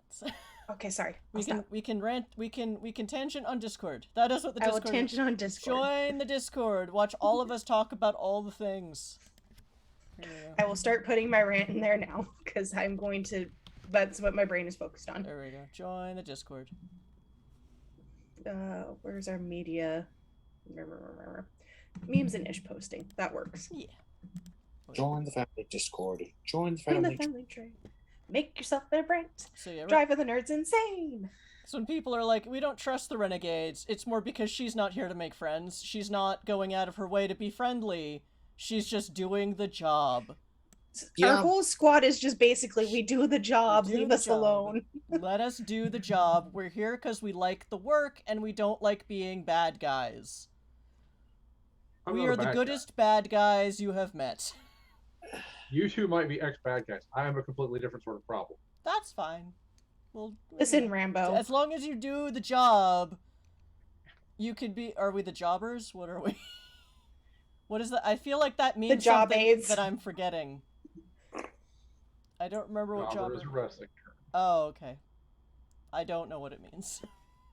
7 minutes. Okay, sorry. I'll We can rant. We can tangent on Discord. That is what the I will Discord. tangent on Discord. Join the Discord. Watch all of us talk about all the things. I will start putting my rant in there now because I'm going to. That's what my brain is focused on. There we go. Join the Discord. Where's our media? Memes and ish posting. That works. Yeah. Join the family Discord. Join the In family. the family tree. Make yourself a brand. So yeah, Driving the nerds insane. So when people are like, we don't trust the renegades, it's more because she's not here to make friends. She's not going out of her way to be friendly. She's just doing the job. Our whole squad is just basically, we do the job, leave us alone. Let us do the job. We're here because we like the work and we don't like being bad guys. We are the goodest bad guys you have met. You two might be ex-bad guys. I am a completely different sort of problem. That's fine. Well, listen, Rambo. As long as you do the job, you could be... Are we the jobbers? What are we? What is that? I feel like that means something aids that I'm forgetting. I don't remember what jobber is a wrestling term. Oh, okay. I don't know what it means.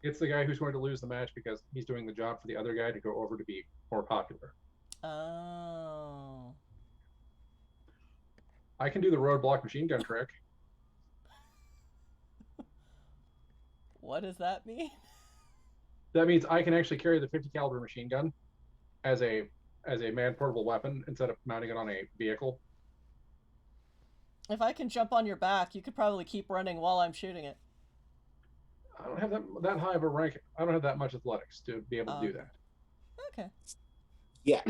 It's the guy who's going to lose the match because he's doing the job for the other guy to go over to be more popular. Oh. I can do the roadblock machine gun trick. What does that mean? That means I can actually carry the 50 caliber machine gun as a man-portable weapon instead of mounting it on a vehicle. If I can jump on your back, you could probably keep running while I'm shooting it. I don't have that high of a rank. I don't have that much athletics to be able to do that. Okay. Yeah.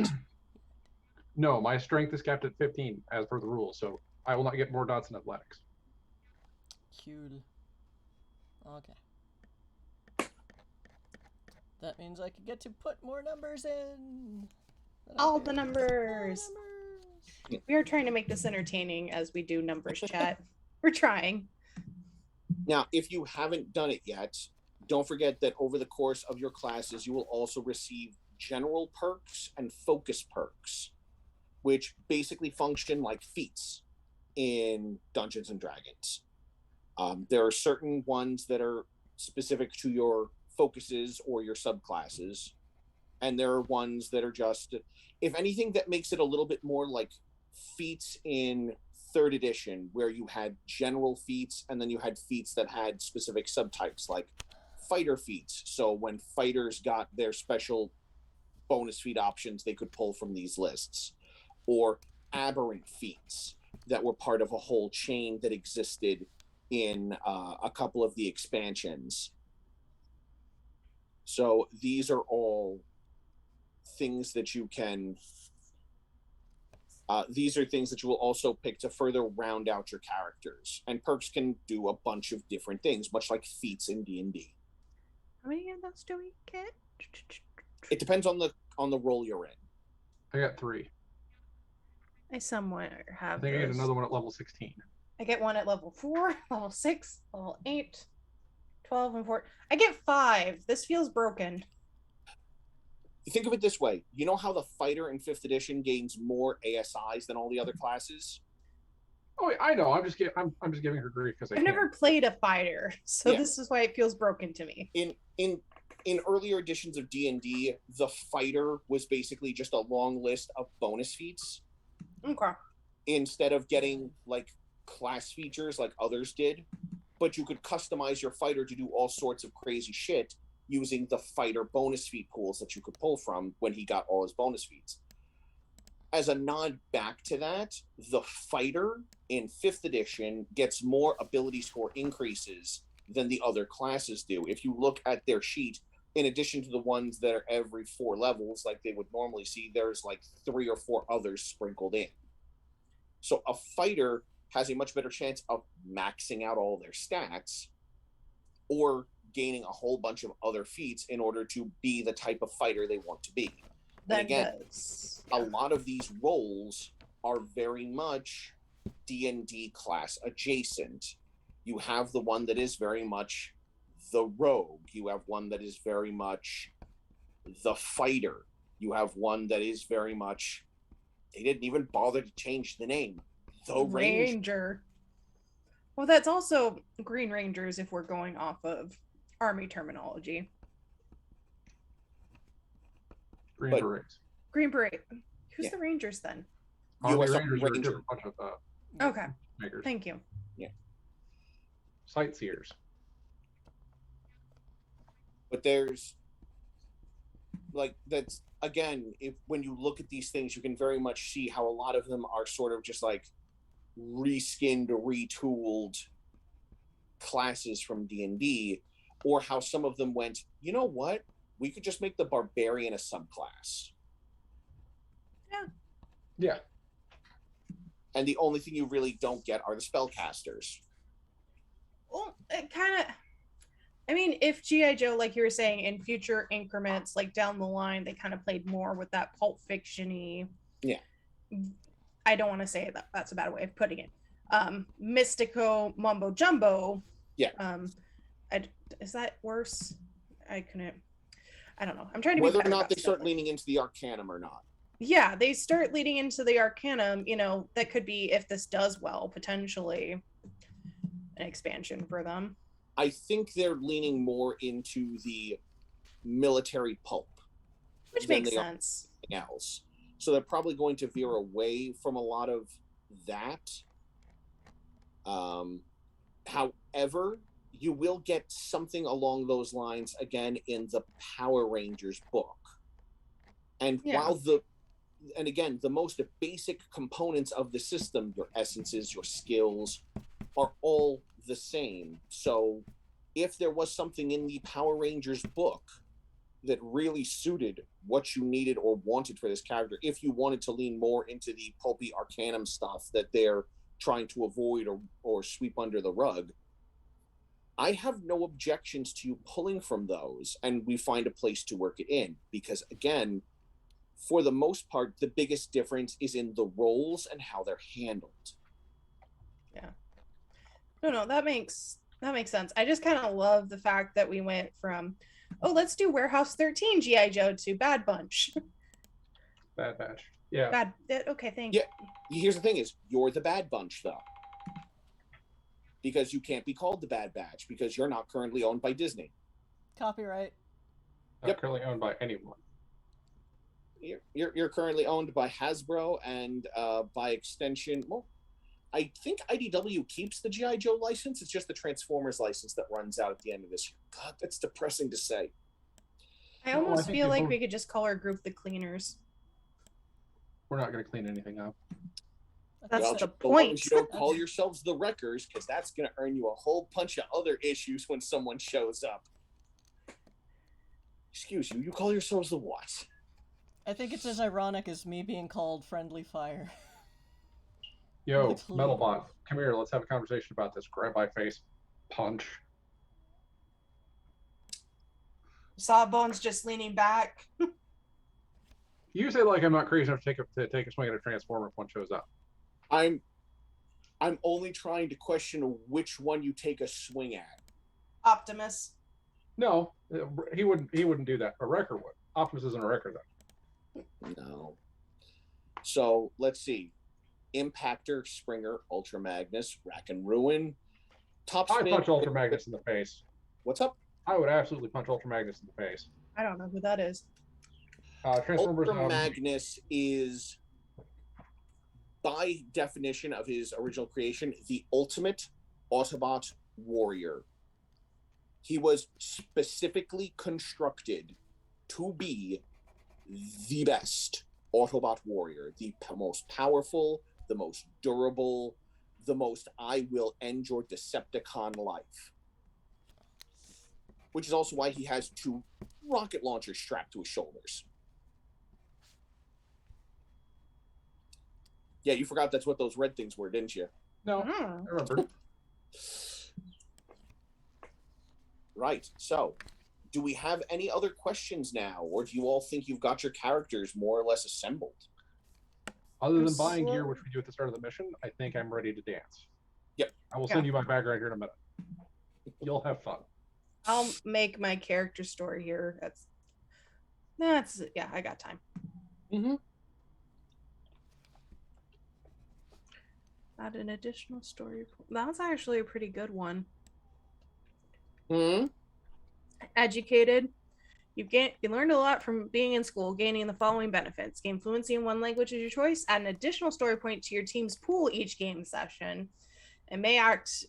No, my strength is capped at 15 as per the rules, so I will not get more dots in athletics. Cool. Okay. That means I could get to put more numbers in. All the numbers. We are trying to make this entertaining as we do numbers chat. We're trying. Now, if you haven't done it yet, don't forget that over the course of your classes, you will also receive general perks and focus perks, which basically function like feats in Dungeons and Dragons. There are certain ones that are specific to your focuses or your subclasses, and there are ones that are just, if anything, that makes it a little bit more like feats in 3rd edition, where you had general feats and then you had feats that had specific subtypes, like fighter feats. So when fighters got their special bonus feat options, they could pull from these lists, or aberrant feats that were part of a whole chain that existed in a couple of the expansions. So these are all things that you can these are things that you will also pick to further round out your characters, and perks can do a bunch of different things, much like feats in D&D. How many of those do we get? It depends on the role you're in. I got 3. I somewhat have I think I get another one at level 16. I get one at level 4, level 6, level 8, 12, and 4. I get 5. This feels broken. Think of it this way. You know how the fighter in 5th edition gains more ASIs than all the other classes? Oh, I know. I'm just giving her grief because I've never played a fighter, so yeah. This is why it feels broken to me. In earlier editions of D&D, the fighter was basically just a long list of bonus feats. Okay. Instead of getting like class features like others did, but you could customize your fighter to do all sorts of crazy shit using the fighter bonus feat pools that you could pull from when he got all his bonus feats. As a nod back to that, the fighter in 5th edition gets more ability score increases than the other classes do. If you look at their sheet, in addition to the ones that are every 4 levels like they would normally see, there's like 3 or 4 others sprinkled in. So a fighter has a much better chance of maxing out all their stats or gaining a whole bunch of other feats in order to be the type of fighter they want to be. That and again, does. A lot of these roles are very much D&D class adjacent. You have the one that is very much the rogue. You have one that is very much the fighter. You have one that is very much, they didn't even bother to change the name, the Ranger. Well, that's also Green Rangers if we're going off of Army terminology. Green But- Berets. Green Beret. Who's Yeah. the Rangers then? Army US Rangers are a Ranger. different bunch of Okay, makers. thank you. Sightseers. But there's like that's again, if when you look at these things, you can very much see how a lot of them are sort of just like reskinned, retooled classes from D&D, or how some of them went, you know what? We could just make the barbarian a subclass. Yeah. And the only thing you really don't get are the spellcasters. Well, it kind of. I mean, if G.I. Joe, like you were saying, in future increments, like down the line, they kind of played more with that Pulp Fiction-y. Yeah. I don't want to say that. That's a bad way of putting it. Mystico mumbo jumbo. Yeah. Is that worse? I couldn't. I don't know. I'm trying to. Whether be or better not about they stuff start like- leaning into the Arcanum or not. Yeah, they start leading into the Arcanum. You know, that could be, if this does well, potentially an expansion for them. I think they're leaning more into the military pulp Which than makes they are sense. anything else. So they're probably going to veer away from a lot of that. However, you will get something along those lines again in the Power Rangers book. And Yeah. while again, the most basic components of the system, your essences, your skills, are all the same. So if there was something in the Power Rangers book that really suited what you needed or wanted for this character, if you wanted to lean more into the pulpy Arcanum stuff that they're trying to avoid or sweep under the rug, I have no objections to you pulling from those and we find a place to work it in. Because again, for the most part, the biggest difference is in the roles and how they're handled. No, that makes sense. I just kind of love the fact that we went from, oh, let's do Warehouse 13 G.I. Joe to Bad Bunch. Bad Batch. Yeah. Okay, thank Yeah. Here's the thing is, you're the Bad Bunch, though. Because you can't be called the Bad Batch, because you're not currently owned by Disney. Copyright. Not Yep. currently owned by anyone. You're currently owned by Hasbro and by extension, well, I think IDW keeps the G.I. Joe license. It's just the Transformers license that runs out at the end of this year. God, that's depressing to say. I No, I almost think feel they like both- we could just call our group the Cleaners. We're not going to clean anything up. That's Well, the so long as point. you don't call yourselves the Wreckers, because that's going to earn you a whole bunch of other issues when someone shows up. Excuse you, you call yourselves the what? I think it's as ironic as me being called Friendly Fire. Yo, Like, Metalbot, come here. Let's have a conversation about this. Grab my face. Punch. Sawbones just leaning back. You say like I'm not crazy enough to take a swing at a Transformer if one shows up. I'm only trying to question which one you take a swing at. Optimus. No, he wouldn't do that. A Wrecker would. Optimus isn't a Wrecker though. No. So let's see. Impactor, Springer, Ultra Magnus, Rack and Ruin, Top I Spin. punch Ultra Magnus in the face. What's up? I would absolutely punch Ultra Magnus in the face. I don't know who that is. Transformers. Ultra Magnus is, by definition of his original creation, the ultimate Autobot warrior. He was specifically constructed to be the best Autobot warrior, the most powerful, the most durable, the most I will end your Decepticon life. Which is also why he has 2 rocket launchers strapped to his shoulders. Yeah, you forgot that's what those red things were, didn't you? No, Hmm. I remember. Right. So, do we have any other questions now, or do you all think you've got your characters more or less assembled? Other than I'm buying gear, slow. which we do at the start of the mission, I think I'm ready to dance. Yep. I will Yeah. send you my background here in a minute. You'll have fun. I'll make my character story here. That's yeah, I got time. Mm-hmm. Add an additional story. That's actually a pretty good one. Hmm. Educated. You learned a lot from being in school, gaining the following benefits. Gain fluency in one language of your choice. Add an additional story point to your team's pool each game session. And may act as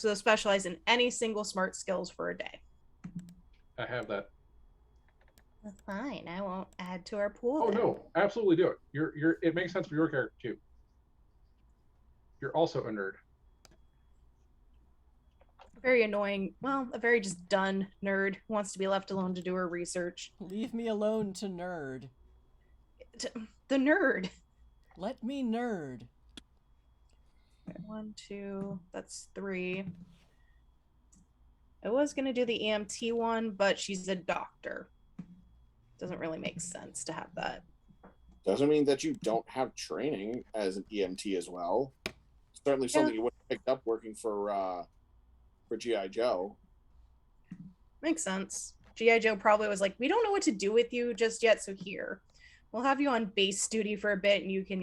though specialize in any single smart skills for a day. I have that. Fine, I won't add to our pool. Oh then. no, absolutely do it. You're. It makes sense for your character too. You're also a nerd. Very annoying. Well, a very just done nerd who wants to be left alone to do her research. Leave me alone to nerd. The nerd. Let me nerd. 1, 2, that's 3. I was going to do the EMT one, but she's a doctor. Doesn't really make sense to have that. Doesn't mean that you don't have training as an EMT as well. Certainly something you would have picked up working for G.I. Joe. Makes sense. G.I. Joe probably was like, we don't know what to do with you just yet, so here. We'll have you on base duty for a bit, and you can,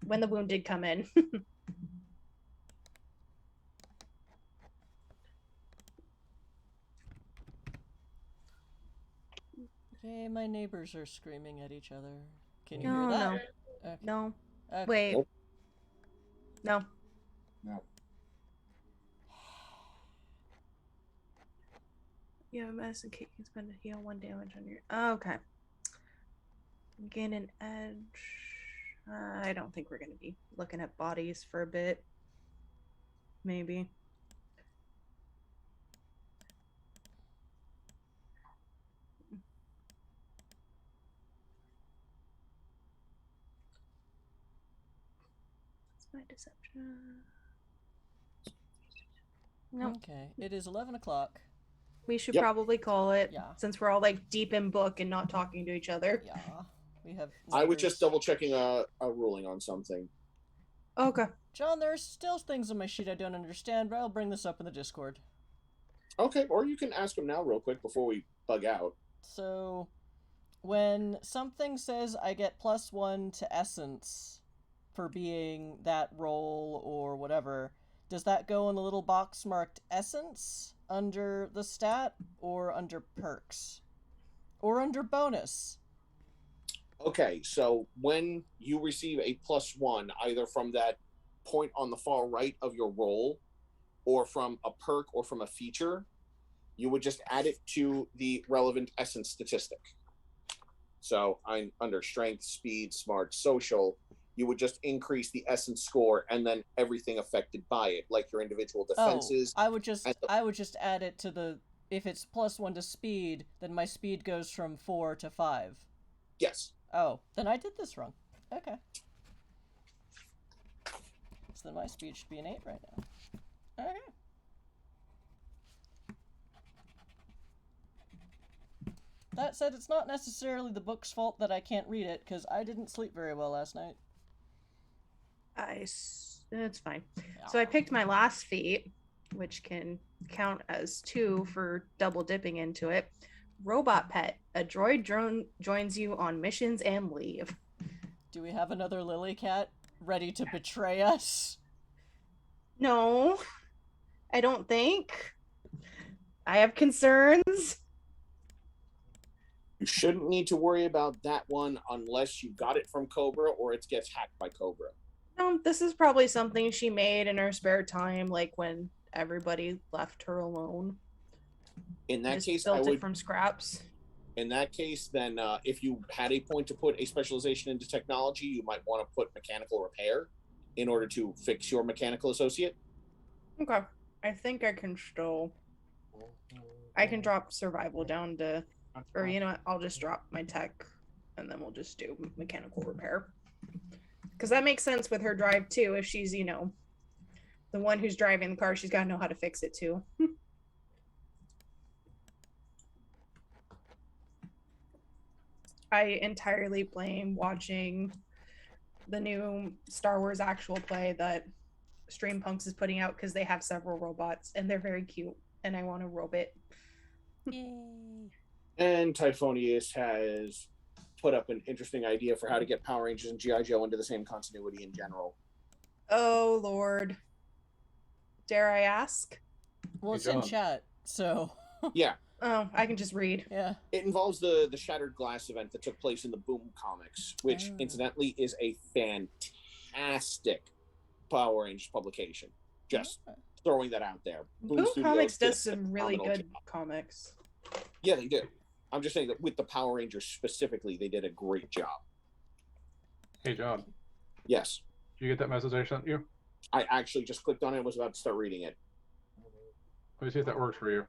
when the wound did come in. Okay, my neighbors are screaming at each other. Can you No, hear that? no. Okay. No. Okay. Wait. Nope. No. No. Yeah, medicine kit can spend a heal 1 damage on your. Oh, okay. Gain an edge. I don't think we're going to be looking at bodies for a bit. Maybe. That's my deception. Nope. Okay, it is 11 o'clock. We should Yep. probably call it, Yeah. since we're all like deep in book and not talking to each other. Yeah, we have. I was just neighbors. double checking a ruling on something. Okay. John, there's still things on my sheet I don't understand, but I'll bring this up in the Discord. Okay, or you can ask him now real quick before we bug out. So, when something says I get +1 to essence for being that role or whatever, does that go in the little box marked essence under the stat or under perks? Or under bonus? Okay, so when you receive a +1, either from that point on the far right of your roll, or from a perk or from a feature, you would just add it to the relevant essence statistic. So I'm under strength, speed, smart, social, you would just increase the essence score and then everything affected by it, like your individual defenses. I would just add it to the, if it's +1 to speed, then my speed goes from 4 to 5. Yes. Oh, then I did this wrong. Okay. So then my speed should be an 8 right now. Okay. That said, it's not necessarily the book's fault that I can't read it, because I didn't sleep very well last night. It's fine. So I picked my last feat, which can count as 2 for double dipping into it. Robot pet. A droid drone joins you on missions and leave. Do we have another lily cat ready to betray us? No, I don't think. I have concerns. You shouldn't need to worry about that one unless you got it from Cobra or it gets hacked by Cobra. No, this is probably something she made in her spare time, like when everybody left her alone. In that Just case, built I would. it from scraps. In that case, then if you had a point to put a specialization into technology, you might want to put mechanical repair in order to fix your mechanical associate. Okay, I think I can still. I can drop survival down to, or you know what? I'll just drop my tech, and then we'll just do mechanical repair. Because that makes sense with her drive too. If she's, you know, the one who's driving the car, she's got to know how to fix it too. I entirely blame watching the new Star Wars actual play that Stream Punks is putting out because they have several robots and they're very cute and I want to robe it. Yay. And Typhonius has put up an interesting idea for how to get Power Rangers and GI Joe into the same continuity in general. Oh Lord, dare I ask? Well, Hey, it's in John. chat, so Yeah, Oh, I can just read. yeah. it involves the Shattered Glass event that took place in the Boom comics, which incidentally is a fantastic Power Rangers publication. Just throwing that out there. Boom Studios Comics did does a some really phenomenal good job. comics. Yeah, they do. I'm just saying that with the Power Rangers specifically, they did a great job. Hey, John. Yes. Did you get that message I sent you? I actually just clicked on it and was about to start reading it. Let me see if that works for you.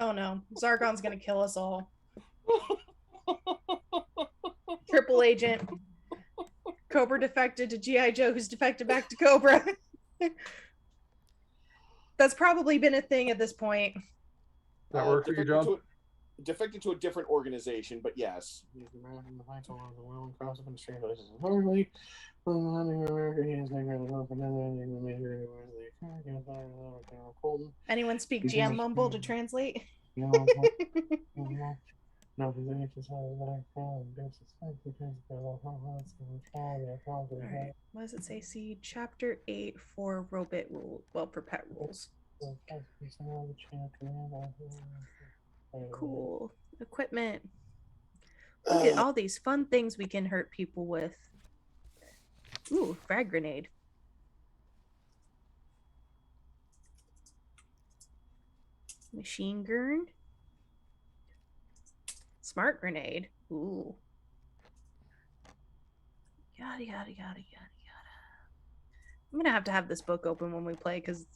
Oh no, Zargon's gonna kill us all. Triple Agent. Cobra defected to G.I. Joe, who's defected back to Cobra. That's probably been a thing at this point. That work for you, John? Defected to a different organization, but yes. Anyone speak GM mumble to translate? Right. What does it say? See chapter 8 for robot rule. Well, for pet rules. Cool. Equipment. Look at all these fun things we can hurt people with. Ooh, frag grenade. Machine gun. Smart grenade. Ooh. Yada, yada, yada, yada, yada. I'm going to have this book open when we play because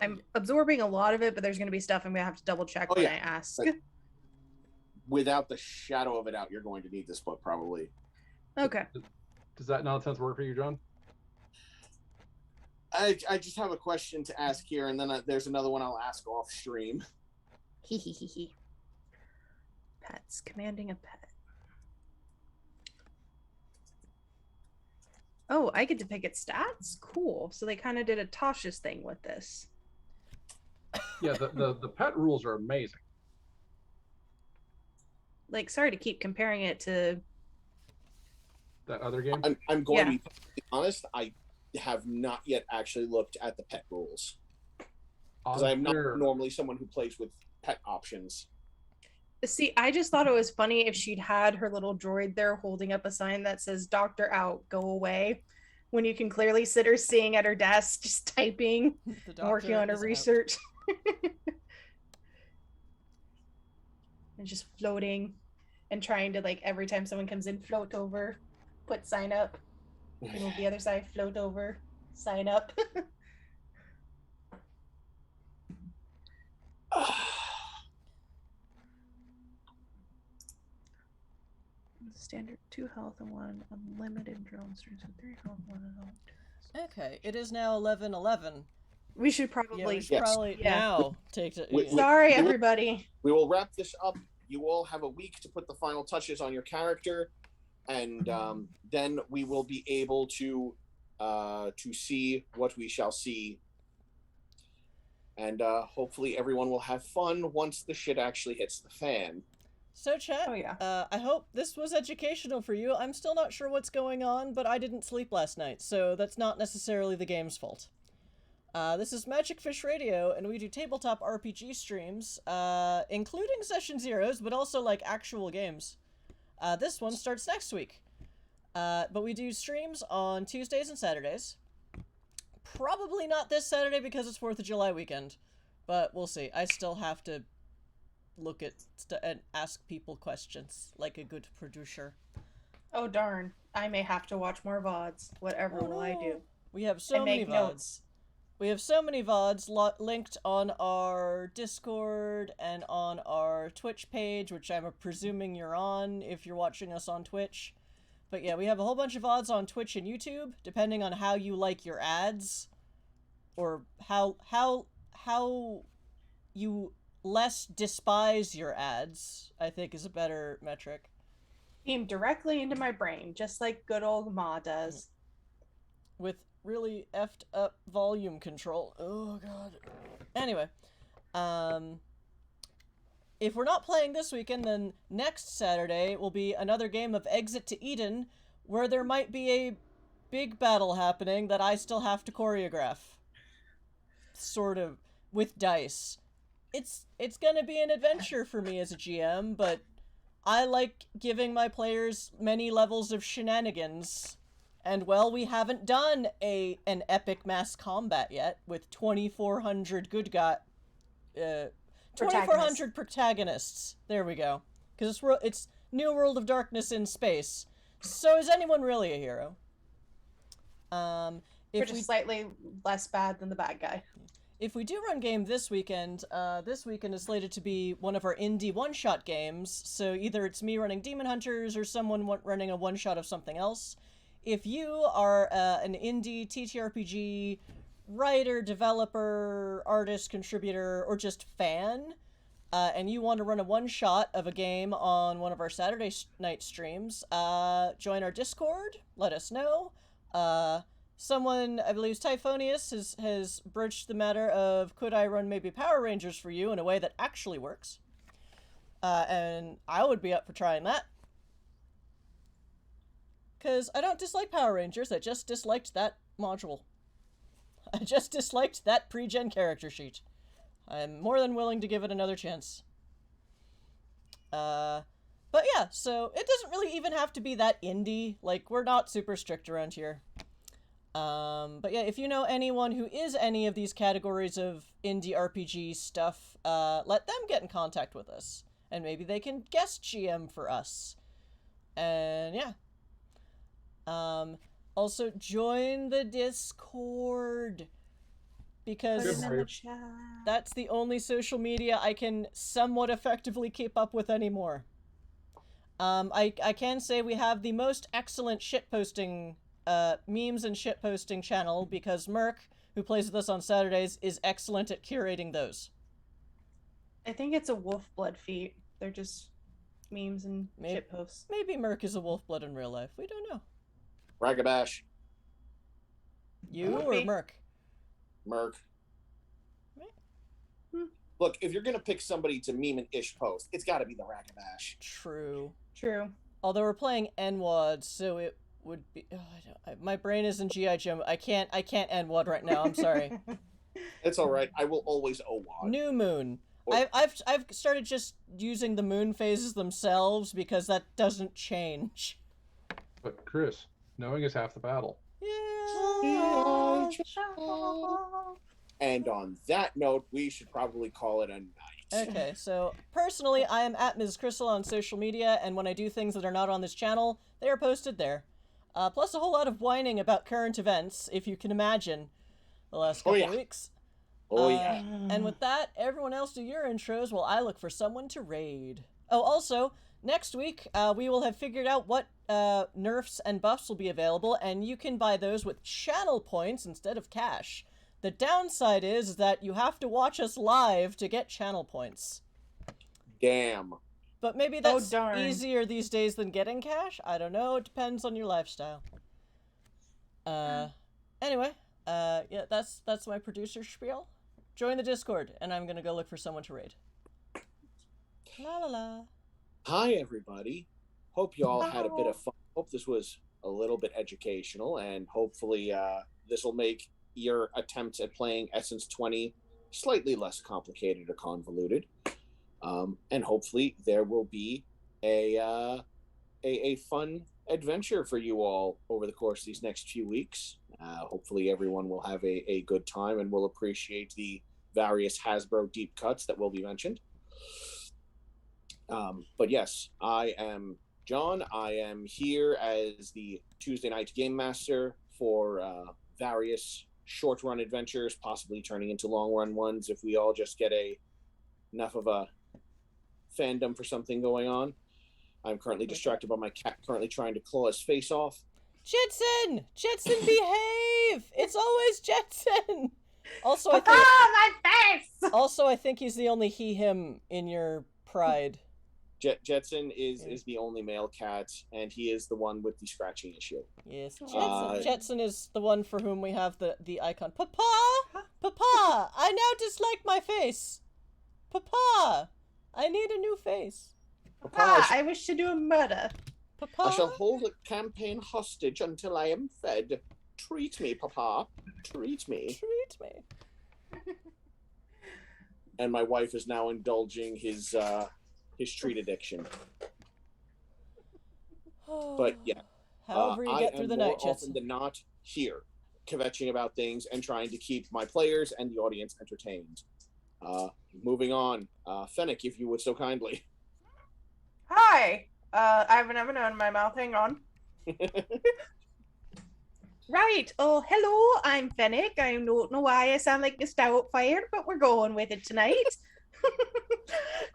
I'm absorbing a lot of it, but there's going to be stuff I'm going to have to double check when I ask. But without the shadow of a doubt, you're going to need this book probably. Okay. Does that nonsense work for you, John? I just have a question to ask here, and then there's another one I'll ask off stream. Hee. Pets. Commanding a pet. Oh, I get to pick its stats? Cool. So they kind of did a Tasha's thing with this. Yeah, the pet rules are amazing. Like, sorry to keep comparing it to That other game? I'm going to be honest, I have not yet actually looked at the pet rules. Because I'm not normally someone who plays with pet options. See, I just thought it was funny if she'd had her little droid there holding up a sign that says "Doctor out, go away," when you can clearly sit her sitting at her desk, just typing, and working on her research, and just floating, and trying to, like, every time someone comes in, float over, put sign up, and move the other side, float over, sign up. Standard 2 health and 1 unlimited drone streams with 3 health, 1 and Okay, it is now 11:11. We should probably now take it. Sorry, everybody. We will wrap this up. You all have a week to put the final touches on your character, and then we will be able to see what we shall see. And hopefully everyone will have fun once the shit actually hits the fan. So, chat, I hope this was educational for you. I'm still not sure what's going on, but I didn't sleep last night, so that's not necessarily the game's fault. This is Magic Fish Radio, and we do tabletop RPG streams, including Session Zeros, but also, like, actual games. This one starts next week. But we do streams on Tuesdays and Saturdays. Probably not this Saturday because it's 4th of July weekend, but we'll see. I still have to look at and ask people questions like a good producer. Oh darn, I may have to watch more VODs. Whatever will I do? We have so many VODs. We have so many VODs linked on our Discord and on our Twitch page, which I'm presuming you're on if you're watching us on Twitch. But yeah, we have a whole bunch of VODs on Twitch and YouTube, depending on how you like your ads, or how you less despise your ads, I think is a better metric. Beam directly into my brain, just like good old Ma does. With really effed up volume control. Oh god. Anyway, if we're not playing this weekend, then next Saturday will be another game of Exit to Eden, where there might be a big battle happening that I still have to choreograph. Sort of, with dice. It's gonna be an adventure for me as a GM, but I like giving my players many levels of shenanigans. And, well, we haven't done an epic mass combat yet with 2,400 good guy... 2,400 protagonists. There we go. Because it's New World of Darkness in space. So is anyone really a hero? We're just slightly less bad than the bad guy. If we do run game this weekend is slated to be one of our indie one-shot games, so either it's me running Demon Hunters or someone running a one-shot of something else. If you are an indie TTRPG writer, developer, artist, contributor, or just fan, and you want to run a one-shot of a game on one of our Saturday night streams, join our Discord, let us know. Someone, I believe Typhonius, has broached the matter of, could I run maybe Power Rangers for you in a way that actually works? And I would be up for trying that. Because I don't dislike Power Rangers, I just disliked that module. I just disliked that pre-gen character sheet. I'm more than willing to give it another chance. But yeah, so it doesn't really even have to be that indie. Like, we're not super strict around here. But yeah, if you know anyone who is any of these categories of indie RPG stuff, let them get in contact with us. And maybe they can guest GM for us. And yeah. Also, join the Discord. Because that's the only social media I can somewhat effectively keep up with anymore. I can say we have the most excellent shitposting memes and shitposting channel because Merc, who plays with us on Saturdays, is excellent at curating those. I think it's a wolf blood feat. They're just memes and shitposts. Maybe Merc is a wolf blood in real life. We don't know. Ragabash. You or Merc? Merc. Look, if you're gonna pick somebody to meme an ish post, it's got to be the Ragabash. True. Although we're playing NWAD, so it would be. My brain is in GI Joe. I can't NWAD right now. I'm sorry. It's all right. I will always OWAD. New Moon. I've started just using the moon phases themselves because that doesn't change. But Chris, knowing is half the battle. Yeah. And on that note, we should probably call it a night. Okay, so personally, I am at Ms. Crystal on social media, and when I do things that are not on this channel, they are posted there. Plus a whole lot of whining about current events, if you can imagine, the last couple of weeks. Oh, yeah. And with that, everyone else do your intros while I look for someone to raid. Oh, also, next week, we will have figured out what nerfs and buffs will be available, and you can buy those with channel points instead of cash. The downside is that you have to watch us live to get channel points. Damn. But maybe that's easier these days than getting cash? I don't know. It depends on your lifestyle. Anyway, yeah, that's my producer spiel. Join the Discord, and I'm gonna go look for someone to raid. La la la. Hi, everybody. Hope you all had a bit of fun. Hope this was a little bit educational, and hopefully this will make your attempts at playing Essence 20 slightly less complicated or convoluted. And hopefully there will be a fun adventure for you all over the course of these next few weeks. Hopefully everyone will have a good time and will appreciate the various Hasbro deep cuts that will be mentioned. But yes, I am John. I am here as the Tuesday night game master for various short-run adventures, possibly turning into long-run ones if we all just get enough of a fandom for something going on. I'm currently distracted by my cat currently trying to claw his face off. Jetson! Jetson, behave! It's always Jetson! Also, I think... my face! Also, I think he's the only he-him in your pride. Jetson is the only male cat, and he is the one with the scratching issue. Yes, Jetson is the one for whom we have the icon. Papa! Papa! I now dislike my face! Papa! I need a new face. Papa, I wish to do a murder. Papa? I shall hold the campaign hostage until I am fed. Treat me, Papa. Treat me. Treat me. And my wife is now indulging his treat addiction. But yeah, however you get through the night, more often than not here, kvetching about things and trying to keep my players and the audience entertained. Moving on, Fennec, if you would so kindly. Hi. I have an M&M in my mouth. Hang on. Right. Oh, hello. I'm Fennec. I don't know why I sound like Miss Doubtfire, but we're going with it tonight.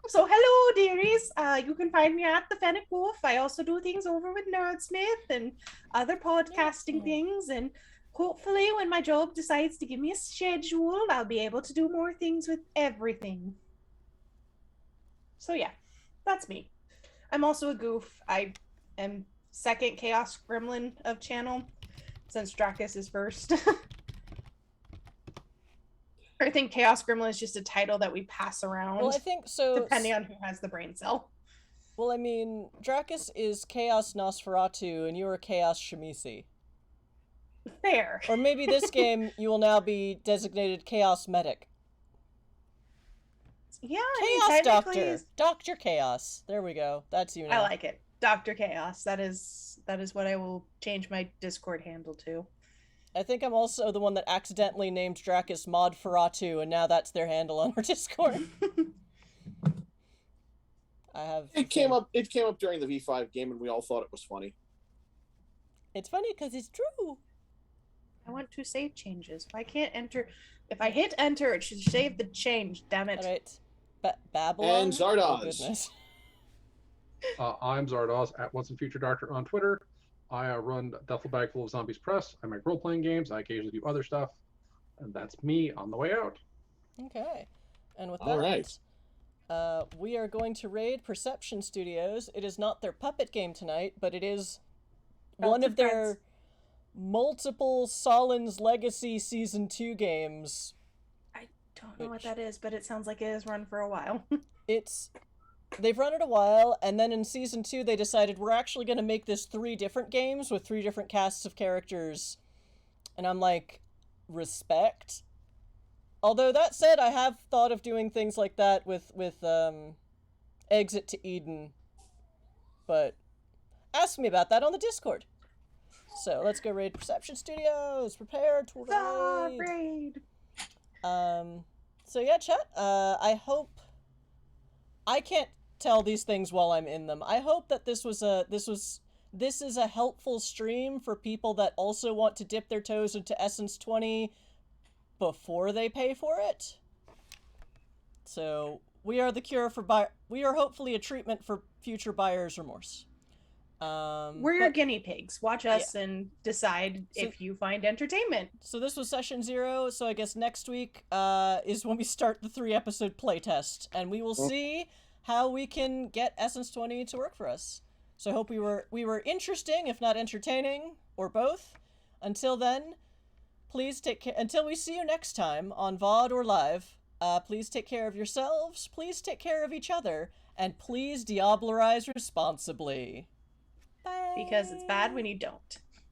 So, hello, dearies. You can find me at the Fennec Wolf. I also do things over with Nerdsmith and other podcasting things. And hopefully, when my job decides to give me a schedule, I'll be able to do more things with everything. So, yeah, that's me. I'm also a goof. I am second Chaos Gremlin of channel, since Dracus is first. I think Chaos Gremlin is just a title that we pass around. Well, I think so. Depending on who has the brain cell. Well, I mean, Dracus is Chaos Nosferatu, and you are Chaos Shemisi. Fair. Or maybe this game you will now be designated Chaos Medic. Yeah, Chaos Doctor. Dr. Chaos. There we go. That's you now. I like it. Dr. Chaos. That is what I will change my Discord handle to. I think I'm also the one that accidentally named Dracus Mod Feratu, and now that's their handle on our Discord. It came up during the V5 game, and we all thought it was funny. It's funny because it's true. I want to save changes. If I can't enter, if I hit enter, it should save the change. Damn it! All right, Babylon and Zardoz. Oh, goodness. I'm Zardoz at Once and Future Doctor on Twitter. I run Duffel Bag Full of Zombies Press. I make role-playing games. I occasionally do other stuff. And that's me on the way out. Okay. And with all that, right. We are going to raid Perception Studios. It is not their puppet game tonight, but it is one of their multiple Solin's Legacy Season 2 games. I don't know what that is, but it sounds like it has run for a while. They've run it a while, and then in Season 2 they decided we're actually going to make this 3 different games with 3 different casts of characters. And I'm like, respect? Although that said, I have thought of doing things like that with Exit to Eden. But ask me about that on the Discord. So let's go raid Perception Studios. Prepare to raid. So yeah, chat. I hope I can't tell these things while I'm in them. I hope that this is a helpful stream for people that also want to dip their toes into Essence 20 before they pay for it. So we are the cure for we are hopefully a treatment for future buyer's remorse. We're your guinea pigs. Watch us and decide if you find entertainment. So this was session 0. So I guess next week is when we start the 3-episode playtest, and we will see how we can get Essence 20 to work for us. So I hope we were interesting, if not entertaining, or both. Until then, please take care. Until we see you next time on VOD or live, please take care of yourselves. Please take care of each other, and please Diablerize responsibly. Bye. Because it's bad when you don't.